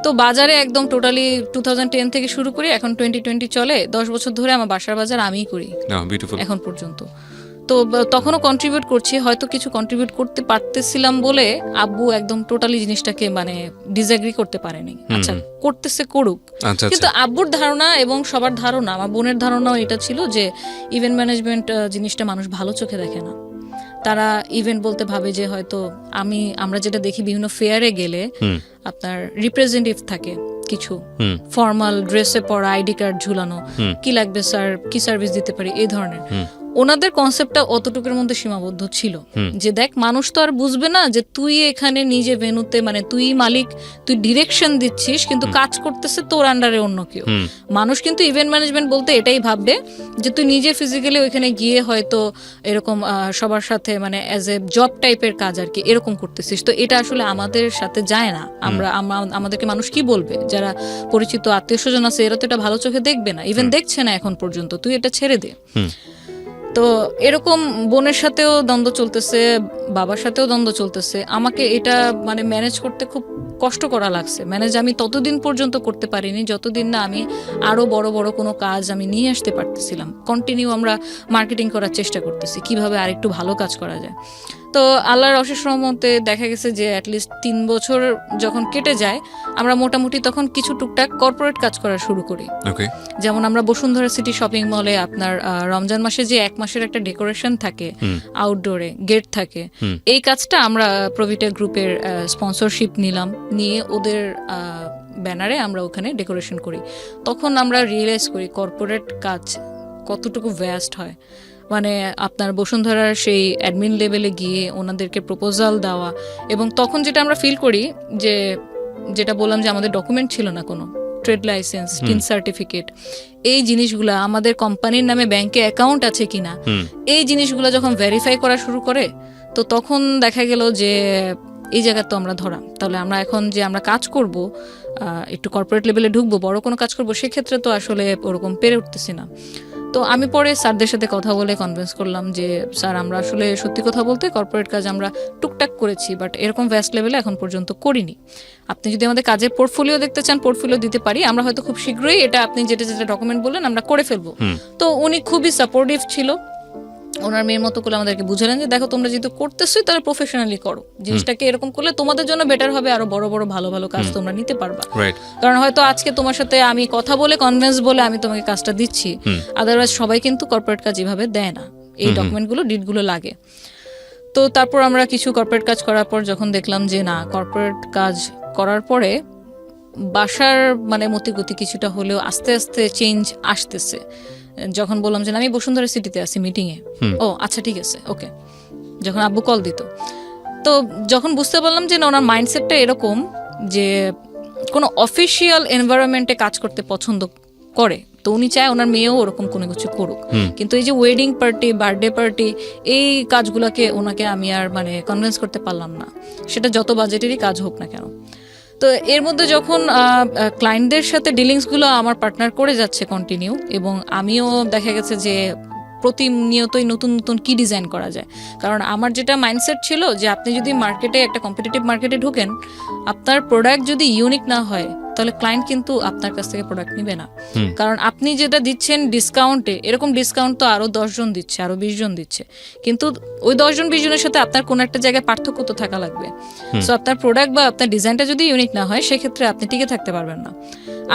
তো বাজারে একদম টোটালি 2010 থেকে শুরু করি, এখন 2020 চলে, 10 বছর ধরে আমার বাসার বাজার আমিই করি এখন পর্যন্ত। তো তখনও কন্ট্রিবিউট করছি, হয়তো কিছু কন্ট্রিবিউট করতে পারতেছিলাম বলে আব্বু একদম টোটালি জিনিসটাকে মানে ডিসএগ্রি করতে পারেনি। আচ্ছা করতেছে করুক, কিন্তু আব্বুর ধারণা এবং সবার ধারণা, আমার বোনের ধারণাও এটা ছিল যে ইভেন্ট ম্যানেজমেন্ট জিনিসটা মানুষ ভালো চোখে দেখে না। তারা ইভেন্ট বলতে ভাবে যে হয়তো আমরা যেটা দেখি বিভিন্ন ফেয়ারে গেলে আপনার রিপ্রেজেন্টেটিভ থাকে, কিছু ফর্মাল ড্রেসে পরা, আইডি কার্ড ঝুলানো, কি লাগবে স্যার, কি সার্ভিস দিতে পারি, এই ধরনের। ওনাদের কনসেপ্টটা অতটুকুর মধ্যে সীমাবদ্ধ ছিল যে দেখ মানুষ তো আর বুঝবে না যে তুই এখানে নিজে ভেন্যুতে মানে তুই মালিক, তুই ডিরেকশন দিচ্ছিস কিন্তু কাজ করতেছে তোর আন্ডারে অন্য কেউ। মানুষ কিন্তু ইভেন্ট ম্যানেজমেন্ট বলতে এটাই ভাববে যে তুই নিজে ফিজিক্যালি ওইখানে গিয়ে হয়তো এরকম সবার সাথে মানে অ্যাজ এ জব টাইপের কাজ আর কি এরকম করতেছিস। তো এটা আসলে আমাদের সাথে যায় না। আমাদেরকে মানুষ কি বলবে, যারা পরিচিত আত্মীয় স্বজন আছে এরা তো এটা ভালো চোখে দেখবে না, ইভেন দেখছে না এখন পর্যন্ত, তুই এটা ছেড়ে দে। তো এরকম বোনের সাথেও দ্বন্দ্ব চলতেছে, বাবার সাথেও দ্বন্দ্ব চলতেছে। আমাকে এটা মানে ম্যানেজ করতে খুব কষ্ট করা লাগছে। ম্যানেজ আমি ততদিন পর্যন্ত করতে পারিনি যতদিন না আমি আরো বড় বড় কোনো কাজ আমি নিয়ে আসতে পারতেছিলাম। কন্টিনিউ আমরা মার্কেটিং করার চেষ্টা করতেছি কিভাবে আরেকটু ভালো কাজ করা যায়। তো আল্লাহর অশেষ রহমতে দেখা গেছে যে অ্যাটলিস্ট 3 বছর যখন কেটে যায় আমরা মোটামুটি তখন কিছু টুকটাক কর্পোরেট কাজ করা শুরু করি। যেমন আমরা বসুন্ধরা সিটি শপিং মলে আপনার রমজান মাসে যে 1 মাসের একটা ডেকোরেশন থাকে আউটডোরে, গেট থাকে, এই কাজটা আমরা প্রভিটা গ্রুপের স্পন্সরশিপ নিলাম, নিয়ে ওদের ব্যানারে আমরা ওখানে ডেকোরেশন করি। তখন আমরা রিয়েলাইজ করি কর্পোরেট কাজ কতটুকু ভ্যাস্ট হয়। মানে আপনার বসুন্ধরার সেই অ্যাডমিন লেভেলে গিয়ে ওনাদেরকে প্রপোজাল দেওয়া, এবং তখন যেটা আমরা ফিল করি যে যেটা বললাম যে আমাদের ডকুমেন্ট ছিল না কোনো, ট্রেড লাইসেন্স, টিন সার্টিফিকেট, এই জিনিসগুলা আমাদের কোম্পানির নামে ব্যাংকে অ্যাকাউন্ট আছে কিনা, এই জিনিসগুলো যখন ভেরিফাই করা শুরু করে তো তখন দেখা গেল যে এই জায়গা তো আমরা ধরা। তাহলে আমরা এখন যে আমরা কাজ করব, একটু কর্পোরেট লেভেলে ঢুকবো, বড় কোনো কাজ করবো, সেক্ষেত্রে তো আসলে ওরকম পেরে উঠতেছি না। তো আমি পরে স্যারদের সাথে কথা বলে কনভিন্স করলাম যে স্যার আমরা আসলে সত্যি কথা বলতে কর্পোরেট কাজ আমরা টুকটাক করেছি, বাট এরকম ভ্যাস্ট লেভেলে এখন পর্যন্ত করিনি। আপনি যদি আমাদের কাজের পোর্টফোলিও দেখতে চান, পোর্টফোলিও দিতে পারি, আমরা হয়তো খুব শীঘ্রই এটা আপনি যেটা যেটা ডকুমেন্ট বললেন আমরা করে ফেলবো। তো উনি খুবই সাপোর্টিভ ছিল, ওনার মেয়ের মতো করে আমাদেরকে বুঝালেন যে দেখো তোমরা যেহেতু করতেছো তাহলে প্রফেশনালি করো, জিনিসটাকে এরকম করলে তোমাদের জন্য বেটার হবে, আরো বড় বড় ভালো ভালো কাজ তোমরা নিতে পারবা। কারণ হয়তো আজকে তোমার সাথে আমি কথা বলে কনভিন্স বলে আমি তোমাকে কাজটা দিচ্ছি, আদারওয়াইজ সবাই কিন্তু কর্পোরেট কাজ এভাবে দেয় না, এই ডকুমেন্টগুলো ডিটগুলো লাগে। তো তারপর আমরা কিছু কর্পোরেট কাজ করার পর যখন দেখলাম যে না, কর্পোরেট কাজ করার পরে বাসার মানে মতিগতি কিছুটা হলেও আস্তে আস্তে চেঞ্জ আসতেছে। যখন বললাম যে আমি বসুন্ধরা সিটিতে আছি মিটিংয়ে, ও আচ্ছা ঠিক আছে ওকে, যখন আব্বু কল দিত, তো যখন বুঝতে পারলাম যে না ওনার মাইন্ডসেটটা এরকম যে কোনো অফিসিয়াল এনভায়রনমেন্টে কাজ করতে পছন্দ করে, তো উনি চায় ওনার মেয়েও ওরকম কোনো কিছু করুক। কিন্তু এই যে ওয়েডিং পার্টি, বার্থডে পার্টি, এই কাজগুলোকে ওনাকে আমি আর মানে কনভিন্স করতে পারলাম না, সেটা যত বাজেটেরই কাজ হোক না কেন। তো এর মধ্যে যখন ক্লায়েন্টদের সাথে ডিলিংসগুলো আমার পার্টনার করে যাচ্ছে কন্টিনিউ, এবং আমিও দেখা গেছে যে প্রতিনিয়তই নতুন নতুন কি ডিজাইন করা যায়। কারণ আমার যেটা মাইন্ডসেট ছিল যে আপনি যদি মার্কেটে একটা কম্পিটিটিভ মার্কেটে ঢুকেন, আপনার প্রোডাক্ট যদি ইউনিক না হয় তাহলে ক্লায়েন্ট কিন্তু আপনার কাছ থেকে প্রোডাক্ট নিবে না। কারণ আপনি যেটা দিচ্ছেন ডিসকাউন্টে, এরকম ডিসকাউন্ট তো আরো 10 জন দিচ্ছে, আরো 20 জন দিচ্ছে, কিন্তু ওই 10 জন 20 জনের সাথে আপনার কোনো একটা জায়গায় পার্থক্য তো থাকা লাগবে। সো আপনার প্রোডাক্ট বা আপনার ডিজাইনটা যদি ইউনিক না হয় সেক্ষেত্রে আপনি টিকে থাকতে পারবেন না।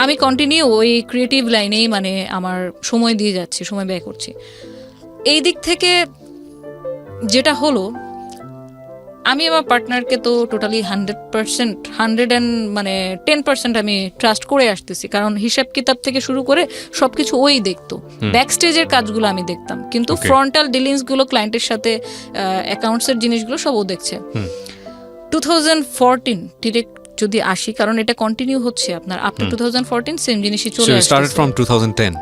আমি কন্টিনিউ ওই ক্রিয়েটিভ লাইনেই মানে আমার সময় দিয়ে যাচ্ছি, সময় ব্যয় করছি। এই দিক থেকে যেটা হলো, আমি আমার পার্টনারকে তো টোটালি 100% 110% আমি ট্রাস্ট করে আসতেছি, কারণ হিসাব কিতাব থেকে শুরু করে সবকিছু ওই দেখতো, ব্যাক স্টেজের কাজগুলো আমি দেখতাম, কিন্তু ফ্রন্টাল ডিলিংস গুলো ক্লায়েন্টের সাথে অ্যাকাউন্টসের জিনিসগুলো সব ও দেখছে। 2014 ডিরেক্ট যদি আসি, কারণ এটা কন্টিনিউ হচ্ছে আপনার আপনি 2014 সেম জিনিসই চলে আসছে। Started from 2010।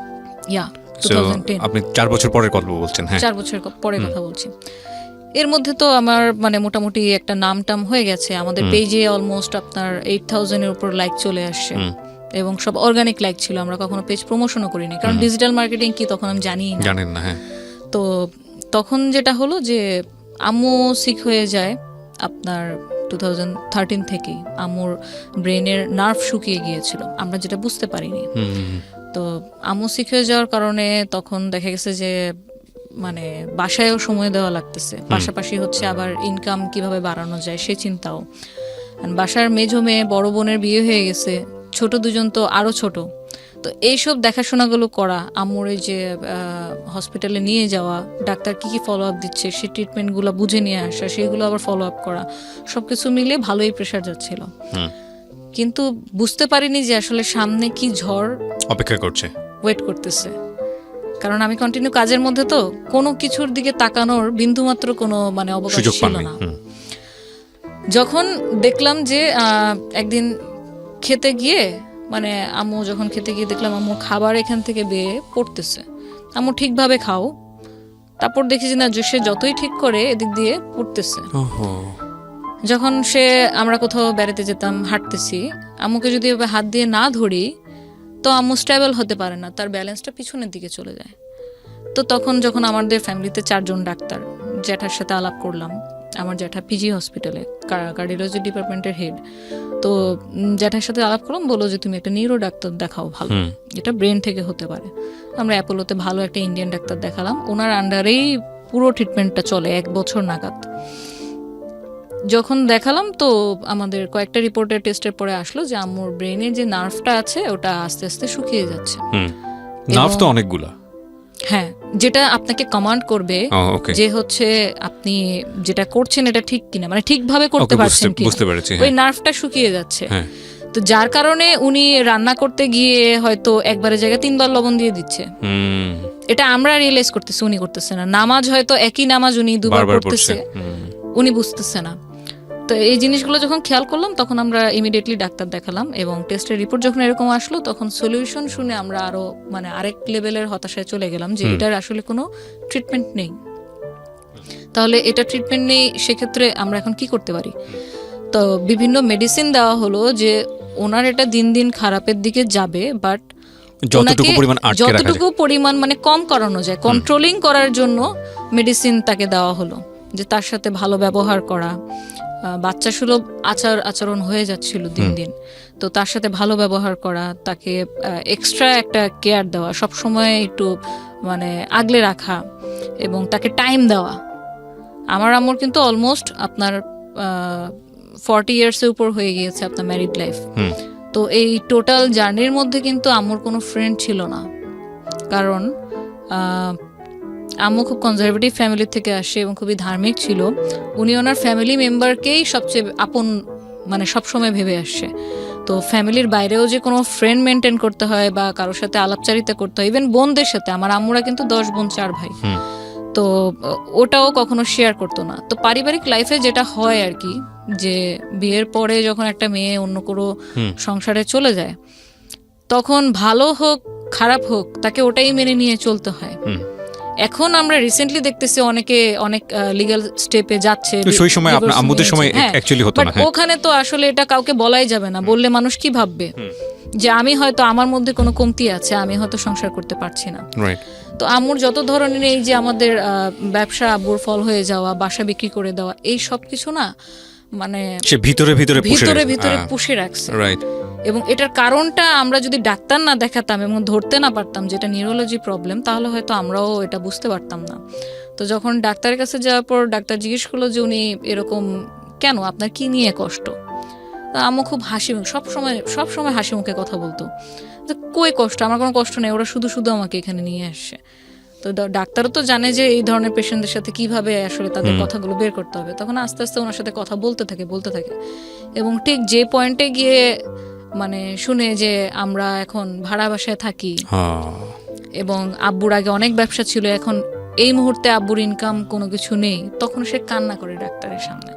ইয়া 2010। আপনি 4 বছর পরের কথা বলছেন। হ্যাঁ 4 বছর পরে কথা বলছি। এর মধ্যে তো আমার মানে মোটামুটি একটা নাম টাম হয়ে গেছে, আমাদের পেজে অলমোস্ট আপনার 8000 এর উপর লাইক চলে আসছে, এবং সব অর্গানিক লাইক ছিল, আমরা কখনো পেজ প্রমোশনও করিনি, কারণ ডিজিটাল মার্কেটিং কি তখন আমি জানেন না। হ্যাঁ, তো তখন যেটা হলো যে আম্মু সিক হয়ে যায় আপনার 2013 থেকেই। আম্মুর ব্রেনের নার্ভ শুকিয়ে গিয়েছিল, আমরা যেটা বুঝতে পারিনি। তো আম্মু সিক হয়ে যাওয়ার কারণে তখন দেখা গেছে যে মানে বাসায়ও সময় দেওয়া লাগতেছে, পাশাপাশি হচ্ছে আবার ইনকাম কিভাবে বাড়ানো যায় সে চিন্তাও। বাসার মেঝো মেয়ে, বড় বোনের বিয়ে হয়ে গেছে, ছোট দুজন তো আরো ছোট, তো এইসব দেখাশোনাগুলো করা, আম্মুর এই যে হসপিটালে নিয়ে যাওয়া, ডাক্তার কি কি ফলো আপ দিচ্ছে সেই ট্রিটমেন্টগুলো বুঝে নিয়ে আসা, সেগুলো আবার ফলো আপ করা, সবকিছু মিলে ভালোই প্রেশার যাচ্ছিল। কিন্তু বুঝতে পারিনি যে আসলে সামনে কি ঝড় অপেক্ষা করছে, ওয়েট করতেছে। কারণ আমি কন্টিনিউ কাজের মধ্যে, তো কোনো কিছুর দিকে তাকানোর বিন্দুমাত্র কোনো মানে অবকাশ সুযোগ ছিল পাননি। না। যখন দেখলাম যে একদিন খেতে গিয়ে, মানে আম্মু যখন খেতে গিয়ে দেখলাম আম্মু খাবার এখান থেকে বেয়ে পড়তেছে, আম্মু ঠিকভাবে খাও, তারপর দেখি যে না, যে সে যতই ঠিক করে এদিক দিয়ে পড়তেছে। ওহো। যখন আমরা কোথাও বেড়াতে যেতাম, হাঁটতেছি, আম্মুকে যদি এভাবে হাত দিয়ে না ধরি তো আম্মু স্টেবল হতে পারে না, তার ব্যালেন্সটা পিছনের দিকে চলে যায়। তো তখন যখন আমাদের ফ্যামিলিতে 4 জন ডাক্তার, জ্যাঠার সাথে আলাপ করলাম, আমার জ্যাঠা পিজি হসপিটালে কার্ডিওলজি ডিপার্টমেন্টের হেড, তো জ্যাঠার সাথে আলাপ করলাম, বললো যে তুমি একটা নিউরো ডাক্তার দেখাও, ভালো, এটা ব্রেন থেকে হতে পারে। আমরা অ্যাপোলোতে ভালো একটা ইন্ডিয়ান ডাক্তার দেখালাম, ওনার আন্ডারেই পুরো ট্রিটমেন্টটা চলে 1 বছর নাগাদ। যখন দেখালাম তো আমাদের কয়েকটা রিপোর্টের টেস্টের পরে আসলো যে আম্মুর ব্রেনের যে নার্ভটা আছে ওটা আস্তে আস্তে শুকিয়ে যাচ্ছে। নার্ভ তো অনেকগুলা। হ্যাঁ, যেটা আপনাকে কমান্ড করবে ওকে, যে হচ্ছে আপনি যেটা করছেন এটা ঠিক কিনা, মানে ঠিকভাবে করতে পারছেন কিনা, বুঝতে পেরেছি। ওই নার্ভটা শুকিয়ে যাচ্ছে। হ্যাঁ, তো যার কারণে উনি রান্না করতে গিয়ে হয়তো একবারের জায়গায় 3 বার লবণ দিয়ে দিচ্ছে। এটা আমরা রিয়েলাইজ করতেছি, উনি করতেছে না। নামাজ হয়তো একই নামাজ উনি 2 বার পড়তেছে, উনি বুঝতেছে না। তো এই জিনিসগুলো যখন খেয়াল করলাম তখন আমরা ইমিডিয়েটলি ডাক্তার দেখালাম, এবং টেস্টের রিপোর্ট যখন এরকম আসলো তখন সলিউশন শুনে আমরা আরো মানে আরেক লেভেলের হতাশায় চলে গেলাম যে এটার আসলে কোনো ট্রিটমেন্ট নেই। তাহলে এটা ট্রিটমেন্ট নেই, সেক্ষেত্রে আমরা এখন কি করতে পারি? তো বিভিন্ন মেডিসিন দেওয়া হলো যে ওনার এটা দিন দিন খারাপের দিকে যাবে, বাট যতটুকু পরিমাণ মানে কম করানো যায়, কন্ট্রোলিং করার জন্য মেডিসিন তাকে দেওয়া হলো, যে তার সাথে ভালো ব্যবহার করা, বাচ্চা সুলভ আচরণ হয়ে যাচ্ছিল দিন দিন, তো তার সাথে ভালো ব্যবহার করা, তাকে এক্সট্রা একটা কেয়ার দেওয়া, সব সময় একটু মানে আগলে রাখা, এবং তাকে টাইম দেওয়া। আমার আম্মুর কিন্তু অলমোস্ট আপনার 40 ইয়ার্সের উপর হয়ে গিয়েছে আপনার ম্যারিড লাইফ। তো এই টোটাল জার্নির মধ্যে কিন্তু আম্মুর কোনো ফ্রেন্ড ছিল না, কারণ আম্মু খুব কনজারভেটিভ ফ্যামিলি থেকে আসে এবং খুবই ধার্মিক ছিল। উনি ওনার ফ্যামিলি মেম্বারকেই সবচেয়ে আপন মানে সবসময় ভেবে আসছে। তো ফ্যামিলির বাইরেও যে কোনো ফ্রেন্ড মেনটেন করতে হয় বা কারোর সাথে আলাপচারিতা করতে হয়, ইভেন বোনদের সাথে, আমার আম্মুরা কিন্তু 10 বোন 4 ভাই, তো ওটাও কখনো শেয়ার করতো না। তো পারিবারিক লাইফে যেটা হয় আর কি, যে বিয়ের পরে যখন একটা মেয়ে অন্য কোনো সংসারে চলে যায়, তখন ভালো হোক খারাপ হোক তাকে ওটাই মেনে নিয়ে চলতে হয়। এখন আমরা রিসেন্টলি দেখতেছি অনেকে অনেক লিগ্যাল স্টেপে যাচ্ছে, সেই সময় আপনার আম্মুদের সময় অ্যাকচুয়ালি হতো না। ওখানে তো আসলে এটা কাউকে বলাই যাবে না, বললে মানুষ কি ভাববে যে আমি হয়তো আমার মধ্যে কোনো কমতি আছে, আমি হয়তো সংসার করতে পারছি না। তো আম্মুর যত ধরনের এই যে আমাদের ব্যবসা আব্বুর ফল হয়ে যাওয়া, বাসা বিক্রি করে দেওয়া, এই সব কিছু না মানে সে ভিতরে পুষে রাখছে। এবং এটার কারণটা আমরা যদি ডাক্তার না দেখাতাম এবং ধরতে না পারতাম যেটা নিউরোলজি প্রবলেম, তাহলে হয়তো আমরাও এটা বুঝতে পারতাম না। তো যখন ডাক্তারের কাছে যাওয়ার পর ডাক্তার জিজ্ঞেস করলো যে উনি এরকম কেন, আপনার কি নিয়ে কষ্ট? আম্মু খুব সবসময় হাসি মুখে কথা বলতো যে কই কষ্ট, আমার কোনো কষ্ট নেই, ওরা শুধু শুধু আমাকে এখানে নিয়ে আসছে। তো ডাক্তারও তো জানে যে এই ধরনের পেশেন্টদের সাথে কিভাবে আসলে তাদের কথাগুলো বের করতে হবে। তখন আস্তে আস্তে ওনার সাথে কথা বলতে থাকে, এবং ঠিক যে পয়েন্টে গিয়ে মানে শুনে যে আমরা এখন ভাড়া বাসায় থাকি এবং আব্বুর আগে অনেক ব্যবসা ছিল, এখন এই মুহূর্তে আব্বুর ইনকাম কোনো কিছু নেই, তখন সে কান্না করে ডাক্তারের সামনে।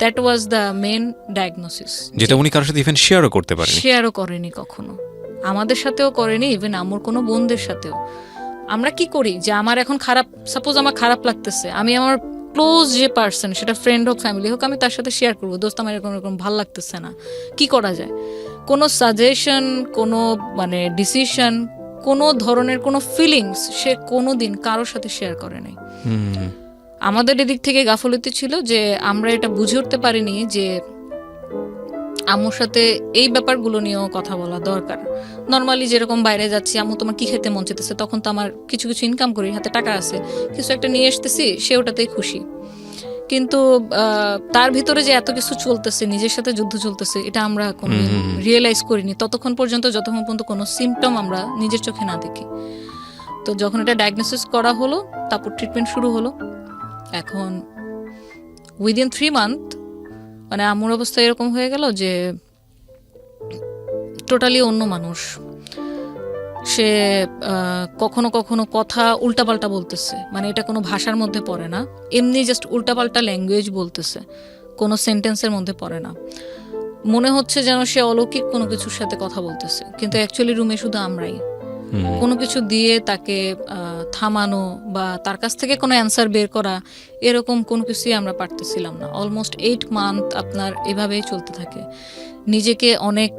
That was the main diagnosis, যেটা উনি কারোর সাথে ইভেন শেয়ারও করেনি কখনো, আমাদের সাথেও করেনি, ইভেন আম্মুর কোনো বোনদের সাথেও। আমরা কি করি যে আমার এখন সাপোজ আমার খারাপ লাগতেছে, আমি আমার ক্লোজ যে পার্সন, সেটা ফ্রেন্ড হোক ফ্যামিলি হোক, আমি তার সাথে শেয়ার করবো, দোস্ত আমার এরকম ভালো লাগতেছে না, কি করা যায়? কোনো সাজেশন, কোনো মানে ডিসিশন, কোনো ধরনের কোনো ফিলিংস সে কোনোদিন কারোর সাথে শেয়ার করে নাই। আমাদের এদিক থেকে গাফলতি ছিল যে আমরা এটা বুঝে উঠতে পারিনি যে আম্মুর সাথে এই ব্যাপারগুলো নিয়েও কথা বলা দরকার। নর্মালি যেরকম বাইরে যাচ্ছি, আম্মু তোমার কি খেতে মন চাইতেছে, তখন তো আমার কিছু ইনকাম করি, হাতে টাকা আছে, কিছু একটা নিয়ে আসতেছি, সে ওটাতেই খুশি। কিন্তু তার ভিতরে যে এত কিছু চলতেছে, নিজের সাথে যুদ্ধ চলতেছে, এটা আমরা কোনো রিয়েলাইজ করিনি যতক্ষণ পর্যন্ত কোনো সিমটম আমরা নিজের চোখে না দেখি। তো যখন এটা ডায়াগনোসিস করা হলো, তারপর ট্রিটমেন্ট শুরু হলো। এখন উইদিন 3 মান্থ মানে আম্মুর অবস্থা এরকম হয়ে গেল যে টোটালি অন্য মানুষ। সে কখনো কখনো কথা উল্টাপাল্টা বলতেছে, মানে এটা কোনো ভাষার মধ্যে পড়ে না, এমনি জাস্ট উল্টাপাল্টা ল্যাঙ্গুয়েজ বলতেছে, কোনো সেন্টেন্সের মধ্যে পড়ে না। মনে হচ্ছে যেন সে অলৌকিক কোনো কিছুর সাথে কথা বলতেছে, কিন্তু অ্যাকচুয়ালি রুমে শুধু আমরাই। কোনো কিছু দিয়ে তাকে থামানো বা তার কাছ থেকে কোনো অ্যান্সার বের করা, এরকম কোনো কিছুই আমরা পারতেছিলাম না। অলমোস্ট 8 মান্থ আপনার এভাবেই চলতে থাকে। নিজেকে অনেক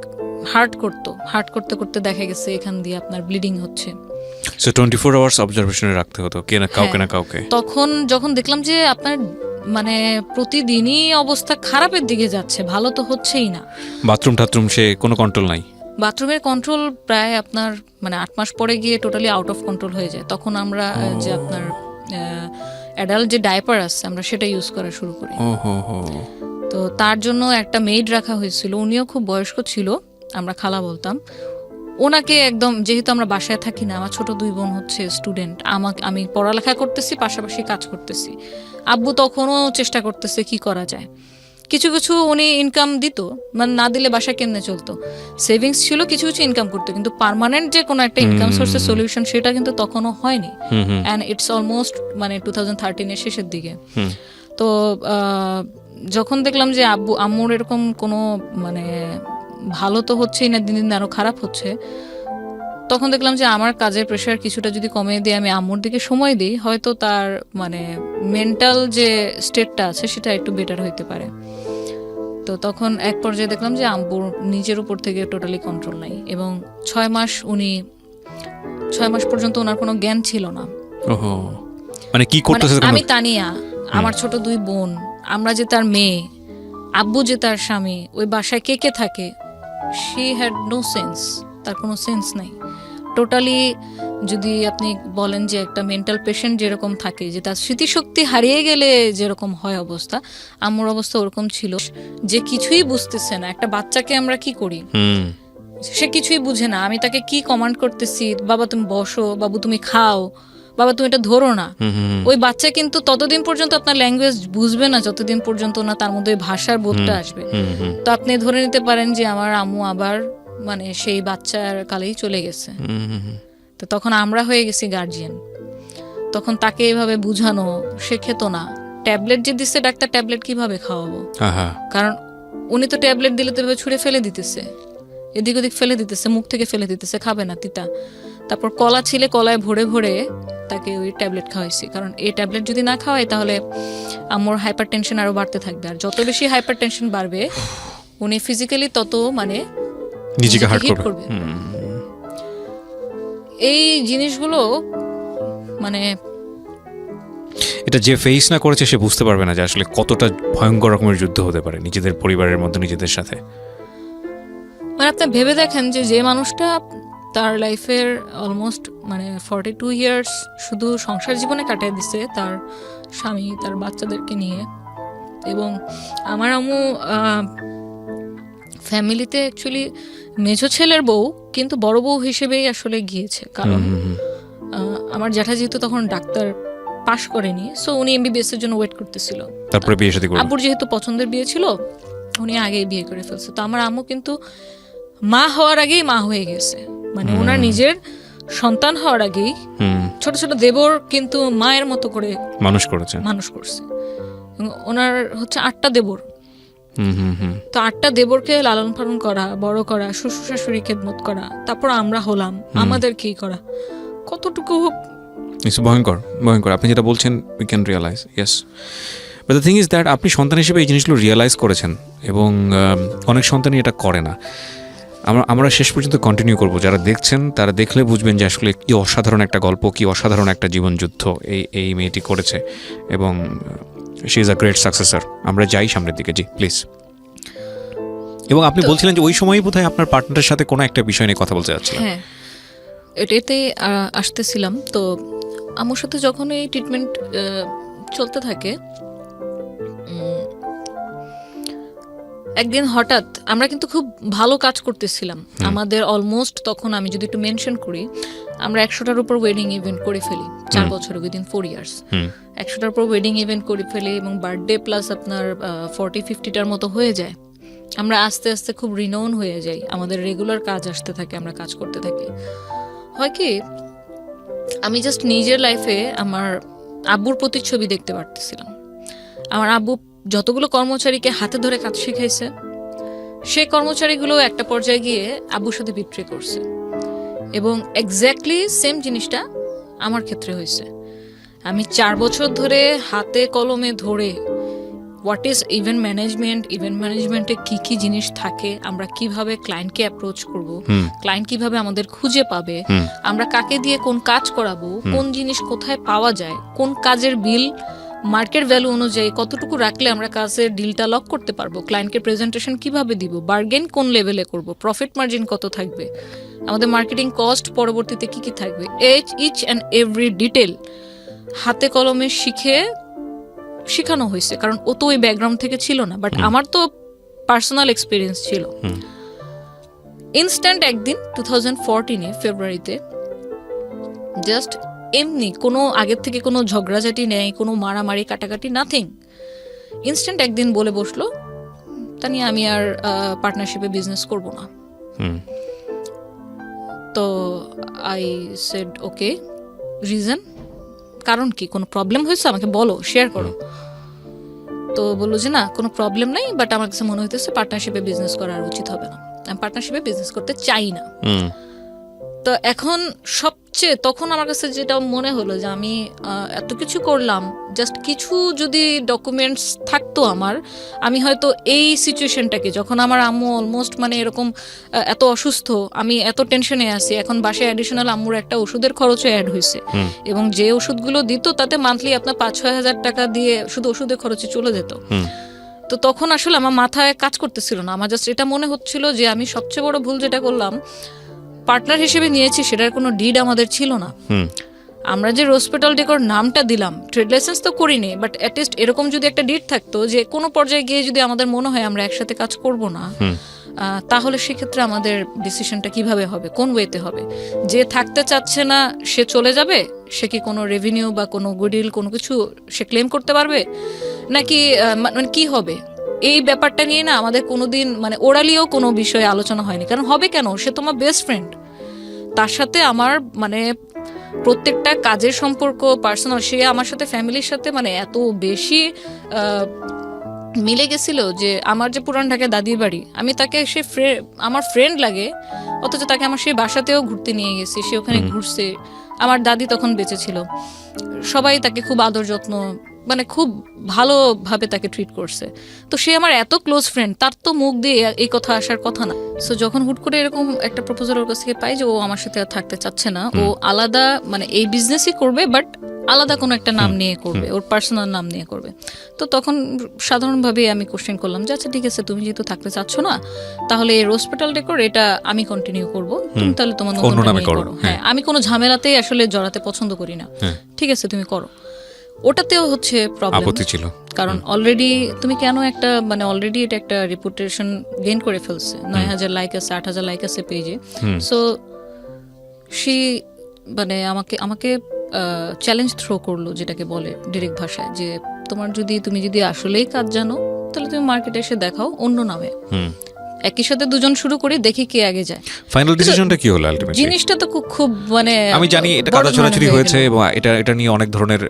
হার্ট করতে করতে দেখা গেছে এখান দিয়ে আপনার ব্লিডিং হচ্ছে। সো 24 আওয়ার্স অবজারভেশনে রাখতে হতো কে না কাউকে না কাউকে। তখন যখন দেখলাম যে আপনার মানে প্রতিদিনই অবস্থা খারাপের দিকে যাচ্ছে, ভালো তো হচ্ছেই না। বাথরুম সে কোনো কন্ট্রোল নাই। বাথরুমের কন্ট্রোল প্রায় আপনার মানে 8 মাস পরে গিয়ে টোটালি আউট অফ কন্ট্রোল হয়ে যায়। তখন আমরা যে আপনার অ্যাডাল্ট যে ডাইপার আছে আমরা সেটা ইউজ করা শুরু করি। তো তার জন্য একটা মেইড রাখা হয়েছিল, উনিও খুব বয়স্ক ছিল, আমরা খালা বলতাম ওনাকে। একদম যেহেতু আমরা বাসায় থাকি না, আমার ছোট 2 বোন হচ্ছে স্টুডেন্ট, আমি পড়ালেখা করতেছি, পাশাপাশি কাজ করতেছি। আব্বু তখনও চেষ্টা করতেছে কি করা যায়। কিছু কিছু উনি ইনকাম দিত, মানে না দিলে বাসা কেমনে চলতো। সেভিংস ছিল, কিছু কিছু ইনকাম করতো, কিন্তু পার্মানেন্ট যে কোনো একটা ইনকাম সোর্সের সলিউশন সেটা কিন্তু তখনও হয়নি। অ্যান্ড ইটস অলমোস্ট মানে 2013 শেষের দিকে। তো যখন দেখলাম যে আম্মুর এরকম কোনো মানে ভালো তো হচ্ছেই না, দিন দিন আরো খারাপ হচ্ছে, তখন দেখলাম যে আমার কাজের প্রেশার কিছুটা যদি কমিয়ে দিয়ে আমি আম্মুর দিকে সময় দিই, হয়তো তার মানে মেন্টাল যে স্টেটটা আছে সেটা একটু বেটার হইতে পারে। তো তখন এক পর্যায়ে দেখলাম যে আম্মুর নিজের উপর থেকে টোটালি কন্ট্রোল নাই, এবং 6 মাস পর্যন্ত ওনার কোনো জ্ঞান ছিল না। মানে কি করতেছে? আমি তানিয়া, আমার ছোট 2 বোন, আমরা যে তার মেয়ে, আব্বু যে তার স্বামী, ওই বাসায় কে কে থাকে, শি হ্যাড নো সেন্স, তার কোনো সেন্স নাই টোটালি। যদি আপনি বলেন যে একটা মেন্টাল পেশেন্ট যেরকম থাকে, যে তার স্মৃতিশক্তি হারিয়ে গেলে যেরকম হয় অবস্থা, আম্মুর অবস্থা ওরকম ছিল, যে কিছুই বুঝতেছে না। একটা বাচ্চাকে আমরা কি করি, সে কিছুই বুঝে না। আমি তাকে কি কমান্ড করতেছি, বাবা তুমি বসো, বাবু তুমি খাও, বাবা তুমি এটা ধরো না, ওই বাচ্চা কিন্তু ততদিন পর্যন্ত আপনার ল্যাঙ্গুয়েজ বুঝবে না যতদিন পর্যন্ত না তার মধ্যে ভাষার বোধটা আসবে। তো আপনি ধরে নিতে পারেন যে আমার আম্মু আবার মানে সেই বাচ্চার কালেই চলে গেছে। তো তখন আমরা হয়ে গেছি গার্জিয়ান। তখন তাকে এভাবে বুঝানো, সে খেত না। ট্যাবলেট যে দিচ্ছে ডাক্তার, ট্যাবলেট কিভাবে খাওয়াবো, কারণ উনি তো ট্যাবলেট দিলে তো এভাবে ছুঁড়ে ফেলে দিতেছে, এদিক ওদিক ফেলে দিতেছে, মুখ থেকে ফেলে দিতেছে, খাবে না, তিতা। তারপর কলা ছিলে, কলায় ভরে ভরে তাকে ওই ট্যাবলেট খাওয়াইছি, কারণ এই ট্যাবলেট যদি না খাওয়াই তাহলে আমার হাইপার টেনশন আরো বাড়তে থাকবে, আর যত বেশি হাইপার টেনশন বাড়বে উনি ফিজিক্যালি তত মানে নিজেকে হার্ট করবে। এই জিনিসগুলো মানে এটা যে ফেস না করেছে সে বুঝতে পারবে না যে আসলে কতটা ভয়ঙ্কর রকমের যুদ্ধ হতে পারে নিজেদের পরিবারের মধ্যে, নিজেদের সাথে। মানে আপনি ভেবে দেখেন যে মানুষটা তার লাইফের অলমোস্ট মানে 42 ইয়ার্স শুধু সংসার জীবনে কাটিয়ে দিছে, তার স্বামী তার বাচ্চাদেরকে নিয়ে। এবং আমার আম্মু ফ্যামিলিতে অ্যাকচুয়ালি মেঝো ছেলের বউ, কিন্তু বড় বউ হিসেবেই আসলে গিয়েছে, কারণ আমার জ্যাঠা যেহেতু তখন ডাক্তার পাশ করেনি, সো উনি এমবিবিএস এর জন্য ওয়েট করতেছিল। তারপরে বিয়ে শাদী করলেন। আব্বুর যেহেতু পছন্দের বিয়ে ছিল, উনি আগেই বিয়ে করে ফেলছে। তো আমার আম্মু কিন্তু মা হওয়ার আগেই মা হয়ে গেছে, মানে ওনার নিজের সন্তান হওয়ার আগেই ছোট ছোট দেবর কিন্তু মায়ের মতো করে মানুষ করছে। ওনার হচ্ছে 8টা দেবর। তো 8টা দেবরকে লালন পালন করা, বড় করা, শ্বশুর শাশুড়ি খেদমত করা, তারপর আমরা হলাম, আমাদের কি করা, কতটুকু ভয়ঙ্কর ভয়ঙ্কর। আপনি যেটা বলছেন we can realise, yes. But the thing is that আপনি সন্তান হিসেবে এই জিনিসগুলো রিয়েলাইজ করেছেন, এবং অনেক সন্তানই এটা করে না। আমরা শেষ পর্যন্ত কন্টিনিউ করব। যারা দেখছেন তারা দেখলে বুঝবেন যে আসলে কি অসাধারণ একটা গল্প, কি অসাধারণ একটা জীবনযুদ্ধ এই মেয়েটি করেছে, এবং she is a great successor. আমরা যাই সামনের দিকে, জি প্লিজ। এবং আপনি বলছিলেন যে ওই সময়ই বোধহয় আপনার পার্টনারের সাথে কোনো একটা বিষয় নিয়ে কথা বলতে যাচ্ছিলেন। হ্যাঁ, এটাতে আসতেছিলাম। তো আমার সাথে যখন এই ট্রিটমেন্ট চলতে থাকে, একদিন হঠাৎ আমরা কিন্তু খুব ভালো কাজ করতেছিলাম। আমাদের অলমোস্ট তখন আমি যদি একটু মেনশন করি, আমরা 100টার উপর ওয়েডিং ইভেন্ট করে ফেলি 4 বছরে, উইদিন 4 ইয়ার্স 100টার উপর ওয়েডিং ইভেন্ট করে ফেলি, এবং বার্থডে প্লাস আপনার 40-50টার মতো হয়ে যায়। আমরা আস্তে আস্তে খুব রিনোন হয়ে যাই, আমাদের রেগুলার কাজ আসতে থাকে, আমরা কাজ করতে থাকি। হয় কি, আমি জাস্ট নিজের লাইফে আমার আব্বুর প্রতিচ্ছবি দেখতে পারতেছিলাম। আমার আব্বু যতগুলো কর্মচারীকে হাতে ধরে কাজ শিখাইছে, সেই কর্মচারীগুলো একটা পর্যায়ে গিয়ে আব্বুর সাথে বিট্রে করছে, এবং এক্স্যাক্টলি সেম জিনিসটা আমার ক্ষেত্রে হয়েছে। আমি 4 বছর ধরে হাতে কলমে ধরে হোয়াট ইজ ইভেন্ট ম্যানেজমেন্টে কি কি জিনিস থাকে, আমরা কিভাবে ক্লায়েন্টকে অ্যাপ্রোচ করব, ক্লায়েন্ট কিভাবে আমাদের খুঁজে পাবে, আমরা কাকে দিয়ে কোন কাজ করাবো, কোন জিনিস কোথায় পাওয়া যায়, কোন কাজের বিল মার্কেট ভ্যালু অনুযায়ী কতটুকু রাখলে আমরা কাজের ডিলটা লক করতে পারবো, ক্লায়েন্টকে প্রেজেন্টেশন কিভাবে দিব, বার্গেন কোন লেভেলে করব, প্রফিট মার্জিন কত থাকবে, আমাদের মার্কেটিং কস্ট পরবর্তীতে কি কি থাকবে, ইচ অ্যান্ড এভরি ডিটেল হাতে কলমে শিখানো হয়েছে। কারণ ও তো ওই ব্যাকগ্রাউন্ড থেকে ছিল না, বাট আমার তো পার্সোনাল এক্সপিরিয়েন্স ছিল। ইনস্ট্যান্ট একদিন 2014 ফেব্রুয়ারিতে জাস্ট এমনি কোনো আগের থেকে কোনো ঝগড়াঝাটি নেই, কোনো মারামারি কাটাকাটি, নাথিং, ইনস্ট্যান্ট একদিন বলে বসলো, তা নিয়ে আমি আর পার্টনারশিপে বিজনেস করব না। তো আই সেড ওকে, রিজন, কারণ কি, কোনো প্রবলেম হয়েছে আমাকে বলো, শেয়ার করো। তো বললো যে না, কোনো প্রবলেম নাই, বাট আমার কাছে মনে হইতেছে পার্টনারশিপে বিজনেস করা আর উচিত হবে না, আমি পার্টনারশিপে বিজনেস করতে চাই না। তো এখন সবচেয়ে তখন আমার কাছে যেটা মনে হলো যে আমি এত কিছু করলাম, জাস্ট কিছু যদি ডকুমেন্টস থাকতো আমার, আমি হয়তো এই সিচুয়েশনটাকে, যখন আমার আম্মু অলমোস্ট মানে এরকম এত অসুস্থ, আমি এত টেনশনে আছি, এখন বাসায় অ্যাডিশনাল আম্মুর একটা ওষুধের খরচও অ্যাড হয়েছে, এবং যে ওষুধগুলো দিত তাতে মান্থলি আপনার 5-6 হাজার টাকা দিয়ে শুধু ওষুধের খরচে চলে যেত। তো তখন আসলে আমার মাথায় কাজ করতেছিল না, আমার জাস্ট এটা মনে হচ্ছিল যে আমি সবচেয়ে বড় ভুল যেটা করলাম, পার্টনার হিসেবে নিয়েছি, সেটার কোনো ডিড আমাদের ছিল না। আমরা যে হসপিটাল ডেকোর নামটা দিলাম, ট্রেড লাইসেন্স তো করিনি, বাট অ্যাটলিস্ট এরকম যদি একটা ডিড থাকতো যে কোনো পর্যায়ে গিয়ে যদি আমাদের মনে হয় আমরা একসাথে কাজ করব না, তাহলে সেক্ষেত্রে আমাদের ডিসিশনটা কিভাবে হবে, কোন ওয়েতে হবে, যে থাকতে চাচ্ছে না সে চলে যাবে, সে কি কোনো রেভিনিউ বা কোনো গুডউইল কোনো কিছু সে ক্লেম করতে পারবে, নাকি মানে কি হবে, এই ব্যাপারটা নিয়ে না আমাদের কোনোদিন মানে ওরালিও কোনো বিষয়ে আলোচনা হয়নি। কারণ হবে কেন, সে তোমার বেস্ট ফ্রেন্ড, তার সাথে আমার মানে প্রত্যেকটা কাজের সম্পর্ক পার্সোনাল, সে আমার সাথে ফ্যামিলির সাথে মানে এত বেশি মিলে গেছিল যে আমার যে পুরান ঢাকায় দাদির বাড়ি, আমি তাকে সে আমার ফ্রেন্ড লাগে, অথচ তাকে আমার সেই বাসাতেও ঘুরতে নিয়ে গেছি, সে ওখানে ঘুরছে, আমার দাদি তখন বেঁচে ছিল, সবাই তাকে খুব আদর যত্ন মানে খুব ভালোভাবে তাকে ট্রিট করছে। তো সে আমার এত ক্লোজ ফ্রেন্ড, তার তো মুখ দিয়ে এই কথা আসার কথা না। সো যখন হুট করে এরকম একটা প্রপোজাল ওর কাছ থেকে পাই যে ও আমার সাথে আর থাকতে চাচ্ছে না, ও আলাদা মানে এই বিজনেসই করবে, বাট আলাদা কোনো একটা নাম নিয়ে করবে, ওর পার্সোনাল নাম নিয়ে করবে। তো তখন সাধারণভাবে আমি কোশ্চেন করলাম যে আচ্ছা ঠিক আছে, তুমি যেহেতু থাকতে চাচ্ছ না, তাহলে এই হসপিটাল ডেকোর এটা আমি কন্টিনিউ করব, তুমি তাহলে তোমার নতুন নামে করো। হ্যাঁ, আমি কোনো ঝামেলাতেই আসলে জড়াতে পছন্দ করি না, ঠিক আছে তুমি করো। ওটাতেও হচ্ছে প্রবলেম ছিল, কারণ অলরেডি তুমি কেন একটা মানে অলরেডি এটা একটা রেপুটেশন গেইন করে ফেলছে, 9,000 লাইক আছে, 8,000 লাইক আছে পেজে। সো সে মানে আমাকে চ্যালেঞ্জ থ্রো করলো, যেটাকে বলে ডিরেক্ট ভাষায়, যে তুমি যদি আসলেই কাজ জানো, তাহলে তুমি মার্কেটে এসে দেখাও অন্য নামে, একই সাথে দুজন শুরু করি, দেখি কে আগে যায়। ফাইনাল ডিসিশনটা কি হলো আলটিমেটলি? জিনিসটা তো খুব মানে আমি জানি এটা কাদা ছড়াছড়ি হয়েছে, এবং এটা নিয়ে অনেক ধরনের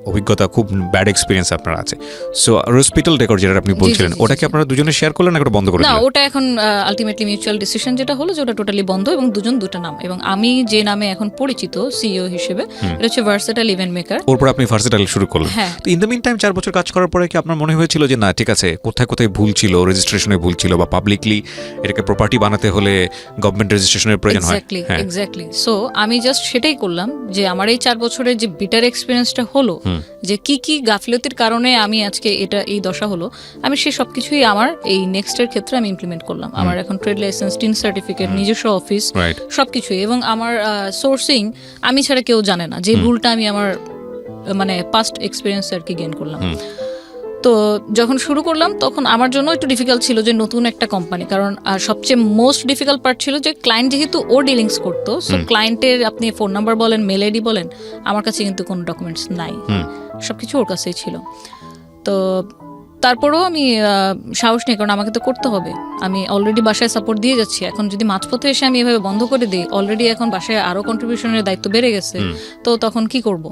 অভিজ্ঞতা, খুব ব্যাড এক্সপেরিয়েন্স আপনার আছে। সো হসপিটাল ডেকোর যেটা আপনি বলছিলেন, ওটা কি আপনারা দুজনে শেয়ার করলেন, নাকি বন্ধ করে দিলেন? না, ওটা এখন আলটিমেটলি মিউচুয়াল ডিসিশন যেটা হলো, যে ওটা টোটালি বন্ধ, এবং দুটা নাম, এবং আমি যে নামে এখন পরিচিত সিইও হিসেবে, এটা হচ্ছে ভার্সেটাইল ইভেন্ট মেকার। ওরপর আপনি ভার্সেটাইল শুরু করলেন। তো ইন দ্য মিন টাইম 4 বছর কাজ করার পরে কি আপনার মনে হয়েছিল যে না ঠিক আছে, কোথায় কোথায় ভুল ছিল, রেজিস্ট্রেশনে ভুল ছিল, বা পাবলিকলি এটাকে প্রপার্টি বানাতে হলে গভর্নমেন্ট রেজিস্ট্রেশনের প্রয়োজন হয়? এক্স্যাক্টলি। সো আমি জাস্ট সেটাই করলাম, যে আমার এই 4 বছরের যে বিটার এক্সপিরিয়েন্সটা হলো, যে কি গাফিলতির কারণে আমি আজকে এই দশা হলো, আমি সেই সবকিছুই আমার এই নেক্সটের ক্ষেত্রে আমি ইমপ্লিমেন্ট করলাম। আমার এখন ট্রেড লাইসেন্স, টিন সার্টিফিকেট, নিজস্ব অফিস, সবকিছুই, এবং আমার সোর্সিং আমি ছাড়া কেউ জানে না, যে ভুলটা আমি আমার মানে পাস্ট এক্সপিরিয়েন্স আর কি গেইন করলাম। তো যখন শুরু করলাম তখন আমার জন্য একটু ডিফিকাল্ট ছিল, যে নতুন একটা কোম্পানি, কারণ সবচেয়ে মোস্ট ডিফিকাল্ট পার্ট ছিল যে ক্লায়েন্ট যেহেতু ও ডিলিংস করতো, সো ক্লায়েন্টের আপনি ফোন নাম্বার বলেন, মেল আইডি বলেন, আমার কাছে কিন্তু কোনো ডকুমেন্টস নাই, সবকিছু ওর কাছেই ছিল। তো তারপরেও আমি সাহস নেই, কারণ আমাকে তো করতে হবে। আমি অলরেডি বাসায় সাপোর্ট দিয়ে যাচ্ছি, এখন যদি মাঝপথে এসে আমি এভাবে বন্ধ করে দিই, অলরেডি এখন বাসায় আরও কন্ট্রিবিউশনের দায়িত্ব বেড়ে গেছে, তো তখন কি করব?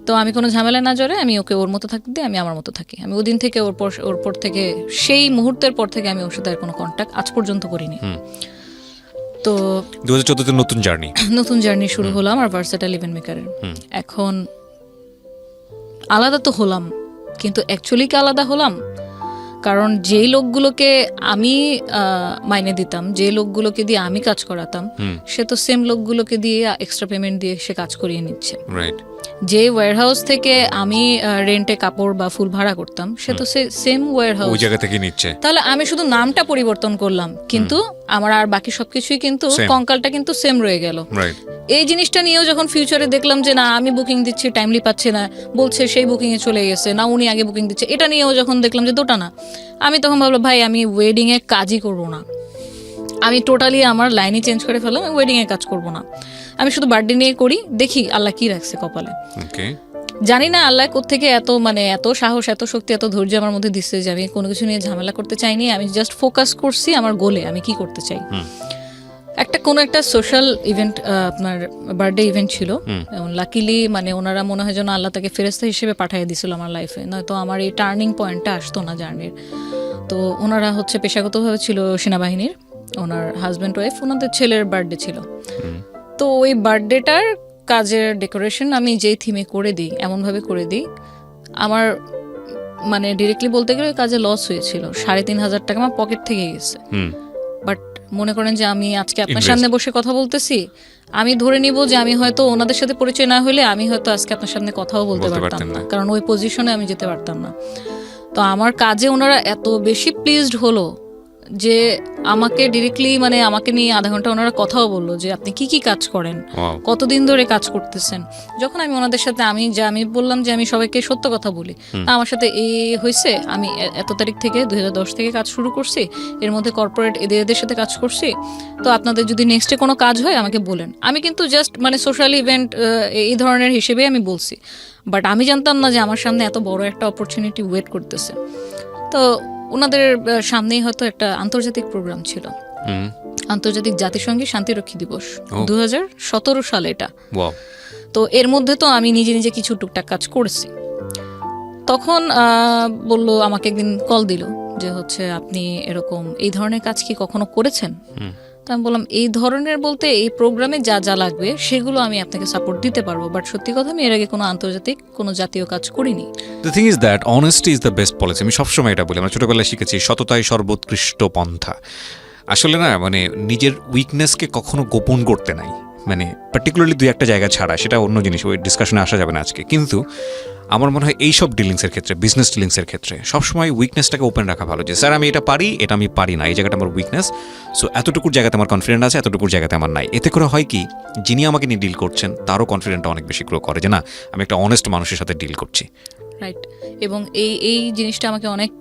তো আমি কোনো ঝামেলা না জড়ে আমি ওকে ওর মতো থাকতে দিই, আমি আমার মতো থাকি। আমি ওদিন থেকে ওর পর থেকে, সেই মুহূর্তের পর থেকে আমি ওর সাথে আর কোনো কন্ট্যাক্ট আজ পর্যন্ত করিনি। তো 2014 নতুন জার্নি শুরু হলো আমার ভার্সেটাইল ইভেন্ট মেকারের। এখন আলাদা তো হলাম, কিন্তু অ্যাকচুয়ালি কি আলাদা হলাম? কারণ যেই লোকগুলোকে আমি মাইনে দিতাম, যে লোকগুলোকে দিয়ে আমি কাজ করাতাম, সে তো সেম লোকগুলোকে দিয়ে এক্সট্রা পেমেন্ট দিয়ে সে কাজ করিয়ে নিচ্ছে। রাইট। যে ওয়্যারহাউস থেকে আমি রেন্টে কাপড় বা ফুল ভাড়া করতাম, সে তো সেম ওয়্যারহাউস, ওই জায়গা থেকে নিচ্ছে। তাহলে আমি শুধু নামটা পরিবর্তন করলাম, কিন্তু আমার আর বাকি সবকিছুই কিন্তু কঙ্কালটা কিন্তু সেম রয়ে গেল। রাইট। এই জিনিসটা নিয়েও যখন ফিউচারে দেখলাম যে না আমি বুকিং দিচ্ছি, টাইমলি পাচ্ছে না, বলছে সেই বুকিং এ চলে গেছে, না উনি আগে বুকিং দিচ্ছে, এটা নিয়েও যখন দেখলাম যে দুটা না, আমি তখন ভাবলাম ভাই আমি ওয়েডিং এ কাজই করব না, আমি টোটালি আমার লাইনই চেঞ্জ করে ফেললাম, ওয়েডিং এ কাজ করব না, আমি শুধু বার্থডে নিয়ে করি, দেখি আল্লাহ কি রাখছে কপালে। জানি না আল্লাহ কোত্থেকে এত সাহস, এত শক্তি, এত ধৈর্য আমার মধ্যে দিচ্ছে যে আমি কোনো কিছু নিয়ে ঝামেলা করতে চাইনি। আমি জাস্ট ফোকাস করছি আমার গোলে, আমি কি করতে চাই। কোনো একটা সোশ্যাল ইভেন্ট, আপনার বার্থডে ইভেন্ট ছিল, এবং লাকিলি ওনারা মনে হয় যেন আল্লাহ তাকে ফেরেস্তা হিসেবে পাঠিয়ে দিছিল আমার লাইফে, নয়তো আমার এই টার্নিং পয়েন্টটা আসতো না জার্নির। তো ওনারা পেশাগতভাবে ছিল সেনাবাহিনীর, ওনার হাজব্যান্ড ওয়াইফ, ওনাদের ছেলের বার্থডে ছিল। তো ওই বার্থডেটার কাজের ডেকোরেশন আমি যেই থিমে করে দিই, এমনভাবে করে দিই, আমার ডিরেক্টলি বলতে গেলে কাজে লস হয়েছিল, 3,500 টাকা আমার পকেট থেকে গেছে। বাট মনে করেন যে আমি আজকে আপনার সামনে বসে কথা বলতেছি, আমি ধরে নিব যে আমি হয়তো ওনাদের সাথে পরিচয় না হলে আমি হয়তো আজকে আপনার সামনে কথাও বলতে পারতাম না, কারণ ওই পজিশনে আমি যেতে পারতাম না। তো আমার কাজে ওনারা এত বেশি প্লিজড হলো যে আমাকে ডিরেক্টলি আমাকে নিয়ে আধা ঘন্টা ওনারা কথাও বললো যে আপনি কি কি কাজ করেন, কতদিন ধরে কাজ করতেছেন। যখন আমি ওনাদের সাথে আমি বললাম যে আমি সবাইকে সত্য কথা বলি, আমার সাথে এই হয়েছে, আমি এত তারিখ থেকে 2010 থেকে কাজ শুরু করছি, এর মধ্যে কর্পোরেট এদের সাথে কাজ করছি, তো আপনাদের যদি নেক্সটে কোনো কাজ হয় আমাকে বলেন। আমি কিন্তু জাস্ট সোশ্যাল ইভেন্ট এই ধরনের হিসেবে আমি বলছি, বাট আমি জানতাম না যে আমার সামনে এত বড় একটা অপরচুনিটি ওয়েট করতেছে। তো ওনাদের সামনেই হয়তো একটা আন্তর্জাতিক প্রোগ্রাম ছিল, আন্তর্জাতিক জাতিসংঘী শান্তিরক্ষী দিবস, 2017 সালে এটা। তো এর মধ্যে তো আমি নিজে কিছু টুকটাক কাজ করেছি। তখন বলল, আমাকে একদিন কল দিল যে আপনি এরকম এই ধরনের কাজ কি কখনো করেছেন? তো আমি বললাম এই ধরনের বলতে এই প্রোগ্রামে যা যা লাগবে সেগুলো আমি আপনাকে সাপোর্ট দিতে পারবো, বাট সত্যি কথা আমি এর আগে কোনো আন্তর্জাতিক কোনো জাতীয় কাজ করিনি। The thing is that honesty is the best policy. আমি সবসময় এটা বলি, আমরা ছোটবেলায় শিখেছি সততাই সর্বোৎকৃষ্ট পন্থা। আসলে না নিজের উইকনেসকে কখনো গোপন করতে নাই, পার্টিকুলারলি 2-1টা জায়গা ছাড়া, সেটা অন্য জিনিস, ওই ডিসকাশনে আসা যাবে না আজকে। কিন্তু আমার মনে হয় এইসব ডিলিংসের ক্ষেত্রে, বিজনেস ডিলিংসের ক্ষেত্রে সবসময় উইকনেসটাকে ওপেন রাখা ভালো, যে স্যার আমি এটা পারি, এটা আমি পারি না, এই জায়গাটা আমার উইকনেস, সো এতটুকুর জায়গাতে আমার কনফিডেন্ট আছে, এতটুকুর জায়গাতে আমার নাই। এতে করে হয় কি, যিনি আমাকে নিয়ে ডিল করছেন তারও কনফিডেন্টটা অনেক বেশি গ্রো করে যে না আমি একটা অনেস্ট মানুষের সাথে ডিল করছি। রাইট। এবং এই জিনিসটা আমাকে অনেক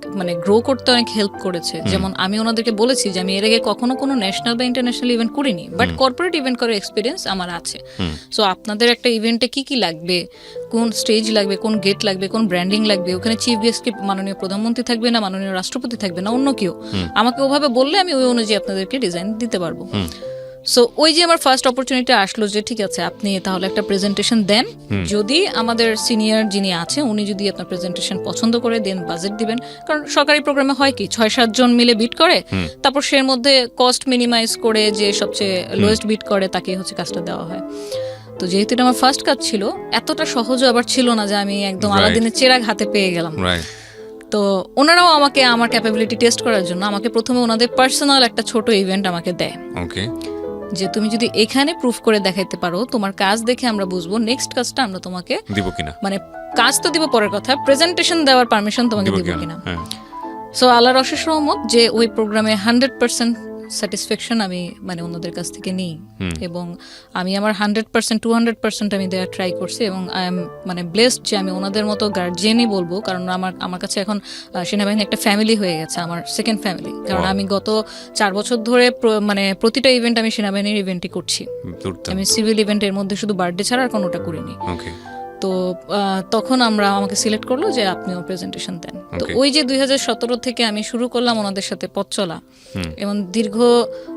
গ্রো করতে অনেক হেল্প করেছে। যেমন আমি ওনাদেরকে বলেছি যে আমি এর আগে কখনো কোনো ন্যাশনাল বা ইন্টারন্যাশনাল ইভেন্ট করিনি, বাট কর্পোরেট ইভেন্ট করার এক্সপিরিয়েন্স আমার আছে। সো আপনাদের একটা ইভেন্টে কি কি লাগবে, কোন স্টেজ লাগবে, কোন গেট লাগবে, কোন ব্র্যান্ডিং লাগবে, ওখানে চিফ গেস্ট কি মাননীয় প্রধানমন্ত্রী থাকবে না মাননীয় রাষ্ট্রপতি থাকবে না অন্য কেউ, আমাকে ওভাবে বললে আমি ওই অনুযায়ী আপনাদেরকে ডিজাইন দিতে পারবো। সো ওই যে আমার ফার্স্ট অপরচুনিটি আসলো যে ঠিক আছে আপনি তাহলে একটা প্রেজেন্টেশন দেন, যদি আমাদের সিনিয়র যিনি আছে উনি যদি আপনার প্রেজেন্টেশন পছন্দ করে দেন বাজেট দিবেন, কারণ সরকারি প্রোগ্রামে হয় কি 6-7 জন মিলে বিট করে, তারপর সের মধ্যে কস্ট মিনিমাইজ করে যে সবচেয়ে লোয়েস্ট বিট করে তাকে কাজটা দেওয়া হয়। তো যেহেতু এটা আমার ফার্স্ট কাজ ছিল, এতটা সহজও আবার ছিল না যে আমি একদম আলাদিনের চেরাগ হাতে পেয়ে গেলাম। তো ওনারাও আমাকে আমার ক্যাপাবিলিটি টেস্ট করার জন্য আমাকে প্রথমে ওনাদের পার্সোনাল একটা ছোট ইভেন্ট আমাকে দেয়, যে তুমি যদি এখানে প্রুফ করে দেখাইতে পারো, তোমার কাজ দেখে আমরা বুঝবো নেক্সট কাজটা আমরা তোমাকে দিব কিনা, কাজ তো দিব পরের কথা, প্রেজেন্টেশন দেওয়ার পারমিশন তোমাকে দিব কিনা। সো আল্লাহর অশেষ রহমত যে ওই প্রোগ্রামে 100% স্যাটিসফ্যাকশন আমি ওনাদের কাছ থেকে নিই, এবং আমি আমার 100% 200% আমি দেওয়ার ট্রাই করছি, এবং আই এম ব্লেসড যে আমি ওনাদের মতো গার্জিয়ানই বলবো, কারণ আমার কাছে এখন সেনাবাহিনী একটা ফ্যামিলি হয়ে গেছে, আমার সেকেন্ড ফ্যামিলি। কারণ আমি গত 4 বছর ধরে প্রতিটা ইভেন্ট আমি সেনাবাহিনীর ইভেন্টই করছি, আমি সিভিল ইভেন্টের মধ্যে শুধু বার্থডে ছাড়া আর কোনোটা করিনি। তো তখন আমাকে সিলেক্ট করলো যে আপনিও প্রেজেন্টেশন দেন। তো Okay. ওই যে 2017 থেকে আমি শুরু করলাম ওনাদের সাথে পথ চলা, এবং দীর্ঘ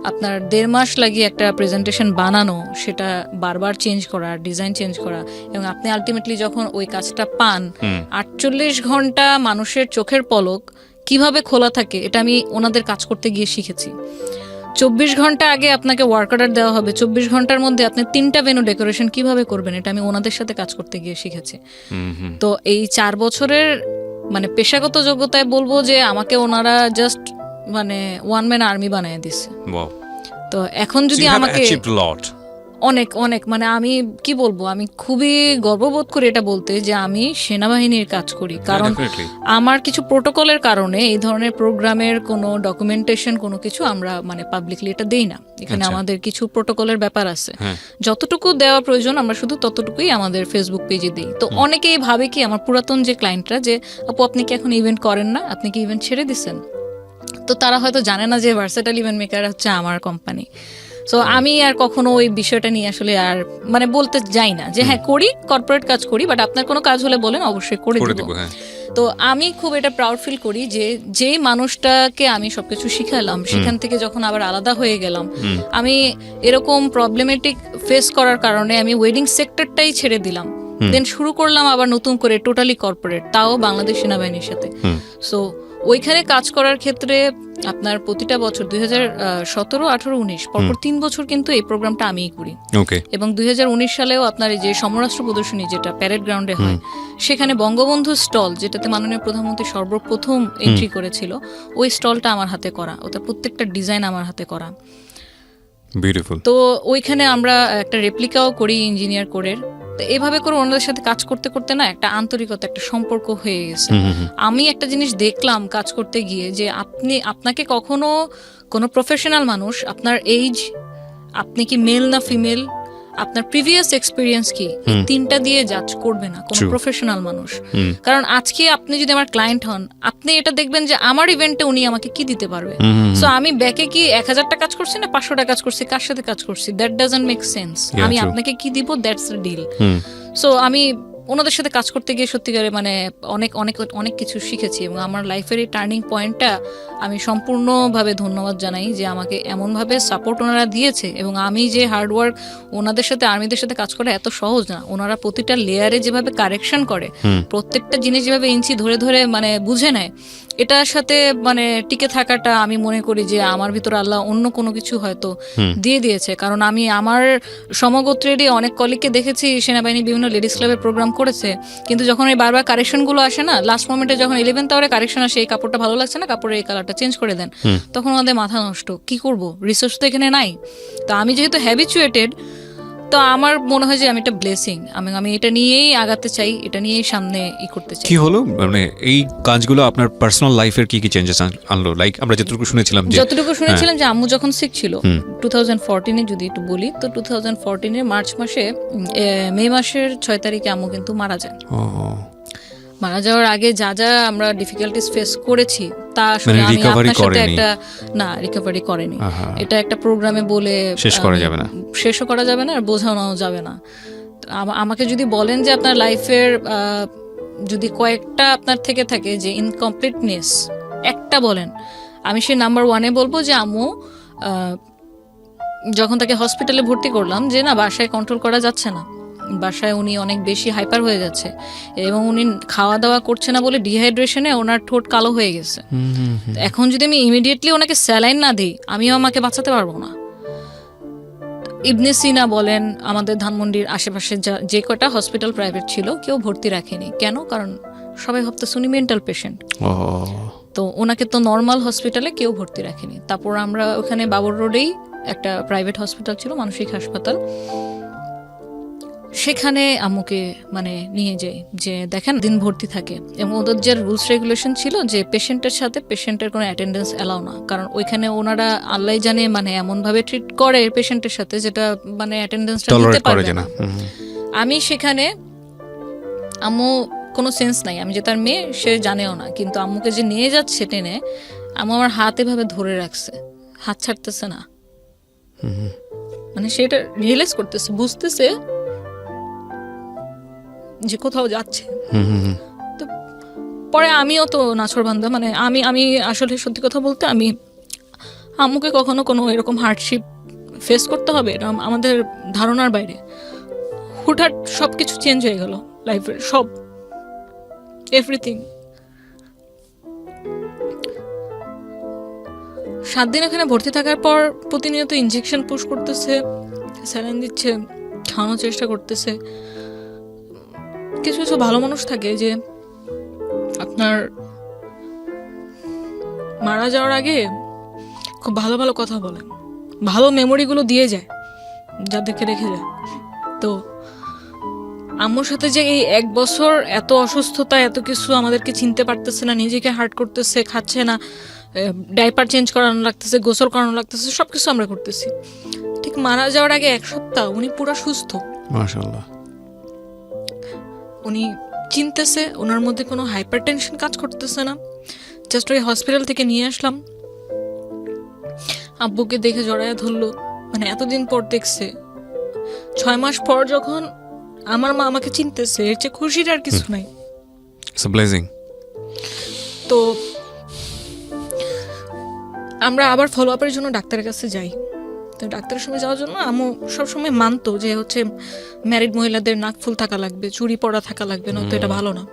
আপনার 1.5 মাস লাগিয়ে একটা প্রেজেন্টেশন বানানো, সেটা বারবার চেঞ্জ করা, ডিজাইন চেঞ্জ করা, এবং আপনি আলটিমেটলি যখন ওই কাজটা পান, 48 ঘন্টা মানুষের চোখের পলক কিভাবে খোলা থাকে এটা আমি ওনাদের কাজ করতে গিয়ে শিখেছি। 24 ঘন্টা আগে আপনাকে ওয়ার্ক অর্ডার দেওয়া হবে, 24 ঘন্টার মধ্যে আপনি 3টা ভেন্যু ডেকোরেশন কিভাবে করবেন এটা আমি ওনাদের সাথে কাজ করতে গিয়ে শিখেছি। তো এই 4 বছরের মানে পেশাগত যোগ্যতায় বলবো যে আমাকে ওনারা জাস্ট মানে ওয়ান ম্যান আর্মি বানিয়ে দিছে। Wow. তো এখন So যদি you have আমাকে achieved a lot. অনেক অনেক মানে আমি কি বলবো, আমি খুবই গর্ববোধ করি এটা বলতে যে আমি সেনাবাহিনীর কাজ করি, কারণ Definitely. আমার কিছু প্রোটোকলের কারণে এই ধরনের প্রোগ্রামের কোনো ডকুমেন্টেশন কোনো কিছু আমরা মানে পাবলিকলি এটা দেই না। এখানে আচ্ছা। আমাদের কিছু প্রোটোকলের ব্যাপার আছে, হ্যাঁ। যতটুকু দেওয়া প্রয়োজন আমরা শুধু ততটুকুই আমাদের ফেসবুক পেজে দিই। তো অনেকেই ভাবে কি আমার পুরাতন যে ক্লায়েন্টরা যে আপু আপনি কি এখন ইভেন্ট করেন না, আপনি কি ইভেন্ট ছেড়ে দিচ্ছেন, তো তারা হয়তো জানে না যে ভার্সেটাইল ইভেন্ট মেকার হচ্ছে আমার কোম্পানি। সো আমি আর কখনো ওই বিষয়টা নিয়ে আসলে আর মানে বলতে যাই না যে হ্যাঁ করি, কর্পোরেট কাজ করি, বাট আপনার কোনো কাজ হলে বলেন, অবশ্যই করে করে দেব। দেবো, হ্যাঁ। তো আমি খুব এটা প্রাউড ফিল করি যে যেই মানুষটাকে আমি সবকিছু শিখালাম সেখান থেকে যখন আবার আলাদা হয়ে গেলাম, আমি এরকম প্রবলেমেটিক ফেস করার কারণে আমি ওয়েডিং সেক্টরটাই ছেড়ে দিলাম, দেন শুরু করলাম আবার নতুন করে টোটালি কর্পোরেট, তাও বাংলাদেশ সেনাবাহিনীর সাথে। সো ওইখানে কাজ করার ক্ষেত্রে আপনার প্রতিটা বছর 2017, 18, 19 পরপর 3 বছর কিন্তু এই প্রোগ্রামটা আমিই করি। ওকে। এবং 2019 সালেও আপনার এই যে সমরাষ্ট্র প্রদর্শনী যেটা প্যারেড গ্রাউন্ডে হয়, সেখানে বঙ্গবন্ধু স্টল, যেটাতে মাননীয় প্রধানমন্ত্রী সর্বপ্রথম এন্ট্রি করেছিল, ওই স্টলটা আমার হাতে করা, ওটা প্রত্যেকটা ডিজাইন আমার হাতে করা। বিউটিফুল। তো ওইখানে আমরা একটা রেপ্লিকাও করি ইঞ্জিনিয়ার করে। তো এইভাবে করে ওনাদের সাথে কাজ করতে করতে না একটা আন্তরিকতা, একটা সম্পর্ক হয়ে গেছে। আমি একটা জিনিস দেখলাম কাজ করতে গিয়ে যে আপনাকে কখনো কোনো প্রফেশনাল মানুষ আপনার এইজ, আপনি কি মেল না ফিমেল, আপনার প্রিভিয়াস এক্সপিরিয়েন্স কি, এই 3টা দিয়ে জাজ করবে না কোনো True. প্রফেশনাল মানুষ। কারণ আজকে আপনি যদি আমার ক্লায়েন্ট হন, আপনি এটা দেখবেন যে আমার ইভেন্টে উনি আমাকে কি দিতে পারবে। সো আমি ব্যাকে কি 1000টা কাজ করছি না 500টা কাজ করছি, কার সাথে কাজ করছি, that doesn't make sense. Yeah, আমি true. আপনাকে কি দিব, দ্যাটস দ্য ডিল। সো আমি ওনাদের সাথে কাজ করতে গিয়ে সত্যিকারে মানে অনেক অনেক অনেক কিছু শিখেছি, এবং আমার লাইফের এই টার্নিং পয়েন্টটা আমি সম্পূর্ণভাবে ধন্যবাদ জানাই যে আমাকে এমনভাবে সাপোর্ট ওনারা দিয়েছে। এবং আমি যে হার্ডওয়ার্ক, ওনাদের সাথে আর্মিদের সাথে কাজ করা এত সহজ না, ওনারা প্রতিটা লেয়ারে যেভাবে কারেকশন করে, প্রত্যেকটা জিনিস যেভাবে ইঞ্চি ধরে ধরে মানে বুঝে নেয়, এটার সাথে মানে টিকে থাকাটা আমি মনে করি যে আমার ভিতরে আল্লাহ অন্য কোনো কিছু হয়তো দিয়ে দিয়েছে। কারণ আমি আমার সমগোত্রেরই অনেক কলিগকে দেখেছি সেনাবাহিনী বিভিন্ন লেডিস ক্লাবের প্রোগ্রাম করেছে, কিন্তু যখন এই বারবার কারেকশনগুলো আসে না, লাস্ট মোমেন্টে যখন 11th আওয়ারে কারেকশন আসে, এই কাপড়টা ভালো লাগছে না, কাপড়ের এই কালারটা চেঞ্জ করে দেন, তখন আমাদের মাথা নষ্ট, কি করব, রিসোর্স তো এখানে নাই। তো আমি যেহেতু হ্যাবিচুয়েটেড, তো আমার মনে হয় যে আমি একটা ব্লেসিং, আমি এটা নিয়েই আগাতে চাই, এটা নিয়েই সামনে করতে চাই। কি হলো মানে এই কাজগুলো আপনার পার্সোনাল লাইফের কি কি চেঞ্জেস আনলো? লাইক আমরা যতটুকু শুনেছিলাম যে আম্মু যখন সিক ছিল 2014-এ, যদি একটু বলি তো 2014-এর মার্চ মাসে, মে মাসের 6 তারিখে আম্মু কিন্তু মারা যান। মারা যাওয়ার আগে যা যা আমরা ডিফিকাল্টিস ফেস করেছি তা আসলে মানে আমি recovery আপনার সাথে করেনি? একটা না রিকভারি করেনি, এটা একটা প্রোগ্রামে বলে শেষ করা যাবে না। শেষও করা যাবে না আর বোঝানোও যাবে না। তো আমাকে যদি বলেন যে আপনার লাইফের যদি কয়েকটা আপনার থেকে থাকে যে ইনকমপ্লিটনেস একটা বলেন, আমি সে নাম্বার 1-এ বলবো যে আম্মু যখন তাকে হসপিটালে ভর্তি করলাম, যে না বাসায় কন্ট্রোল করা যাচ্ছে না, বাসায় উনি অনেক বেশি হাইপার হয়ে যাচ্ছে, এবং উনি খাওয়া দাওয়া করছে না বলে ডিহাইড্রেশনে ওনার ঠোঁট কালো হয়ে গেছে। এখন যদি আমি ইমিডিয়েটলি ওনাকে স্যালাইন না দিই, আমিও আমাকে বাঁচাতে পারবো না। ইবনে সিনা বলেন, আমাদের ধানমন্ডির আশেপাশে যে কটা হসপিটাল প্রাইভেট ছিল কেউ ভর্তি রাখেনি। কেন? কারণ সবাই ভাবতেছে উনি মেন্টাল পেশেন্ট। তো ওনাকে তো নর্মাল হসপিটালে কেউ ভর্তি রাখেনি। তারপর আমরা ওখানে বাবর রোডেই একটা প্রাইভেট হসপিটাল ছিল, মানসিক হাসপাতাল, সেখানে আম্মুকে মানে নিয়ে যাই, যে দেখেন দিন ভর্তি থাকে, এবং ওদের যে রুলস রেগুলেশন ছিল যে পেশেন্টের সাথে পেশেন্টের কোনো অ্যাটেন্ডেন্স অ্যালাউ না, কারণ ওইখানে ওনারা আল্লাহ জানে মানে এমন ভাবে ট্রিট করে পেশেন্টের সাথে যেটা মানে অ্যাটেন্ডেন্সটা দিতে পারবে না। আমি সেখানে, আম্মু কোনো সেন্স নাই, আমি যে তার মেয়ে সে জানেও না, কিন্তু আম্মুকে যে নিয়ে যাচ্ছে টেনে, আম্মু আমার হাত এভাবে ধরে রাখছে, হাত ছাড়তেছে না, মানে সেটা রিয়েলাইজ করতেছে, বুঝতেছে যে কোথাও যাচ্ছে। হুম হুম হুম। তো পরে আমিও তো নাছোড়বান্দা, মানে আমি আসলে সত্যি কথা বলতে আমি আম্মুকে কখনো কোনো এরকম হার্ডশিপ ফেস করতে হবে এটা আমাদের ধারণার বাইরে। হুটহাট সব কিছু চেঞ্জ হয়ে গেল লাইফের, সব এভরিথিং। 7 দিন এখানে ভর্তি থাকার পর প্রতিনিয়ত ইনজেকশন পুশ করতেছে, স্যালাইন দিচ্ছে, খাওয়ানোর চেষ্টা করতেছে। কিছু কিছু ভালো মানুষ থাকে যে আপনার মারা যাওয়ার আগে খুব ভালো ভালো কথা বলে, ভালো মেমোরিগুলো দিয়ে যায় যাদেরকে রেখে যায়। তো আম্মুর সাথে যে এই 1 বছর এত অসুস্থতা, এত কিছু, আমাদেরকে চিনতে পারতেছে না, নিজেকে হার্ট করতেছে, খাচ্ছে না, ডাইপার চেঞ্জ করানো লাগতেছে, গোসল করানো লাগতেছে, সব কিছু আমরা করতেছি। ঠিক মারা যাওয়ার আগে 1 সপ্তাহ উনি পুরো সুস্থ, মাশাআল্লাহ। উনি চিনতেছে, ওনার মধ্যে কোনো হাইপার টেনশন কাজ করতেছে না। জাস্ট ওই হসপিটাল থেকে নিয়ে আসলাম, আব্বুকে দেখে জড়ায়া ধরলো, মানে এতদিন পর দেখছে। 6 মাস পর যখন আমার মা আমাকে চিনতেছে, এর চেয়ে খুশির আর কিছু নাই। It's a blessing. তো আমরা আবার ফলো আপের জন্য ডাক্তারের কাছে যাই। তো ডাক্তারের সময় যাওয়ার জন্য আম্মু সবসময় মানতো যে হচ্ছে ম্যারিড মহিলাদের নাক ফুল থাকা লাগবে, চুড়ি পরা থাকা লাগবে, না তো এটা ভালো না।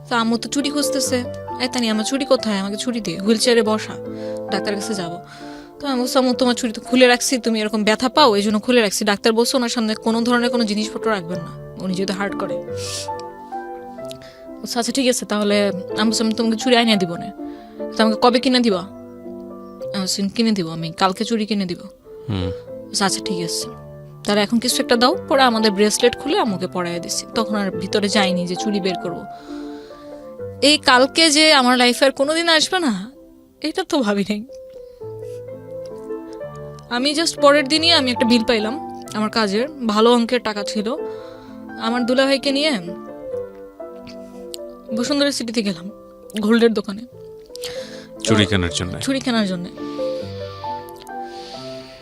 তো আম্মু তো চুড়ি খুঁজতেছে, তানি আমার চুড়ি কোথায়, আমাকে চুড়ি দিয়ে, হুইল চেয়ারে বসা, ডাক্তারের কাছে যাবো। তো আমি বলছি আম্মু তোমার চুড়ি তো খুলে রাখছি, তুমি এরকম ব্যথা পাও এই জন্য খুলে রাখছি। ডাক্তার বলছে ওনার সামনে কোনো ধরনের কোনো জিনিসপত্র রাখবেন না, উনি যেহেতু হার্ট করে। আচ্ছা ঠিক আছে, তাহলে আমি তোমাকে চুড়ি আইনে দিব না। তো আমাকে কবে কিনে দিবা? কিনে দিব, আমি কালকে চুড়ি কিনে দিব। আচ্ছা ঠিক আছে, তাহলে এখন কিছু একটা দাও। পরে আমাদের ব্রেসলেট খুলে আম্মুকে পরাইয়া দিছি। তখন আর ভিতরে যাইনি যে চুড়ি বের করবো। এই কালকে যে আমার লাইফে আর কোনোদিন আসবে না, এটা তো ভাবি নাই। আমি জাস্ট পরের দিনই আমি একটা বিল পাইলাম আমার কাজের, ভালো অঙ্কের টাকা ছিল। আমার দুলাভাইকে নিয়ে বসুন্ধরা সিটিতে গেলাম, গোল্ডের দোকানে চুরি কেনার জন্য। চুড়ি কেনার জন্য।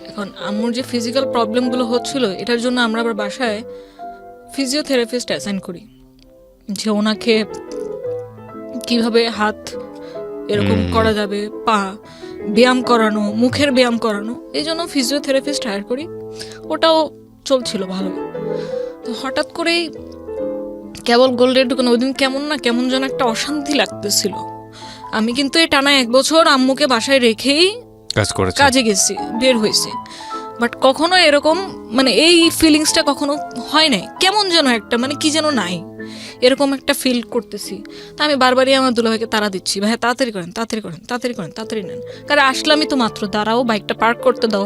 এখন আম্মুর যে ফিজিক্যাল প্রবলেমগুলো হচ্ছিল, এটার জন্য আমরা আবার বাসায় ফিজিওথেরাপিস্ট অ্যাসাইন করি, যে ওনাকে কিভাবে হাত এরকম করা যাবে, পা ব্যায়াম করানো, মুখের ব্যায়াম করানো, এই জন্য ফিজিওথেরাপিস্ট হায়ার করি। ওটাও চলছিল ভালো। তো হঠাৎ করেই কেবল গোল্ডের দোকানে ওই দিন কেমন যেন একটা অশান্তি লাগতেছিল। আমি কিন্তু এই টানা 1 বছর আম্মুকে বাসায় রেখেই কাজে গেছি, বের হয়েছি, বাট কখনো এরকম মানে এই ফিলিংসটা কখনো হয় নাই। কেমন যেন একটা মানে কি যেন নাই, এরকম একটা ফিল করতেছি। তা আমি বারবারই আমার দুলাভাইকে তাড়া দিচ্ছি, ভাই তাড়াতাড়ি করেন, তাড়াতাড়ি করেন, তাড়াতাড়ি করেন, তাড়াতাড়ি নেন, কারণ আসলামই তো মাত্র, দাঁড়াও, বাইকটা পার্ক করতে দাও।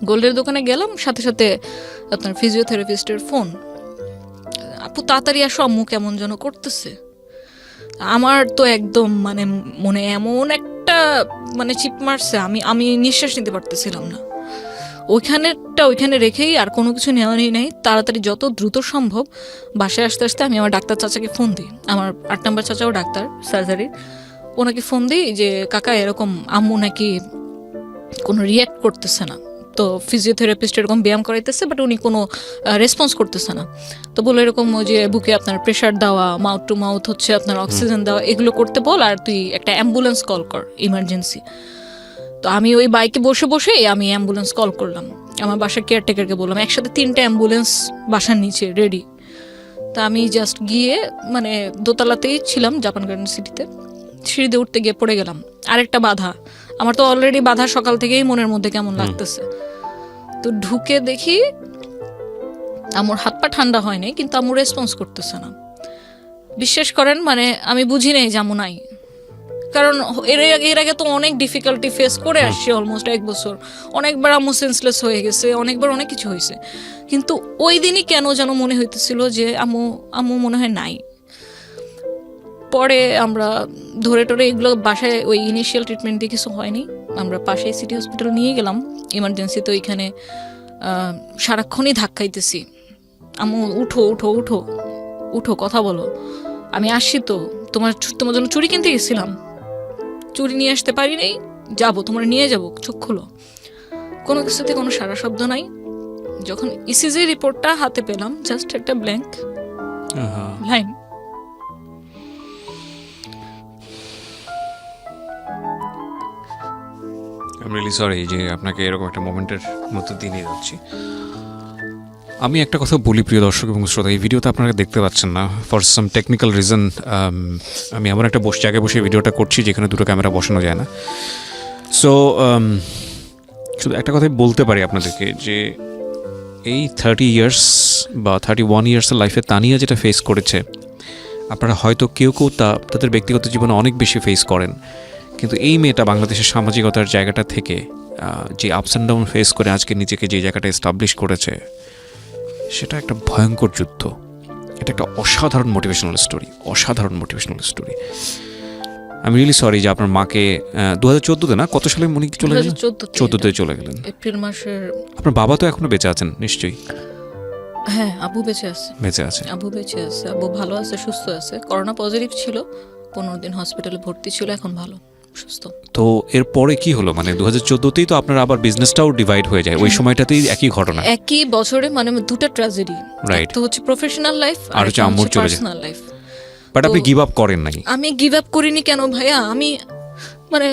গোল্ডের দোকানে গেলাম, সাথে সাথে আপনার ফিজিওথেরাপিস্টের ফোন, আপু তাড়াতাড়ি আসো, আম্মু কেমন যেন করতেছে। আমার তো একদম মানে মনে এমন একটা মানে চিপ মারছে, আমি নিঃশ্বাস নিতে পারতেছিলাম না। ওইখানে রেখেই আর কোনো কিছু নেওয়ারই নেই, তাড়াতাড়ি যত দ্রুত সম্ভব বাসায় আসতে আসতে আমি আমার ডাক্তার চাচাকে ফোন দিই, আমার 8 নম্বর চাচাও ডাক্তার সার্জারির, ওনাকে ফোন দিই যে কাকা এরকম আম্মু নাকি কোনো রিয়্যাক্ট করতেছে না। তো ফিজিওথেরাপিস্ট এরকম ব্যায়াম করাইতেছে, বাট উনি কোনো রেসপন্স করতেছে না। তো বলে এরকম ওই যে বুকে আপনার প্রেশার দেওয়া, মাউথ টু মাউথ হচ্ছে আপনার অক্সিজেন দেওয়া, এগুলো করতে বল, আর তুই একটা অ্যাম্বুলেন্স কল কর ইমার্জেন্সি। তো আমি ওই বাইকে বসে বসে আমি অ্যাম্বুলেন্স কল করলাম, আমার বাসার কেয়ারটেকারকে বললাম, একসাথে 3টা অ্যাম্বুলেন্স বাসার নিচে রেডি। তা আমি জাস্ট গিয়ে মানে দোতলাতেই ছিলাম জাপান গার্ডেন সিটিতে, সিঁড়িতে উঠতে গিয়ে পড়ে গেলাম। আরেকটা বাধা, আমার তো অলরেডি বাধা সকাল থেকেই মনের মধ্যে কেমন লাগতেছে। তো ঢুকে দেখি আমার হাত পা ঠান্ডা হয়নি, কিন্তু আমার রেসপন্স করতেছে না। বিশ্বাস করেন মানে আমি বুঝি নাই যে আমু নাই, কারণ এর আগে তো অনেক ডিফিকাল্টি ফেস করে আসছি, অলমোস্ট 1 বছর। অনেকবার আম্মু সেন্সলেস হয়ে গেছে, অনেকবার অনেক কিছু হয়েছে, কিন্তু ওই দিনই কেন যেন মনে হইতেছিল যে আম্মু মনে হয় নাই। পরে আমরা ধরে টরে এগুলো বাসায় ওই ইনিশিয়াল ট্রিটমেন্ট দিয়ে কিছু হয়নি, আমরা পাশে সিটি হসপিটাল নিয়ে গেলাম ইমার্জেন্সিতে। ওইখানে সারাক্ষণই ধাক্কাইতেছি, আম্মু উঠো উঠো উঠো উঠো, কথা বলো, আমি আসছি তো, তোমার জন্য চুড়ি কিনতে গেছিলাম, চুড়ি নিয়ে আসতে পারি নাই, যাবো তোমার নিয়ে যাবো, চোখ খুলো। কোনো কিছুতে কোনো সারা শব্দ নাই। যখন ইসিজি রিপোর্টটা হাতে পেলাম, জাস্ট একটা blank, line. I'm really sorry যে আপনাকে এরকম একটা মোমেন্টের মধ্যে দিয়ে নিয়ে যাচ্ছি। আমি একটা কথা বলি প্রিয় দর্শক এবং শ্রোতা, এই ভিডিওতে আপনারা দেখতে পাচ্ছেন না ফর সাম টেকনিক্যাল রিজন। আমি এমন একটা জায়গায় বসে ভিডিওটা করছি যেখানে দুটো ক্যামেরা বসানো যায় না। সো শুধু একটা কথাই বলতে পারি আপনাদেরকে যে এই 30 ইয়ার্স বা 31 ইয়ার্সের লাইফে তানিয়া যেটা ফেস করেছে, আপনারা হয়তো কেউ কেউ তাদের ব্যক্তিগত জীবনে অনেক বেশি ফেস করেন, কিন্তু এই মেয়েটা বাংলাদেশের সামাজিকতার জায়গাটা থেকে যে আপস অ্যান্ড ডাউন ফেস করে আজকে নিজেকে যে জায়গাটা এস্টাবলিশ করেছে, সেটা একটা ভয়ঙ্কর যুদ্ধ। এটা একটা অসাধারণ মোটিভেশনাল স্টোরি। আমি রিয়েলি সরি যে আপনার মাকে 2014-তে না, কত সালে উনি চলে গেলেন? 14-তে চলে গেলেন, এপ্রিল মাসের। আপনার বাবা তো এখনো বেঁচে আছেন নিশ্চয়ই? হ্যাঁ, আব্বু বেঁচে আছে। আব্বু বেঁচে আছে, আব্বু ভালো আছে, সুস্থ আছে। করোনা পজিটিভ ছিল, 15 দিন হসপিটালে ভর্তি ছিল, এখন ভালো সুস্থ। তো এরপরে কি হলো? মানে 2014-তেই তো আপনার আবার বিজনেসটাও ডিভাইড হয়ে যায়, ওই সময়টাতেই একই ঘটনা, একই বছরে, মানে দুটো ট্র্যাজেডি। রাইট। তো হচ্ছে প্রফেশনাল লাইফ আর হচ্ছে আম্মুর চলে যায়, পার্সোনাল লাইফ। বাট আপনি গিভ আপ করেন নাই? আমি গিভ আপ করিনি কেন ভাইয়া? আমি মানে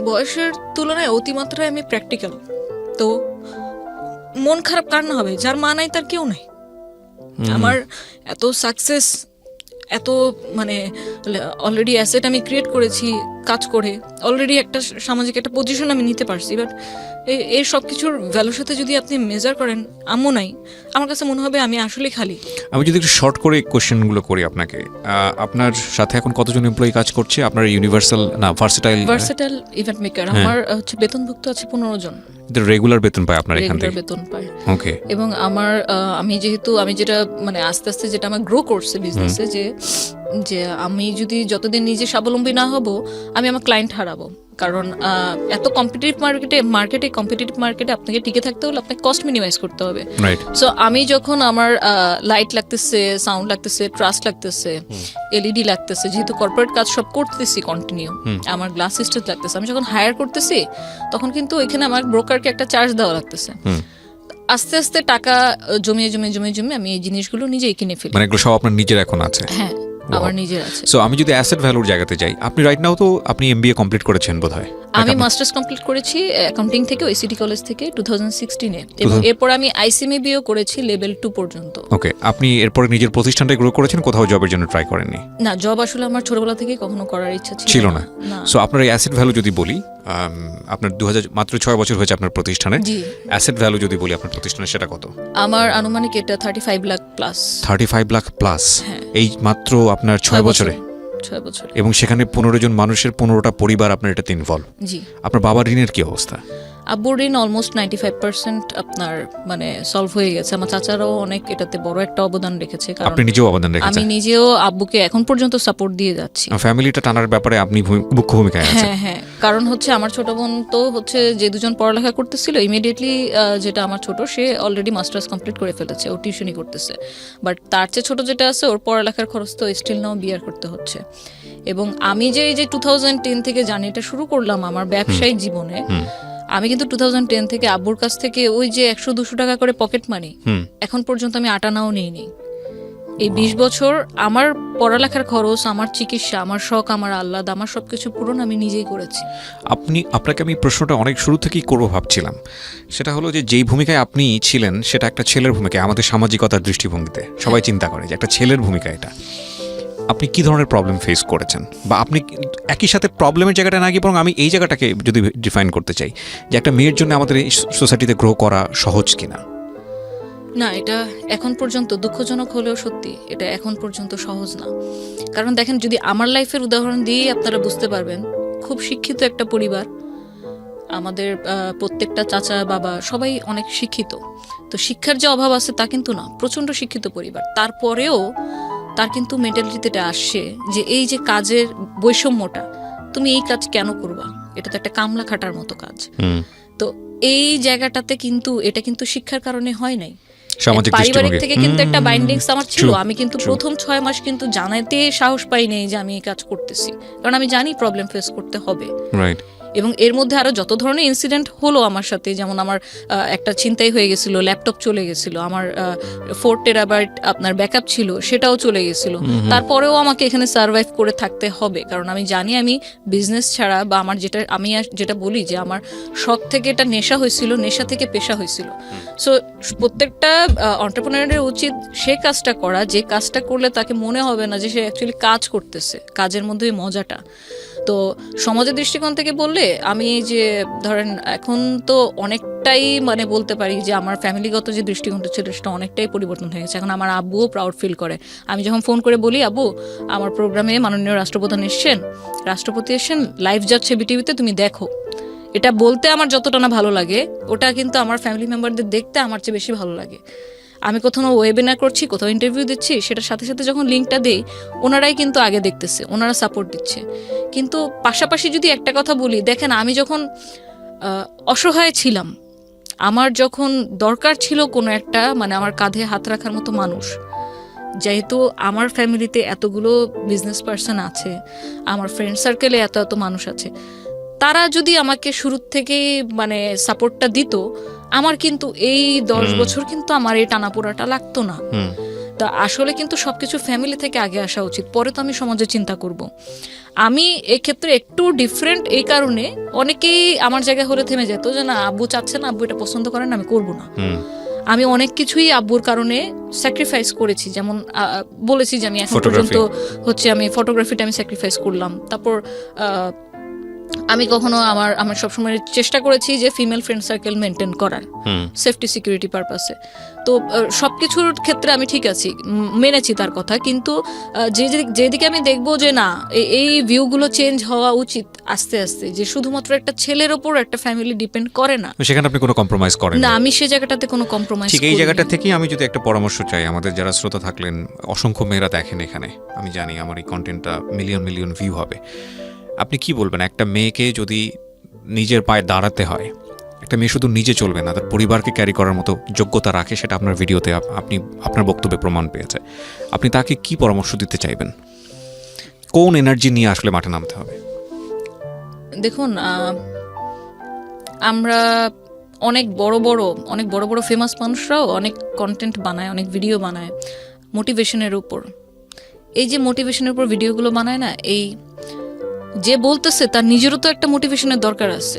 বয়সের তুলনায় অতিমাত্রায় আমি প্র্যাকটিক্যাল। তো মন খারাপ কার না হবে? যার মা নাই তার কেউ নাই। আমার এত সাকসেস, এত মানে অলরেডি অ্যাসেট আমি ক্রিয়েট করেছি কাজ করে, অলরেডি একটা সামাজিক একটা পজিশন আমি নিতে পারছি, বাট এই সব কিছুর ভ্যালুর সাথে যদি আপনি মেজার করেন আম্মু নাই, আমার কাছে মনে হবে আমি আসলে খালি। আমি যদি একটু শর্ট করে কোশ্চেনগুলো করি আপনাকে, আপনার সাথে এখন কতজন এমপ্লয়ি কাজ করছে? আপনার ইউনিভার্সাল না ভার্সেটাইল ইভেন্ট মেকার আমার হচ্ছে বেতনভুক্ত আছে 15 জন। রেগুলার বেতন পায় আপনার এখান থেকে? বেতন পায়। ওকে। এবং আমার আমি যেটা মানে আস্তে আস্তে যেটা আমার গ্রো করছে বিজনেসে, যে আমি যদি যতদিন নিজে স্বাবলম্বী না হব, আমি আমার ক্লায়েন্ট হারাবো। কারণ এত কম্পিটিটিভ মার্কেটে আপনাকে টিকে থাকতে হলে আপনাকে কস্ট মিনিমাইজ করতে হবে। সো আমি যখন আমার লাইট লাগতেছে, সাউন্ড লাগতেছে, ট্রাস্ট লাগতেছে, এলইডি লাগতেছে, যেহেতু কর্পোরেট কাজ সব করতেছি কন্টিনিউ, আমার গ্লাস সিস্টেম লাগতেছে, আমি যখন হায়ার করতেছি তখন কিন্তু ওইখানে আমার ব্রোকারকে একটা চার্জ দেওয়া লাগতেছে। আস্তে আস্তে টাকা জমিয়ে আমি এই জিনিসগুলো নিজেই কিনে ফেলি। মানে এগুলো সব আপনার নিজের এখন আছে? হ্যাঁ, আমার নিজের আছে। সো আমি যদি অ্যাসেট ভ্যালুর জায়গাতে যাই, আপনি রাইট নাও তো আপনি এমবিএ কমপ্লিট করেছেন বোধহয়? আমি মাস্টার্স কমপ্লিট করেছি অ্যাকাউন্টিং থেকে, ওইসিটি কলেজ থেকে 2016-এ, এবং এরপর আমি আইসিএমবিও করেছি লেভেল 2 পর্যন্ত। ওকে। আপনি এরপরে নিজের প্রতিষ্ঠানটা গ্রো করেছেন, কোথাও জবের জন্য ট্রাই করেননি? না, জব আসলে আমার ছোটবেলা থেকেই কখনো করার ইচ্ছা ছিল না। সো আপনার এই অ্যাসেট ভ্যালু যদি বলি, আপনার মাত্র 6 বছর হয়েছে আপনার প্রতিষ্ঠানে, অ্যাসেট ভ্যালু যদি বলি আপনার প্রতিষ্ঠানে, সেটা কত? আমার আনুমানিক এটা 35 লাখ প্লাস। 35 লাখ প্লাস এই মাত্র আপনার 6 বছরে? 6 বছর। এবং সেখানে 15 জন মানুষের 15টা পরিবার আপনার এটাতে ইনভলভ। জি। আপনার বাবার ঋণের কি অবস্থা? আব্বুর ঋণ অলমোস্ট 95% আপনার মানে সলভ হয়ে গেছে। আমার চাচারাও অনেক এটাতে বড় একটা অবদান রেখেছে। আপনি নিজেও অবদান রেখেছেন? আমি নিজেও আব্বুকে এখন পর্যন্ত সাপোর্ট দিয়ে যাচ্ছি। ফ্যামিলিটা টানার ব্যাপারে আপনি মুখ্য ভূমিকায় আছেন? হ্যাঁ, কারণ হচ্ছে আমার ছোট বোন তো হচ্ছে যে দুজন পড়ালেখা করতেছিল, ইমিডিয়েটলি যেটা আমার ছোট, সে অলরেডি মাস্টার্স কমপ্লিট করে ফেলেছে, ও টিউশনই করতেছে। বাট তার চেয়ে ছোট যেটা আছে, ওর পড়ালেখার খরচ তো স্টিল নাও বিয়ার করতে হচ্ছে। এবং আমি যে 2010 থেকে জার্নিটা শুরু করলাম আমার ব্যবসায়িক জীবনে, আমি কিন্তু 2010 থেকে আব্বুর কাছ থেকে ওই যে 100-200 টাকা করে পকেট মানি এখন পর্যন্ত আমি আটানাও নিইনি। এই 20 বছর আমার পড়ালেখার খরচ, আমার চিকিৎসা, আমার শখ, আমার আহ্লাদ, আমার সবকিছু পূরণ আমি নিজেই করেছি। আপনাকে আমি প্রশ্নটা অনেক শুরু থেকেই করবো ভাবছিলাম, সেটা হলো যে যেই ভূমিকায় আপনি ছিলেন সেটা একটা ছেলের ভূমিকা। আমাদের সামাজিকতার দৃষ্টিভঙ্গিতে সবাই চিন্তা করে যে একটা ছেলের ভূমিকা এটা। আপনি কি ধরনের প্রবলেম ফেস করেছেন, বা আপনি একই সাথে প্রবলেমের জায়গাটা না গিয়ে বরং আমি এই জায়গাটাকে যদি ডিফাইন করতে চাই, যে একটা মেয়ের জন্য আমাদের এই সোসাইটিতে গ্রো করা সহজ কিনা? না, এটা এখন পর্যন্ত দুঃখজনক হলেও সত্যি, এটা এখন পর্যন্ত সহজ না। কারণ দেখেন, যদি আমার লাইফের উদাহরণ দিয়েই আপনারা বুঝতে পারবেন, খুব শিক্ষিত একটা পরিবার, আমাদের প্রত্যেকটা চাচা বাবা সবাই অনেক শিক্ষিত। তো শিক্ষার যে অভাব আছে তা কিন্তু না, প্রচণ্ড শিক্ষিত পরিবার। তারপরেও তার কিন্তু মেন্টালিটিতে আসছে যে এই যে কাজের বৈষম্যটা, তুমি এই কাজ কেন করবা, এটা তো একটা কামলা খাটার মতো কাজ। তো এই জায়গাটাতে কিন্তু এটা কিন্তু শিক্ষার কারণে হয় নাই, পারিবারিক থেকে কিন্তু একটা বাইন্ডিংস আমার ছিল। আমি কিন্তু প্রথম 6 মাস কিন্তু জানাতে সাহস পাই নাই যে আমি এই কাজ করতেছি, কারণ আমি জানি প্রবলেম ফেস করতে হবে। এবং এর মধ্যে আরও যত ধরনের ইনসিডেন্ট হলো আমার সাথে, যেমন আমার একটা ছিনতাই হয়ে গেছিলো, ল্যাপটপ চলে গেছিলো, আমার 4 টেরাবাইট আপনার ব্যাকআপ ছিল সেটাও চলে গেছিলো, তারপরেও আমাকে এখানে সার্ভাইভ করে থাকতে হবে, কারণ আমি জানি আমি বিজনেস ছাড়া বা আমার যেটা বলি যে আমার শখ থেকে এটা নেশা হয়েছিল, নেশা থেকে পেশা হয়েছিল। সো প্রত্যেকটা এন্টারপ্রেনারের উচিত সে কাজটা করা যে কাজটা করলে তাকে মনে হবে না যে সে অ্যাকচুয়ালি কাজ করতেছে, কাজের মধ্যে মজাটা। তো সমাজের দৃষ্টিকোণ থেকে বললে আমি যে ধরেন এখন তো অনেকটাই মানে বলতে পারি যে আমার ফ্যামিলিগত যে দৃষ্টিকোণটা ছিল সেটা অনেকটাই পরিবর্তন হয়ে গেছে। এখন আমার আব্বুও প্রাউড ফিল করে। আমি যখন ফোন করে বলি, আব্বু আমার প্রোগ্রামে মাননীয় রাষ্ট্রপ্রধান এসছেন, রাষ্ট্রপতি এসছেন, লাইভ যাচ্ছে বিটিভিতে, তুমি দেখো, এটা বলতে আমার যতটা না ভালো লাগে, ওটা কিন্তু আমার ফ্যামিলি মেম্বারদের দেখতে আমার চেয়ে বেশি ভালো লাগে। আমি কোথাও ওয়েবিনার করছি, কোথাও ইন্টারভিউ দিচ্ছি, সেটার সাথে সাথে যখন লিঙ্কটা দেই ওনারাই কিন্তু আগে দেখতেছে, ওনারা সাপোর্ট দিচ্ছে। কিন্তু পাশাপাশি যদি একটা কথা বলি, দেখেন আমি যখন অসহায় ছিলাম, আমার যখন দরকার ছিল কোনো একটা মানে আমার কাঁধে হাত রাখার মতো মানুষ, যেহেতু আমার ফ্যামিলিতে এতগুলো বিজনেস পার্সন আছে, আমার ফ্রেন্ড সার্কেলে এত এত মানুষ আছে, তারা যদি আমাকে শুরুর থেকে মানে সাপোর্টটা দিত, আমার কিন্তু এই 10 বছর কিন্তু আমার এই টানাপোড়াটা লাগতো না। তা আসলে কিন্তু সবকিছু ফ্যামিলি থেকে আগে আসা উচিত, পরে তো আমি সমাজে চিন্তা করব। আমি এক্ষেত্রে একটু ডিফারেন্ট এই কারণে, অনেকেই আমার জায়গায় হলে থেমে যেত যে না আব্বু চাচ্ছে না, আব্বু এটা পছন্দ করেন, আমি করব না। আমি অনেক কিছুই আব্বুর কারণে স্যাক্রিফাইস করেছি, যেমন বলেছি যে আমি এখন পর্যন্ত হচ্ছে আমি ফটোগ্রাফিটা আমি স্যাক্রিফাইস করলাম। তারপর আমি কখনো আমার সবসময় চেষ্টা করেছি যে ফিমেল ফ্রেন্ড সার্কেল মেনটেন করার, সেফটি সিকিউরিটি পারপাসে। তো সবকিছুর ক্ষেত্রে আমি ঠিক আছি, মেনেছি তার কথা। কিন্তু যেদিকে আমি দেখবো যে না এই ভিউগুলো চেঞ্জ হওয়া উচিত আস্তে আস্তে, যে শুধুমাত্র একটা ছেলের ওপর একটা ফ্যামিলি ডিপেন্ড করে না, সেখানে আপনি কোনো কম্প্রোমাইজ করেন না, আমি সেই জায়গাটাতে কোনো কম্প্রোমাইজ ঠিক এই জায়গাটা থেকেই আমি যদি একটা পরামর্শ চাই, আমাদের যারা শ্রোতা থাকলেন, অসংখ্য মেয়েরা দেখেন এখানে, আমি জানি আমার এই কন্টেন্টটা মিলিয়ন ভিউ হবে, আপনি কি বলবেন একটা মেয়েকে যদি নিজের পায়ে দাঁড়াতে হয়, একটা মেয়ে শুধু নিজে চলবে না, তার পরিবারকে ক্যারি করার মতো যোগ্যতা রাখে, সেটা আপনার ভিডিওতে আপনি আপনার বক্তব্যে প্রমাণ পেয়েছে, আপনি তাকে কি পরামর্শ দিতে চাইবেন? কোন এনার্জি নিয়ে আসলে মাঠে নামতে হবে? দেখুন, আমরা অনেক বড় বড় ফেমাস মানুষরাও অনেক কন্টেন্ট বানায়, অনেক ভিডিও বানায় মোটিভেশনের উপর। এই যে মোটিভেশনের উপর ভিডিওগুলো বানায় না, এই যে বলতেছে তার নিজেরও তো একটা মোটিভেশনের দরকার আছে,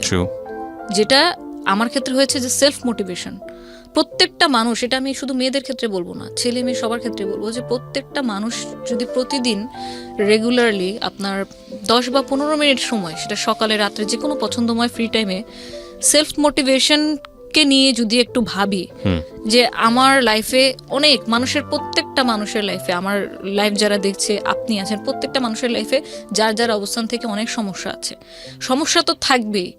যেটা আমার ক্ষেত্রে হয়েছে যে সেলফ মোটিভেশন। প্রত্যেকটা মানুষ, এটা আমি শুধু মেয়েদের ক্ষেত্রে বলবো না, ছেলে মেয়ে সবার ক্ষেত্রে বলবো, যে প্রত্যেকটা মানুষ যদি প্রতিদিন রেগুলারলি আপনার 10 বা 15 মিনিট সময়, সেটা সকালে রাত্রে যে কোনো পছন্দময় ফ্রি টাইমে সেলফ মোটিভেশনকে নিয়ে যদি একটু ভাবি যে আমার লাইফে অনেক মানুষের, প্রত্যেকটা মানুষের লাইফে, আমার লাইফ যারা দেখছে, আপনি আছেন, প্রত্যেকটা মানুষের লাইফে যার যার অবস্থান থেকে অনেক সমস্যা আছে, সমস্যা তো থাকবেই,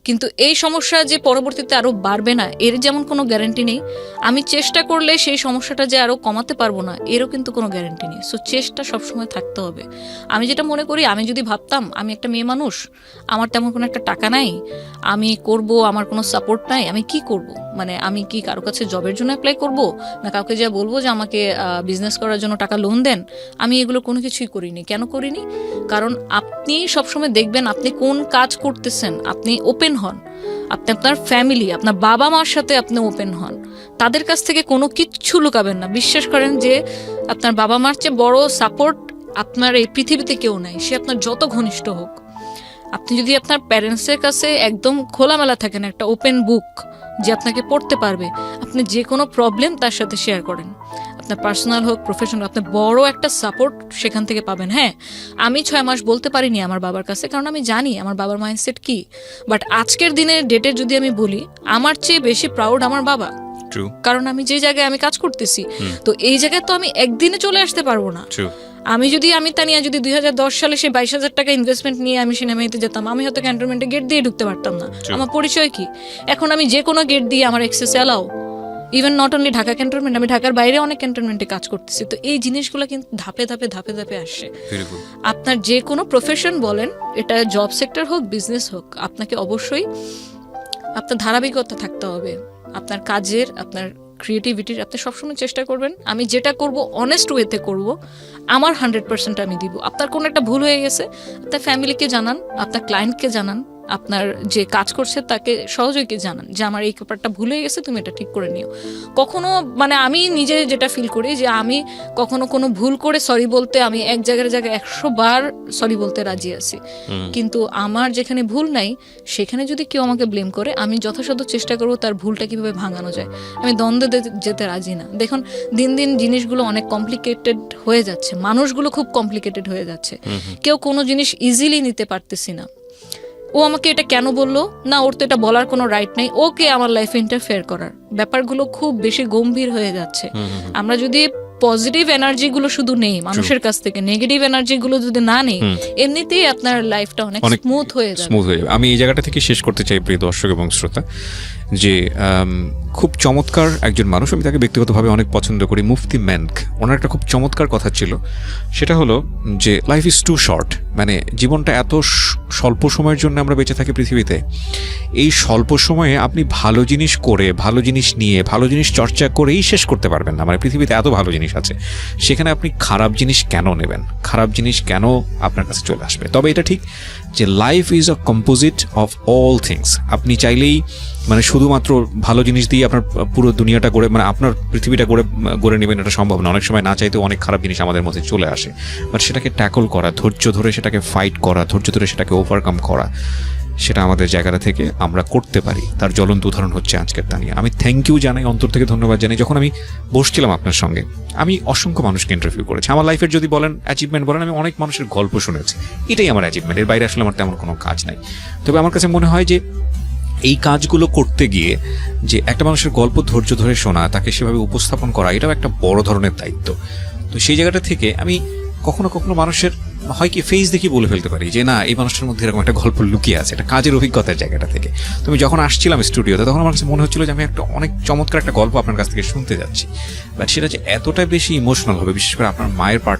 কিন্তু এই সমস্যা যে পরবর্তীতে আরও বাড়বে না এর যেমন কোনো গ্যারান্টি নেই, আমি চেষ্টা করলে সেই সমস্যাটা যে আরও কমাতে পারবো না এরও কিন্তু কোনো গ্যারান্টি নেই। সো চেষ্টা সবসময় থাকতে হবে। আমি যেটা মনে করি, আমি যদি ভাবতাম আমি একটা মেয়ে মানুষ, আমার তেমন কোনো একটা টাকা নাই, আমি করব, আমার কোনো সাপোর্ট নাই, আমি কি করব? মানে আমি কি কারো কাছে জবের জন্য অ্যাপ্লাই করব, না কাউকে যা বলবো যে আমাকে বিজনেস করার জন্য টাকা লোন দেন? আমি এগুলো কোনো কিছুই করিনি। কেন করিনি? কারণ আপনি সবসময় দেখবেন আপনি কোন কাজ করতেছেন, আপনি ওপেন হন, আপনি আপনার ফ্যামিলি, আপনার বাবা মার সাথে আপনি ওপেন হন, তাদের কাছ থেকে কোনো কিচ্ছু লুকাবেন না। বিশ্বাস করেন যে আপনার বাবা মার চেয়ে বড় সাপোর্ট আপনার এই পৃথিবীতে কেউ নাই, সে আপনার যত ঘনিষ্ঠ হোক। আপনি যদি আপনার প্যারেন্টসের কাছে একদম খোলামেলা থাকেন, একটা ওপেন বুক যে আপনাকে পড়তে পারবে, আপনি যে কোনো প্রবলেম তার সাথে শেয়ার করেন, আপনার পার্সোনাল হোক প্রফেশনাল, আপনি বড় একটা সাপোর্ট সেখান থেকে পাবেন। হ্যাঁ, আমি 6 মাস বলতে পারিনি আমার বাবার কাছে, কারণ আমি জানি আমার বাবার মাইন্ডসেট কি। বাট আজকের দিনের ডেটে যদি আমি বলি, আমার চেয়ে বেশি প্রাউড আমার বাবা, কারণ আমি যে জায়গায় আমি কাজ করতেছি, তো এই জায়গায় তো আমি একদিনে চলে আসতে পারবো না। আমি তানিয়া যদি 2010 সালে সে 22,000 টাকা ইনভেস্টমেন্ট নিয়ে আমি সিনেমাতে যেতাম, আমি হয়তো ক্যান্টনমেন্টে গেট দিয়ে ঢুকতে পারতাম না। আমার পরিচয় কি? এখন আমি যে কোনো গেট দিয়ে আমার access allow, even not only Dhaka cantonment, আমি ঢাকার বাইরে অনেক ক্যান্টনমেন্টে কাজ করতেছি। তো এই জিনিসগুলো কিন্তু ধাপে ধাপে আসে। আপনার যে কোনো প্রফেশন বলেন, এটা জব সেক্টর হোক, বিজনেস হোক, আপনাকে অবশ্যই আপনার ধারাবাহিকতা থাকতে হবে, আপনার কাজের, আপনার ক্রিয়েটিভিটির। আপনি সবসময় চেষ্টা করবেন আমি যেটা করব অনেস্ট ওয়েতে করব, আমার 100% আমি দিব। আপনার কোনো একটা ভুল হয়ে গেছে, আপনার ফ্যামিলিকে জানান, আপনার ক্লায়েন্টকে জানান, আপনার যে কাজ করছে তাকে সহযোগী জানান যে আমার এই ব্যাপারটা ভুল হয়ে গেছে, তুমি এটা ঠিক করে নিও। কখনো মানে আমি নিজে যেটা ফিল করি যে আমি কখনো কোনো ভুল করে সরি বলতে আমি এক জায়গায় 100 বার সরি বলতে রাজি আছি, কিন্তু আমার যেখানে ভুল নাই সেখানে যদি কেউ আমাকে ব্লেম করে আমি যথাসাধ্য চেষ্টা করবো তার ভুলটা কিভাবে ভাঙানো যায়। আমি দ্বন্দ্বে যেতে রাজি না। দেখুন দিন দিন জিনিসগুলো অনেক কমপ্লিকেটেড হয়ে যাচ্ছে, মানুষগুলো খুব কমপ্লিকেটেড হয়ে যাচ্ছে, কেউ কোনো জিনিস ইজিলি নিতে পারতেছি না। ও আমাকে এটা কেন বললো না, ওর তো এটা বলার কোনো রাইট নাই, ওকে আমার লাইফে ইন্টারফেয়ার করার ব্যাপারগুলো খুব বেশি গম্ভীর হয়ে যাচ্ছে। আমরা যদি পজিটিভ এনার্জি গুলো শুধু নেই মানুষের কাছ থেকে, নেগেটিভ এনার্জি গুলো যদি না নেই, এমনিতেই আপনার লাইফটা অনেক স্মুথ হয়ে যাবে। আমি এই জায়গাটা থেকে শেষ করতে চাই প্রিয় দর্শক এবং শ্রোতা, যে খুব চমৎকার একজন মানুষ, আমি তাকে ব্যক্তিগতভাবে অনেক পছন্দ করি, মুফতি মেনক। ওনার একটা খুব চমৎকার কথা ছিল, সেটা হলো যে লাইফ ইজ টু শর্ট, মানে জীবনটা এত স্বল্প সময়ের জন্য আমরা বেঁচে থাকি পৃথিবীতে। এই স্বল্প সময়ে আপনি ভালো জিনিস করে, ভালো জিনিস নিয়ে, ভালো জিনিস চর্চা করেই শেষ করতে পারবেন না। মানে পৃথিবীতে এত ভালো জিনিস আছে, সেখানে আপনি খারাপ জিনিস কেন নেবেন, খারাপ জিনিস কেন আপনার কাছে চলে আসবে? তবে এটা ঠিক যে life is a composite of all things. আপনি চাইলেই মানে শুধুমাত্র ভালো জিনিস দিয়ে আপনার পুরো দুনিয়াটা গড়ে, মানে আপনার পৃথিবীটা গড়ে নেবেন, এটা সম্ভব না। অনেক সময় না চাইতেও অনেক খারাপ জিনিস আমাদের মধ্যে চলে আসে, বাট সেটাকে ট্যাকল করা, ধৈর্য ধরে সেটাকে ফাইট করা, ধৈর্য ধরে সেটাকে ওভারকাম করা, সেটা আমাদের জায়গাটা থেকে আমরা করতে পারি। তার জ্বলন্ত উদাহরণ হচ্ছে আজকের তানিয়া। আমি থ্যাংক ইউ জানাই, অন্তর থেকে ধন্যবাদ জানাই। যখন আমি বসছিলাম আপনার সঙ্গে, আমি অসংখ্য মানুষকে ইন্টারভিউ করেছি। আমার লাইফের যদি বলেন অ্যাচিভমেন্ট বলেন, আমি অনেক মানুষের গল্প শুনেছি, এটাই আমার অ্যাচিভমেন্ট। এর বাইরে আসলে আমার তেমন কোনো কাজ নাই। তবে আমার কাছে মনে হয় যে এই কাজগুলো করতে গিয়ে যে একটা মানুষের গল্প ধৈর্য ধরে শোনা, তাকে সেভাবে উপস্থাপন করা, এটাও একটা বড় ধরনের দায়িত্ব। তো সেই জায়গাটা থেকে আমি কখনো কখনো মানুষের হয় কি ফেস দেখি বলে ফেলতে পারি যে না, এই মানুষটার মধ্যে এরকম একটা গল্প লুকিয়ে আছে, এটা কাজের অভিজ্ঞতার জায়গাটা থেকে। তুমি যখন আসছিলাম স্টুডিওতে, তখন আমার কাছে মনে হচ্ছিল যে আমি একটা অনেক চমৎকার একটা গল্প আপনার কাছ থেকে শুনতে যাচ্ছি, বাট সেটা যে এতটা বেশি ইমোশনাল হবে, বিশেষ করে আপনার মায়ের পার্ট